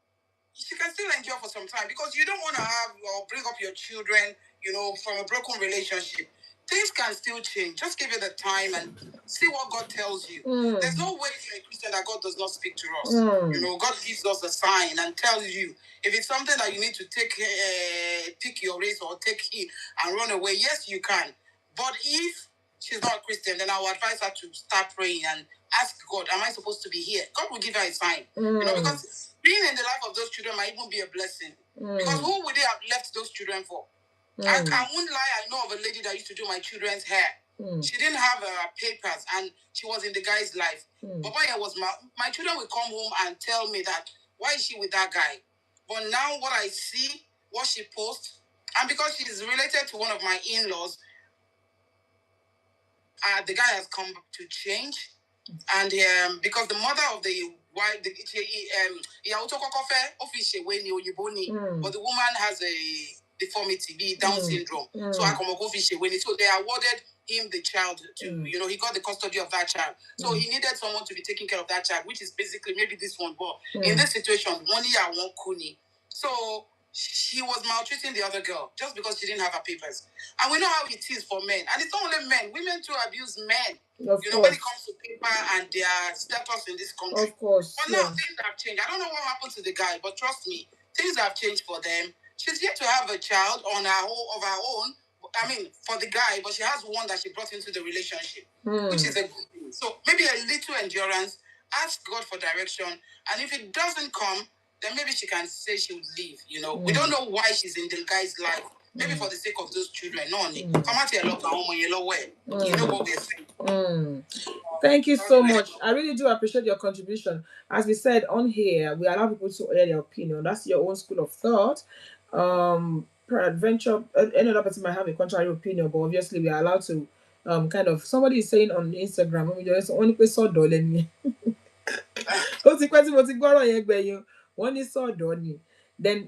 She can still endure for some time because you don't want to have or bring up your children, you know, from a broken relationship. Things can still change. Just give it the time and see what God tells you. There's no way for a Christian that God does not speak to us. You know, God gives us a sign and tells you if it's something that you need to take your race or take it and run away. Yes, you can. But if she's not a Christian, then I would advise her to start praying and ask God, am I supposed to be here? God will give her a sign. You know, because being in the life of those children might even be a blessing. Because who would they have left those children for? I won't lie, I know of a lady that used to do my children's hair. She didn't have papers and she was in the guy's life. But my children would come home and tell me that, why is she with that guy? But now what I see, what she posts, and because she's related to one of my in-laws, the guy has come to change. And because the mother of the wife, but the woman has a deformity, be Down syndrome. So they awarded him the child to, you know, he got the custody of that child. So he needed someone to be taking care of that child, which is basically maybe this one. But in this situation, 1 year, 1 kuni. So she was maltreating the other girl just because she didn't have her papers. And we know how it is for men. And it's not only men. Women too abuse men. Of you know, when it comes to paper and their status in this country. Of course. But now things have changed. I don't know what happened to the guy, but trust me, things have changed for them. She's yet to have a child of her own. I mean, for the guy, but she has one that she brought into the relationship, which is a good thing. So maybe a little endurance. Ask God for direction, and if it doesn't come, then maybe she can say she would leave. You know, we don't know why she's in the guy's life. Maybe for the sake of those children. No, come out here, look, you know what they're saying. Thank you so much. I really do appreciate your contribution. As we said on here, we allow people to air their opinion. That's your own school of thought. Peradventure, any other person might have a contrary opinion, but obviously we are allowed to kind of. Somebody is saying on Instagram, we just only pay so dollar. Then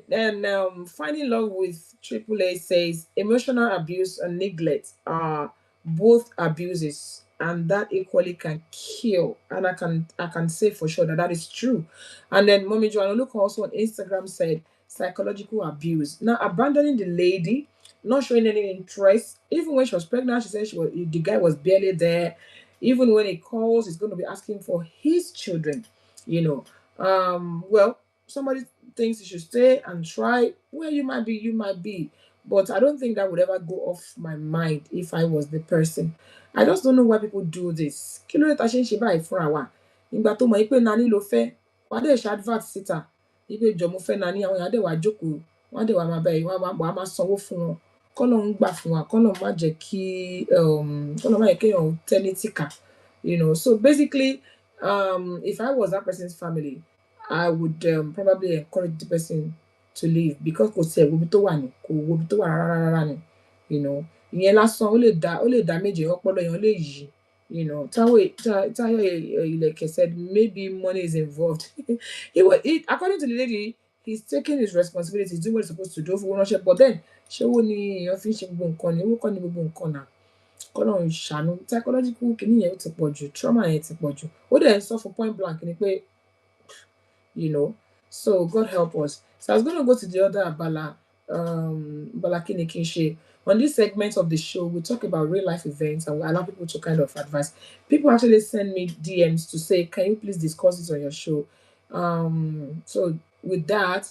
finding love with AAA says emotional abuse and neglect are both abuses and that equally can kill. And I can say for sure that is true. And then Mommy Joanna Luke also on Instagram said psychological abuse. Now abandoning the lady, not showing any interest. Even when she was pregnant, she said the guy was barely there. Even when he calls, he's going to be asking for his children. Well, somebody thinks you should stay and try. Well, you might be. But I don't think that would ever go off my mind if I was the person. I just don't know why people do this. Kí ló dé tá ṣe ń ṣe báyìí fúnra wa? Ìgbà tó mọ̀ pé nani ló fẹ́, wàá dẹ̀ ṣe advert síta. Ipe jọ mo fẹ́ nani, àwọn èèyàn á dẹ̀ wá jókòó, wọ́n á dẹ̀ wá máa bá yìí, wọ́n á máa sanwó fún wọn. K'Ọlọ́run gbà fún wa, k'Ọlọ́run má jẹ́ kéèyàn tẹ́ni tìkà. So basically, if I was that person's family, I would probably encourage the person to leave because kò tiẹ̀ wo ibi tó wà ní, kò wo ibi tó wà rárá ni. Ìyẹn lásán ó lè damage ọpọlọ èèyàn lè yí. Táyọ̀ Ìlẹ̀kẹ̀ said maybe money is involved. According to the lady, he's taking his responsibility, doing what he's supposed to do for ownership, but then ṣé owó ni èèyàn fi ń ṣe gbogbo nǹkan ni? Owó kọ́ ni gbogbo nǹkan náà. K'Ọlọ́run ṣàánú. Psychological kìíní yẹn ó ti pọ̀ jù, trauma yẹn ti pọ̀ jù. Ó dẹ̀ ń sọ fún point blank ni pé, so God help us. So I was going to go to the other abala kini kin ṣe. On this segment of the show, we talk about real life events and we allow people to kind of advise. People actually send me DMs to say, can you please discuss this on your show? So with that,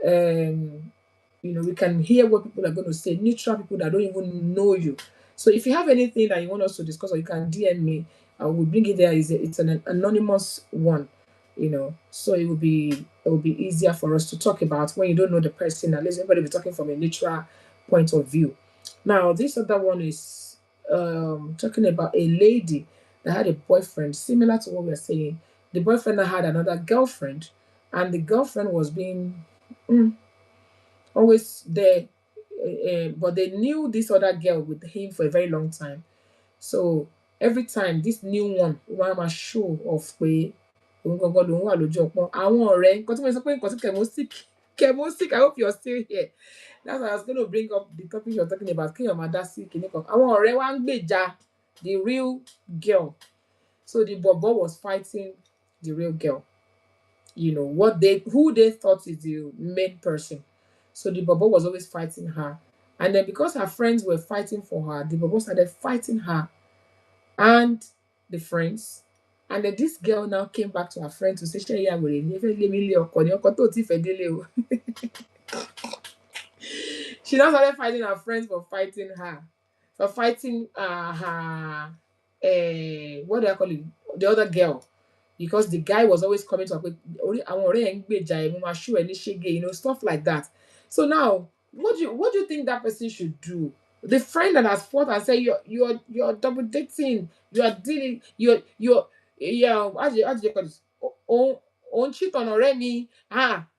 we can hear what people are going to say, neutral people that don't even know you. So if you have anything that you want us to discuss, or you can DM me, I will bring it there. It's an anonymous one, so it will be easier for us to talk about when you don't know the person. At least everybody will be talking from a neutral point of view. Now, this other one is talking about a lady that had a boyfriend, similar to what we're saying. The boyfriend had another girlfriend, and the girlfriend was being always there, but they knew this other girl with him for a very long time. So every time this new one máa show off pé òun gangan lòun wà lójú ọpọ́n, àwọn ọ̀rẹ́ nǹkan tí mo sọ pé nǹkan tí Kemo-sick, I hope you're still here. That's why I was going to bring up the topic you're talking about. Kéèyàn máa dá sí kinní kan. Àwọn ọ̀rẹ́ wa ń gbèjà the real girl. So the bobo was fighting the real girl. Who they thought is the main person. So the bobo was always fighting her. And then because her friends were fighting for her, the bobo started fighting her and the friends. And then this girl now came back to her friend to say, she now started fighting her friends for fighting her. For fighting her, what do I call it? The other girl. Because the guy was always coming to her, stuff like that. So now, what do you think that person should do? The friend that has fought and said you're double dating, you are dealing, how do you call this? On cheat on already.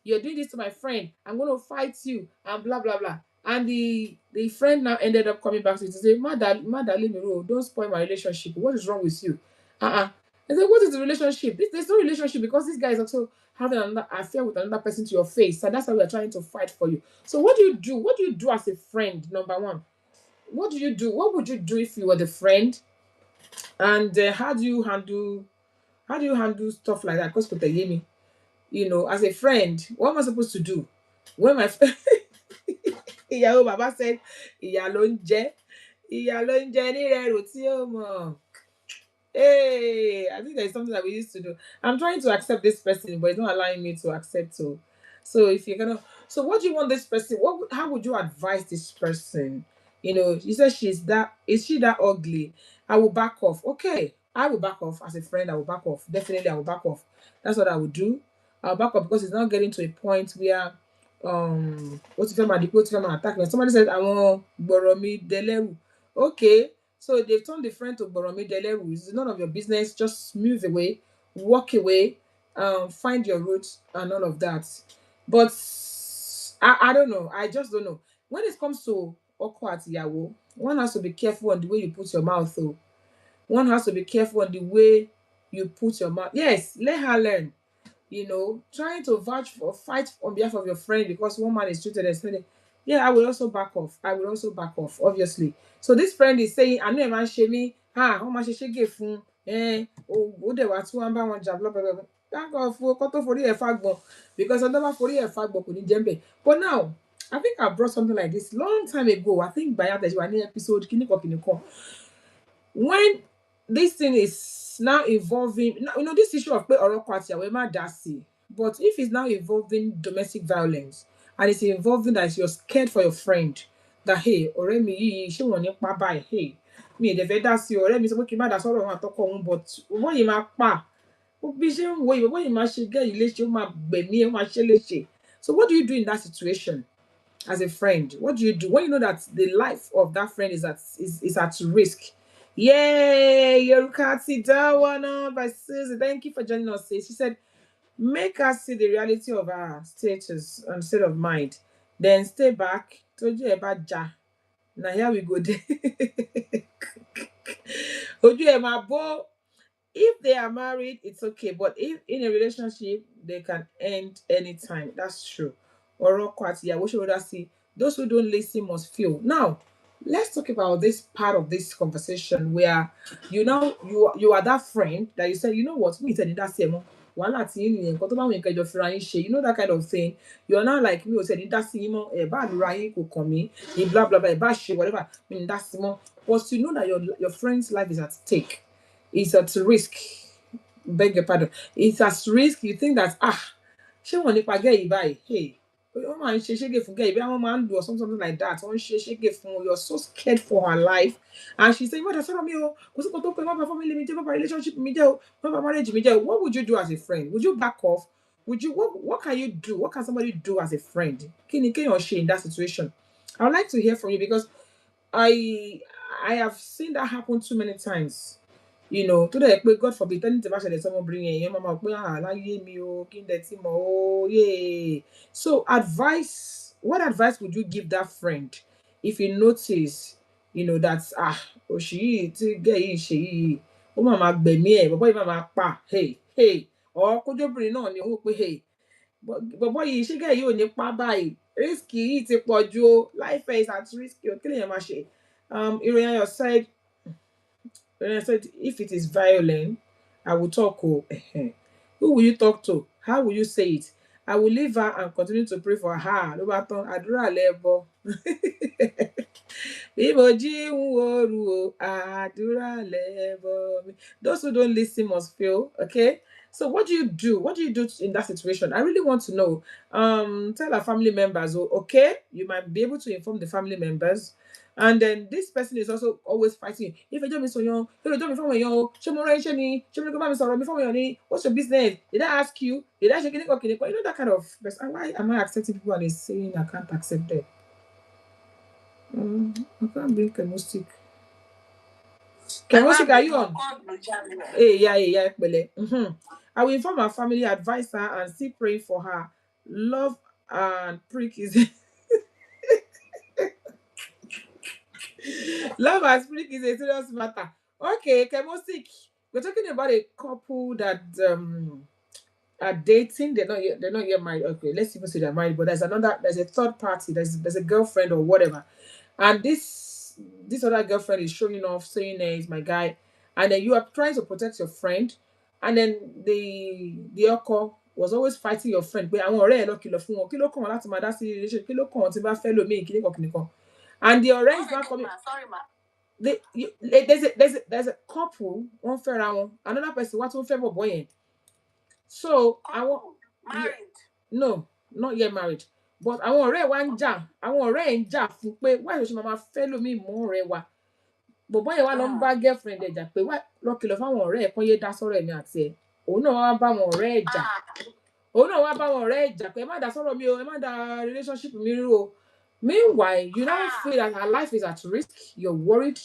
You're doing this to my friend. I'm going to fight you and blah blah blah. And the friend now ended up coming back to say, Mother, leave me alone. Don't spoil my relationship. What is wrong with you? I said, what is the relationship? There's no relationship because this guy is also having another affair with another person to your face. And that's why we are trying to fight for you. So what do you do? What do you do as a friend, number one? What do you do? What would you do if you were the friend? And how do you handle stuff like that? Because as a friend, what am I supposed to do? When my ìyàwó bàbá said, ìyà ló ń jẹ ní rẹrù tí ó mọ̀. Hey, I think there's something that we used to do. I'm trying to accept this person, but it's not allowing me to accept. So if you're gonna, so what do you want this person? How would you advise this person? You said is she that ugly? I will back off. Okay, I will back off as a friend. I will back off. Definitely, I will back off. That's what I would do. I'll back off because it's not getting to a point where what's the attack me. Somebody said I want Boromi Deleru. Okay. So they've turned the friend to Boromi Deleru. It's none of your business. Just move away, walk away, find your roots and all of that. But I don't know. I just don't know. When it comes to Oko Atiyawo, one has to be careful on the way you put your mouth through. One has to be careful on the way you put your mouth. Yes, let her learn. Trying to fight on behalf of your friend because one man is treated as I will also back off. Obviously. So this friend is saying, I know a man shame me, wọ́n máa ṣe ṣégè fún ó dẹ̀ wá tí wọ́n bá wọn jà lọ́bẹ̀bẹ̀ dáńgọ̀ fún ọkọ tó forí ẹ̀ fagbọn because ọdọ́ bá forí ẹ̀ fagbọn kò ní jẹ́ mbẹ̀. But now I think I brought something like this long time ago. I think by that one episode kìnìkan when this thing is now involving, you know, this issue of pé ọ̀rọ̀ ọkọ àti ìyàwó ẹ má dá sí, but if it's now involving domestic violence and it's involving that you're scared for your friend that hey ọ̀rẹ́ mi yìí ṣé wọ́n ní pa báyìí hey mi ì dẹ̀ fẹ́ dá sí ọ̀rẹ́ mi sọ pé kí n má dá sọ́rọ̀ wọn àtọkọ òun but owó yìí máa pa bí ṣe ń wo ìwé owó yìí máa ṣe gẹ́ yìí léṣe ó máa gbẹ̀mí ẹ̀ ó máa ṣe léṣe. So what do you do in that situation as a friend? What do you do when you know that the life of that friend is at risk? Yay, Yorukati Dawana by Susie. Thank you for joining us. She said, make us see the reality of our status and state of mind. Then stay back. Told you about ja. Now here we go. If they are married, it's okay. But if in a relationship, they can end anytime. That's true. What should I see? Those who don't listen must feel. Now, let's talk about this part of this conversation where you are that friend that you said, you know what, me said that same one you know that kind of thing. You're not like me said that same bad Ryan could come in, blah blah blah, whatever. I mean that's more. But you know that your friend's life is at stake. It's at risk. Beg your pardon. It's at risk. You think that she won't if I get you by hey. Or something like that. You're so scared for her life. And she said, what relationship marriage. What would you do as a friend? Would you back off? What can you do? What can somebody do as a friend? Can you share in that situation? I would like to hear from you because I have seen that happen too many times. You know, today, God forbid, someone bring in mama, so what advice would you give that friend if you notice, you know, that she mama pa hey or bring no hey but boy she get you ní pa báyìí risky yìí ti pọ̀ jù life is at risk o kí lèyàn máa ṣe ìròyìn your side. When I said, if it is violent, I will talk. Who will you talk to? How will you say it? I will leave her and continue to pray for her. Those who don't listen must feel, okay? So what do you do? What do you do in that situation? I really want to know. Tell our family members, okay? You might be able to inform the family members. And then this person is also always fighting. If I don't miss on you, don't me you. What's your business? Did I ask you? Did I check it? You know that kind of person. Why am I accepting people and is saying I can't accept them? I can't bring Kemustic. Kemustic, are you on? Hey, yeah. I will inform our family, advise her, and still pray for her. Love and prick is. Love and prick is a serious matter. Okay, Kemustic. We're talking about a couple that are dating. They're not yet married. Okay, let's even say they're married, but there's a third party. There's a girlfriend or whatever, and this other girlfriend is showing off, saying, "Hey, it's my guy," and then you are trying to protect your friend, and then the uncle was always fighting your friend. But àwọn ọ̀rẹ́ ẹ̀ lọ kìlọ̀ fún wọn kí ló kàn wọ́n láti máa dá sí relationship kí ló kàn wọ́n tí bá fẹ́ lómi kìnìkan. And the ọ̀rẹ́ is not coming. Sorry, ma. There's a couple one fẹ́ra wọn another person wá tún fẹ́ bọ̀bọ̀ yẹn. So married? No, not yet married. But àwọn ọ̀rẹ́ wa ń jà àwọn ọ̀rẹ́ ẹ̀ ń jà fún pé why ṣe máa fẹ́ lómi mọ́ ọ̀rẹ́ wa. Bọ̀bọ̀ yẹn wá lọ ń bá girlfriend ẹ̀ jà pé wá lọ kìlọ̀ fáwọn ọ̀rẹ́ ẹ̀ kán yé dá sọ́rọ̀ ẹ̀mí àti ẹ̀. Òun náà wá bá àwọn ọ̀rẹ́ ẹ̀ jà. Pé ẹ má dá sọ́rọ̀ mi o, ẹ má dá relationship mi rú o. Meanwhile, you now feel that her life is at risk. You're worried.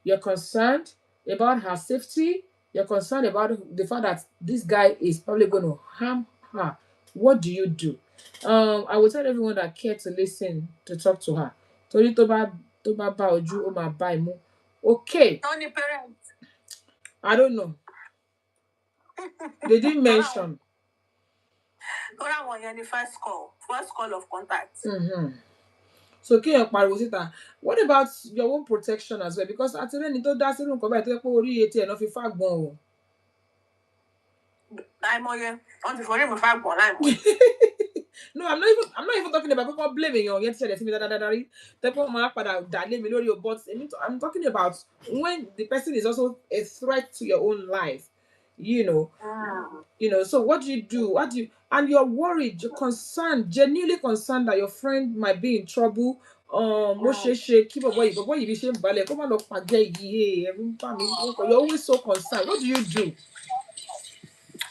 You're concerned about her safety. You're concerned about the fact that this guy is probably going to harm her. What do you do? I will tell everyone that care to listen to talk to her. Torí tó bá bá ojú ó máa bá imú. Okay. Only parents. I don't know. They didn't mention. First call of contact. So kéèyàn pariwo síta. What about your own protection as well? Because àti rẹ́ni tó dá sínú nǹkan báyìí tó yẹ pé orí etí ẹ̀ náà fi fàgbọ́n o. Láìmọye, wọ́n ti forí mi fàgbọ́n láìmọye. No, I'm not even talking about people blaming you. Yet said me that but I'm talking about when the person is also a threat to your own life. You know. So what do you do? And you're worried, you're concerned, genuinely concerned that your friend might be in trouble. You're always so concerned. What do you do?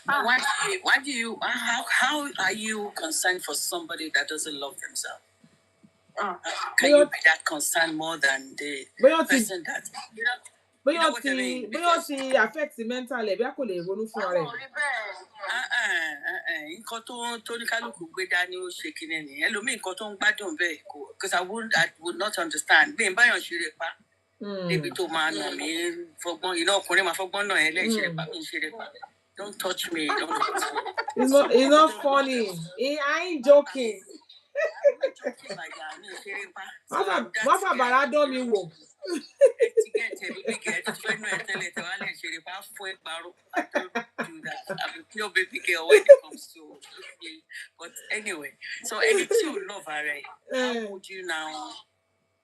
Why do you how are you concerned for somebody that doesn't love themselves? Can you be that concerned more than the person that But you affects the mental level. nǹkan tó ní kálukú gbé dání ó ṣe kíní ni ẹlòmíì nǹkan tó ń gbádùn bẹ́ẹ̀ kò because I would not understand bí n báyọ̀ ṣe rè pa débi tó máa nà mí fọgbọ́n iná ọkùnrin máa fọgbọ́n náà ẹ lẹ́yìn ṣe rè pa mi ṣe rè pa don't touch me. It's not funny. I ain't joking. I'm not joking like that. Mi ṣe rè pa. Mama Barado mi wo. I don't do that. I'm a pure baby girl when it comes to okay. But anyway, so anything you love, alright. How would you now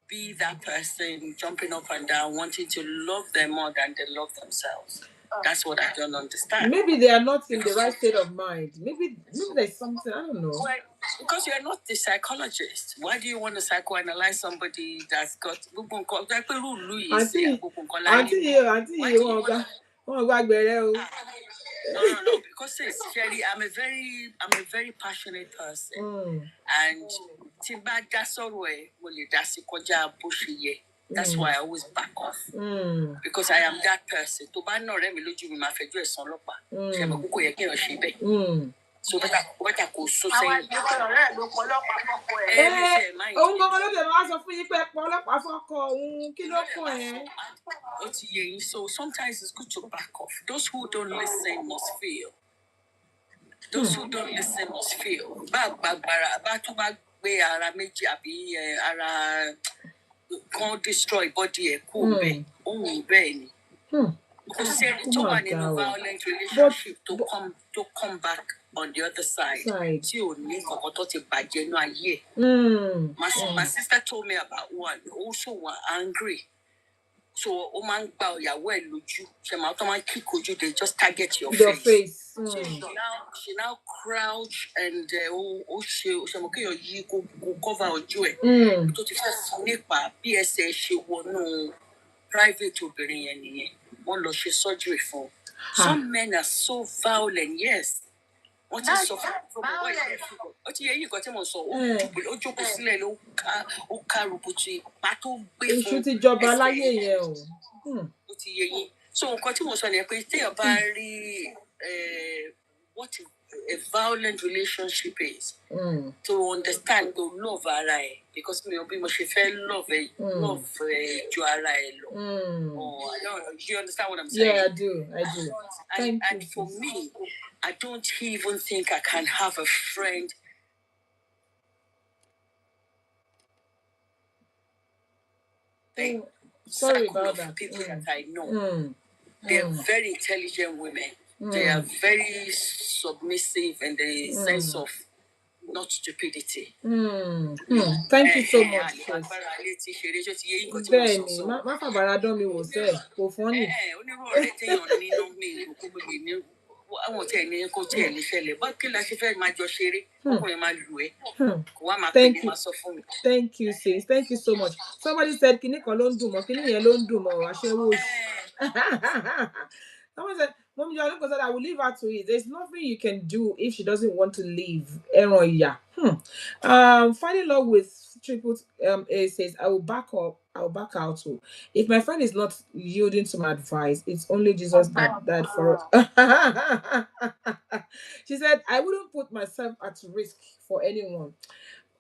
be that person jumping up and down, wanting to love them more than they love themselves? That's what I don't understand. Maybe they are not in the right state of mind. Maybe there's something, I don't know. Well, because you're not the psychologist. Why do you want to psychoanalyze somebody that's got No, because Sherry, I'm a very passionate person. And that's why I always back off. Because I am that person. So so sometimes it's good to back off. Those who don't listen must feel. Those who don't listen must feel. Can't destroy body Because in a violent relationship to come back on the other side. My sister told me about one also were angry. So they just target your face. So she now crouch and cover PSA she won private surgery for. Some men are so violent, yes. What is so what a violent relationship is to understand the love because me obi mo she feel love love oh I don't know. Do you understand what I'm saying? Yeah, I do. And for me, I don't even think I can have a friend. Sorry about that. People that I know, they're very intelligent women. They are very submissive in the sense of not stupidity. Thank you so much. Thank you, sis. Thank you so much. Somebody said, someone said, Mom, I will leave her to it. There's nothing you can do if she doesn't want to leave. Finding love with triple A says, I will back out. If my friend is not yielding to my advice, it's only Jesus that died for us. She said, I wouldn't put myself at risk for anyone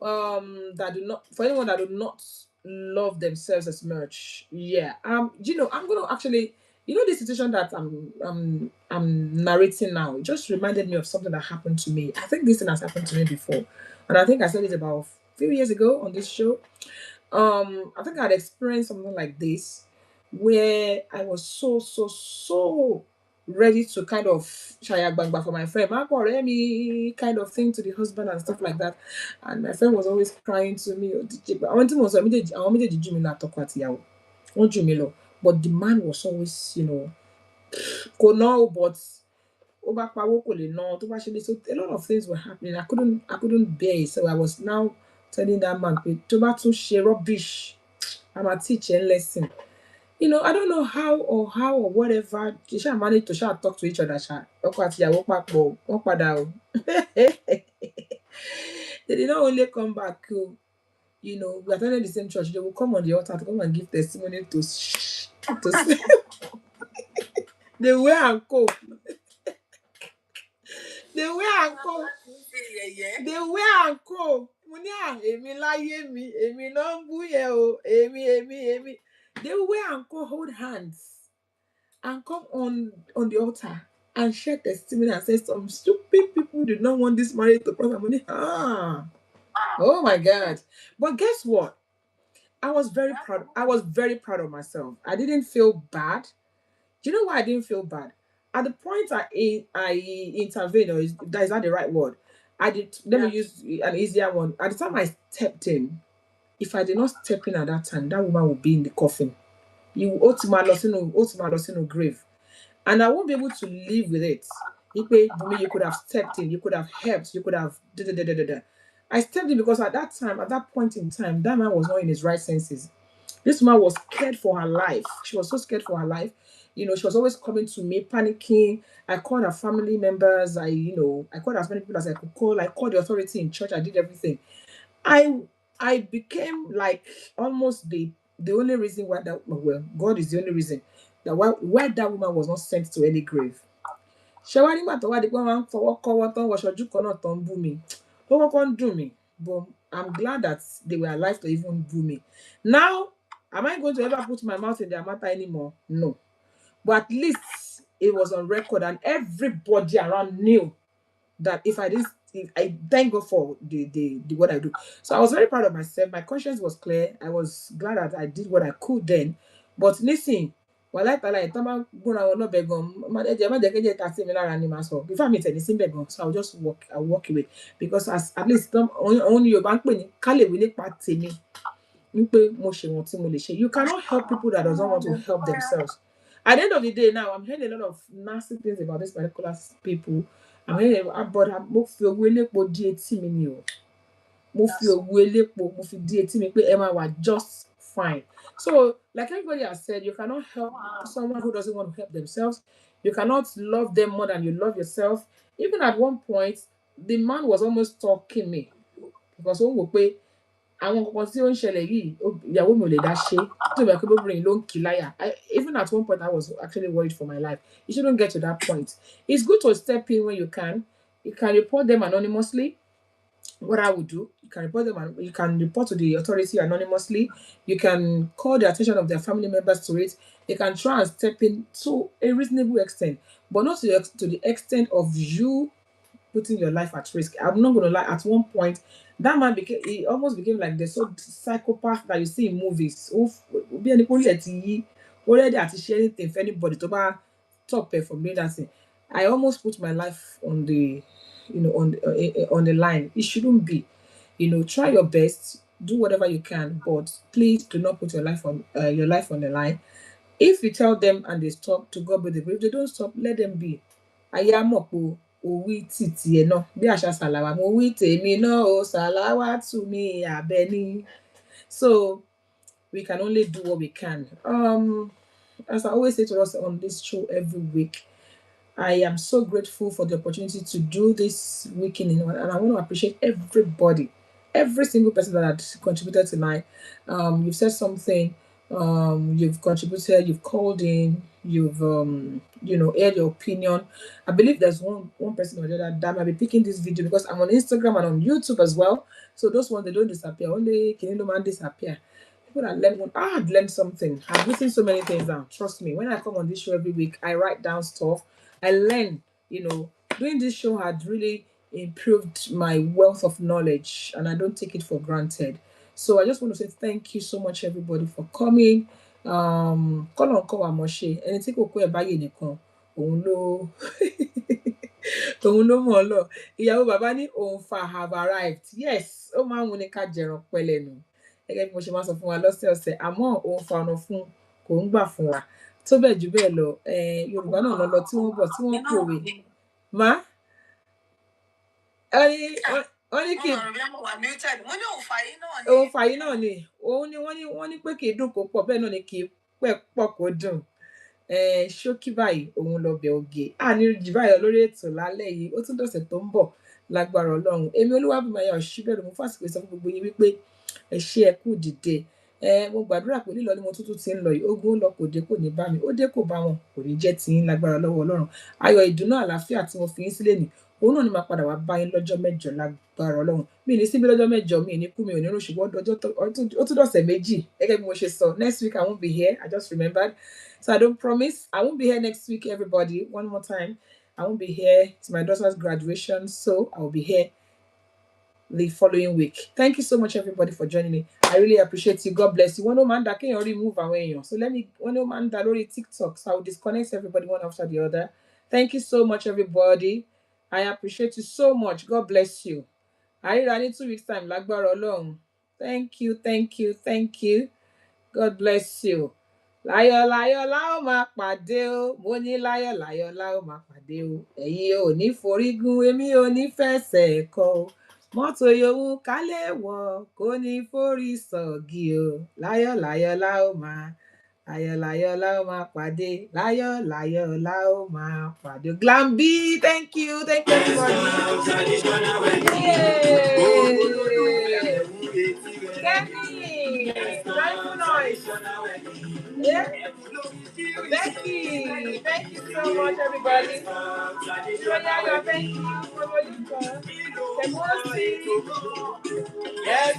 that do not love themselves as much. Yeah. I'm gonna actually, this situation that I'm narrating now, it just reminded me of something that happened to me. I think this thing has happened to me before, and I think I said it about few years ago on this show. I think I'd experienced something like this where I was so ready to kind of shaya bangba for my friend, Marco Remy kind of thing to the husband and stuff like that. And my friend was always crying to me. I went to but the man was always, but so a lot of things were happening. I couldn't bear it. So I was now telling that man, to share rubbish. I'm a teacher lesson. I don't know how or whatever. They shall manage to talk to each other. They did not only come back. We attended the same church. They will come on the altar to come and give testimony to the way and co. The way and co. The way and co. Èmi láyé mi, èmi ló ń bú yẹn o, èmi. They will wear and co hold hands and come on the altar and share testimony and say some stupid people did not want this marriage to prosper. Oh my God. But guess what? I was very proud. I was very proud of myself. I didn't feel bad. Do you know why I didn't feel bad? At the point I intervened, or is that the right word? Let me use an easier one. At the time I stepped in, if I did not step in at that time, that woman would be in the coffin. You ultimately no grave. And I won't be able to live with it. You could have stepped in, you could have helped, you could have I stepped in because at that point in time, that man was not in his right senses. This woman was scared for her life. She was so scared for her life. She was always coming to me, panicking. I called her family members. I called as many people as I could call. I called the authority in church. I did everything. I became like almost the only reason why God is the only reason that why that woman was not sent to any grave. Ṣẹwárí nígbà tó wá di pé wọ́n ń fọwọ́ kọ́wọ́ tán wọṣọ ojú kan náà tán ń bú mi. Ó kọ́kọ́ ń dùn mí, but I'm glad that they were alive to even boo me. Now, am I going to ever put my mouth in their matter anymore? No. But at least it was on record and everybody around knew that if I thank God for the what I do. So I was very proud of myself. My conscience was clear. I was glad that I did what I could then. But listen, so I I'll just walk away because at least only your bank you cannot help people that doesn't want to help themselves. At the end of the day, now I'm hearing a lot of nasty things about this particular people. I'm hearing about just fine. So, like everybody has said, you cannot help someone who doesn't want to help themselves. You cannot love them more than you love yourself. Even at one point, the man was almost stalking me because àwọn nǹkan tí ó ń ṣẹlẹ̀ yìí ìyàwó mi ò lè dá ṣe tó bẹ̀ pé lóbìnrin ló ń kì láyà. Even at one point I was actually worried for my life. You shouldn't get to that point. It's good to step in when you can. You can report them anonymously. What I would do, you can report them. You can report to the authority anonymously. You can call the attention of their family members to it. You can try and step in to a reasonable extent, but not to the extent of you putting your life at risk. I'm not gonna lie. At one point, that man almost became like the sort of psychopath that you see in movies. Already at share anything for anybody to buy top from doing that thing. I almost put my life on the line. It shouldn't be. Try your best, do whatever you can, but please do not put your life on the line. If you tell them and they stop, to God be the glory. If they don't stop, let them be. Owí títí ẹ̀ náà bí àṣà sàlàwà mo wí tèmi náà o sàláwà tù mí àbẹ́ní. So we can only do what we can. As I always say to us on this show every week, I am so grateful for the opportunity to do this weekend, and I want to appreciate everybody, every single person that had contributed tonight. You've said something, you've contributed, you've called in, you've aired your opinion. I believe there's one person or the other that might be picking this video because I'm on Instagram and on YouTube as well. So those ones, they don't disappear. Only Kinindo disappear. People that learn, I had learned something. I've written so many things down. Trust me, when I come on this show every week, I write down stuff. I learn, doing this show had really improved my wealth of knowledge, and I don't take it for granted. So I just want to say thank you so much, everybody, for coming. Kọ́lọ̀ ń kọ́ wa mọ̀ ṣe ẹni tí kò kó ẹ̀ báyìí nìkan òun ló òun ló mọ̀ ọ́ lọ. Ìyàwó bàbá ní òun fa have arrived. Yes, ó máa ń wù ní ká jẹran pẹ́lẹ́nu gẹ́gẹ́ bí mo ṣe máa sọ fún wa lọ́sẹ̀ọ̀sẹ̀, àmọ́ òun fa ọ̀nà fún kò ń gbà fún wa tó bẹ́ẹ̀ jù bẹ́ẹ̀ lọ. Yorùbá náà lọ tí wọ́n bọ̀ tí wọ́n pòwe má wọ́n ní kí òun fàyí náà ni òun ni wọ́n ní pé kì í dùn kó pọ̀ bẹ́ẹ̀ náà ni kì í pọ̀ kó dùn. Ṣókí báyìí òun lọbẹ̀ oge àní jù báyìí lórí ètò lálẹ́ yìí, ó tún dọ̀sẹ̀ tó ń bọ̀ lágbára Ọlọ́run. Èmi Olúwabùnmáyà Ọ̀ṣíbẹ̀rù mo fásitì sọ fún gbogbo yín wípé ẹ ṣé ẹ kú dìde. Mo gbàdúrà pé lílọ ni mo tuntun ti ń lọ yìí, ogun ó lọ kò dé kò ní bá mi, ó dé kò bá wọn kò ní jẹ́ tiyín lágbára lọ́wọ́ Ọlọ́run. Ayọ̀ ìdùnnú àlàáfíà tí mo fi yín sílẹ̀ ní òun náà ni máa padà wá bá yín lọ́jọ́ mẹ́jọ lágbára Ọlọ́run. Mi ní síbí lọ́jọ́ mẹ́jọ, mi ní kú, mi ò ní rún, ṣùgbọ́n ó tún dọ̀sẹ̀ méjì gẹ́gẹ́ bí mo ṣe sọ. Next week I won't be here, I just remembered. So I don't promise I won't be here next week, everybody. One more time, I won't be here. It's my daughter's graduation, so I will be here the following week. Thank you so much, everybody, for joining me. I really appreciate you. God bless you. One man that can remove away. So one man that already TikTok. So I will disconnect everybody one after the other. Thank you so much, everybody. I appreciate you so much. God bless you. I need 2 weeks time. Lágbára Ọlọ́run. Thank you, thank you, thank you. God bless you. Láyọ̀ láyọ̀ la ó máa pàdé o, mo ní láyọ̀ láyọ̀ la ó máa pàdé o. Ẹ̀yin ò ní forígun, èmi ò ní fẹsẹ̀ kọ o. Mọ́tò yòówù ká lè wọ̀ kò ní forí sọ̀gì o. Láyọ̀ láyọ̀ la ó máa pàdé. Láyọ̀ láyọ̀ la ó máa pàdé. Glamby, thank you everybody. Kenny, nice noise. Yeah. Becky, thank you so much, everybody. Shoya, thank you for what you done. Temosi. Yes,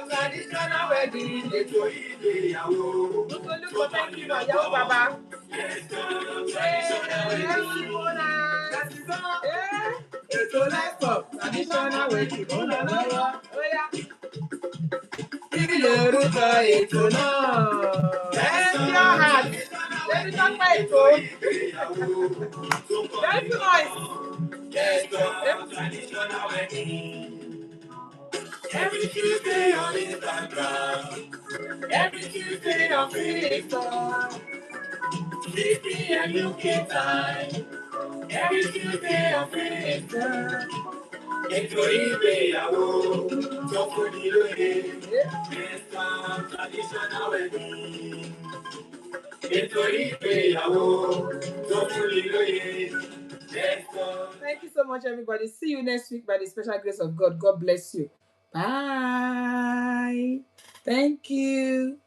traditional wedding. ETO IGBEYAWO. Look, thank you, Ìyàwó bàbá. ETO traditional wedding. Oh yeah. Kí lorúkọ ètò náà? Rest your heart. Let me talk my ètò. Very nice. Traditional wedding. Every Tuesday on Instagram. Every Tuesday on Facebook. 6 p.m. UK time. Every Tuesday on Facebook. ETO IGBEYAWO. Tó kù ní lóye. Traditional wedding. ETO IGBEYAWO. Tó kù ní lóye. Thank you so much, everybody. See you next week by the special grace of God. God bless you. Bye. Thank you.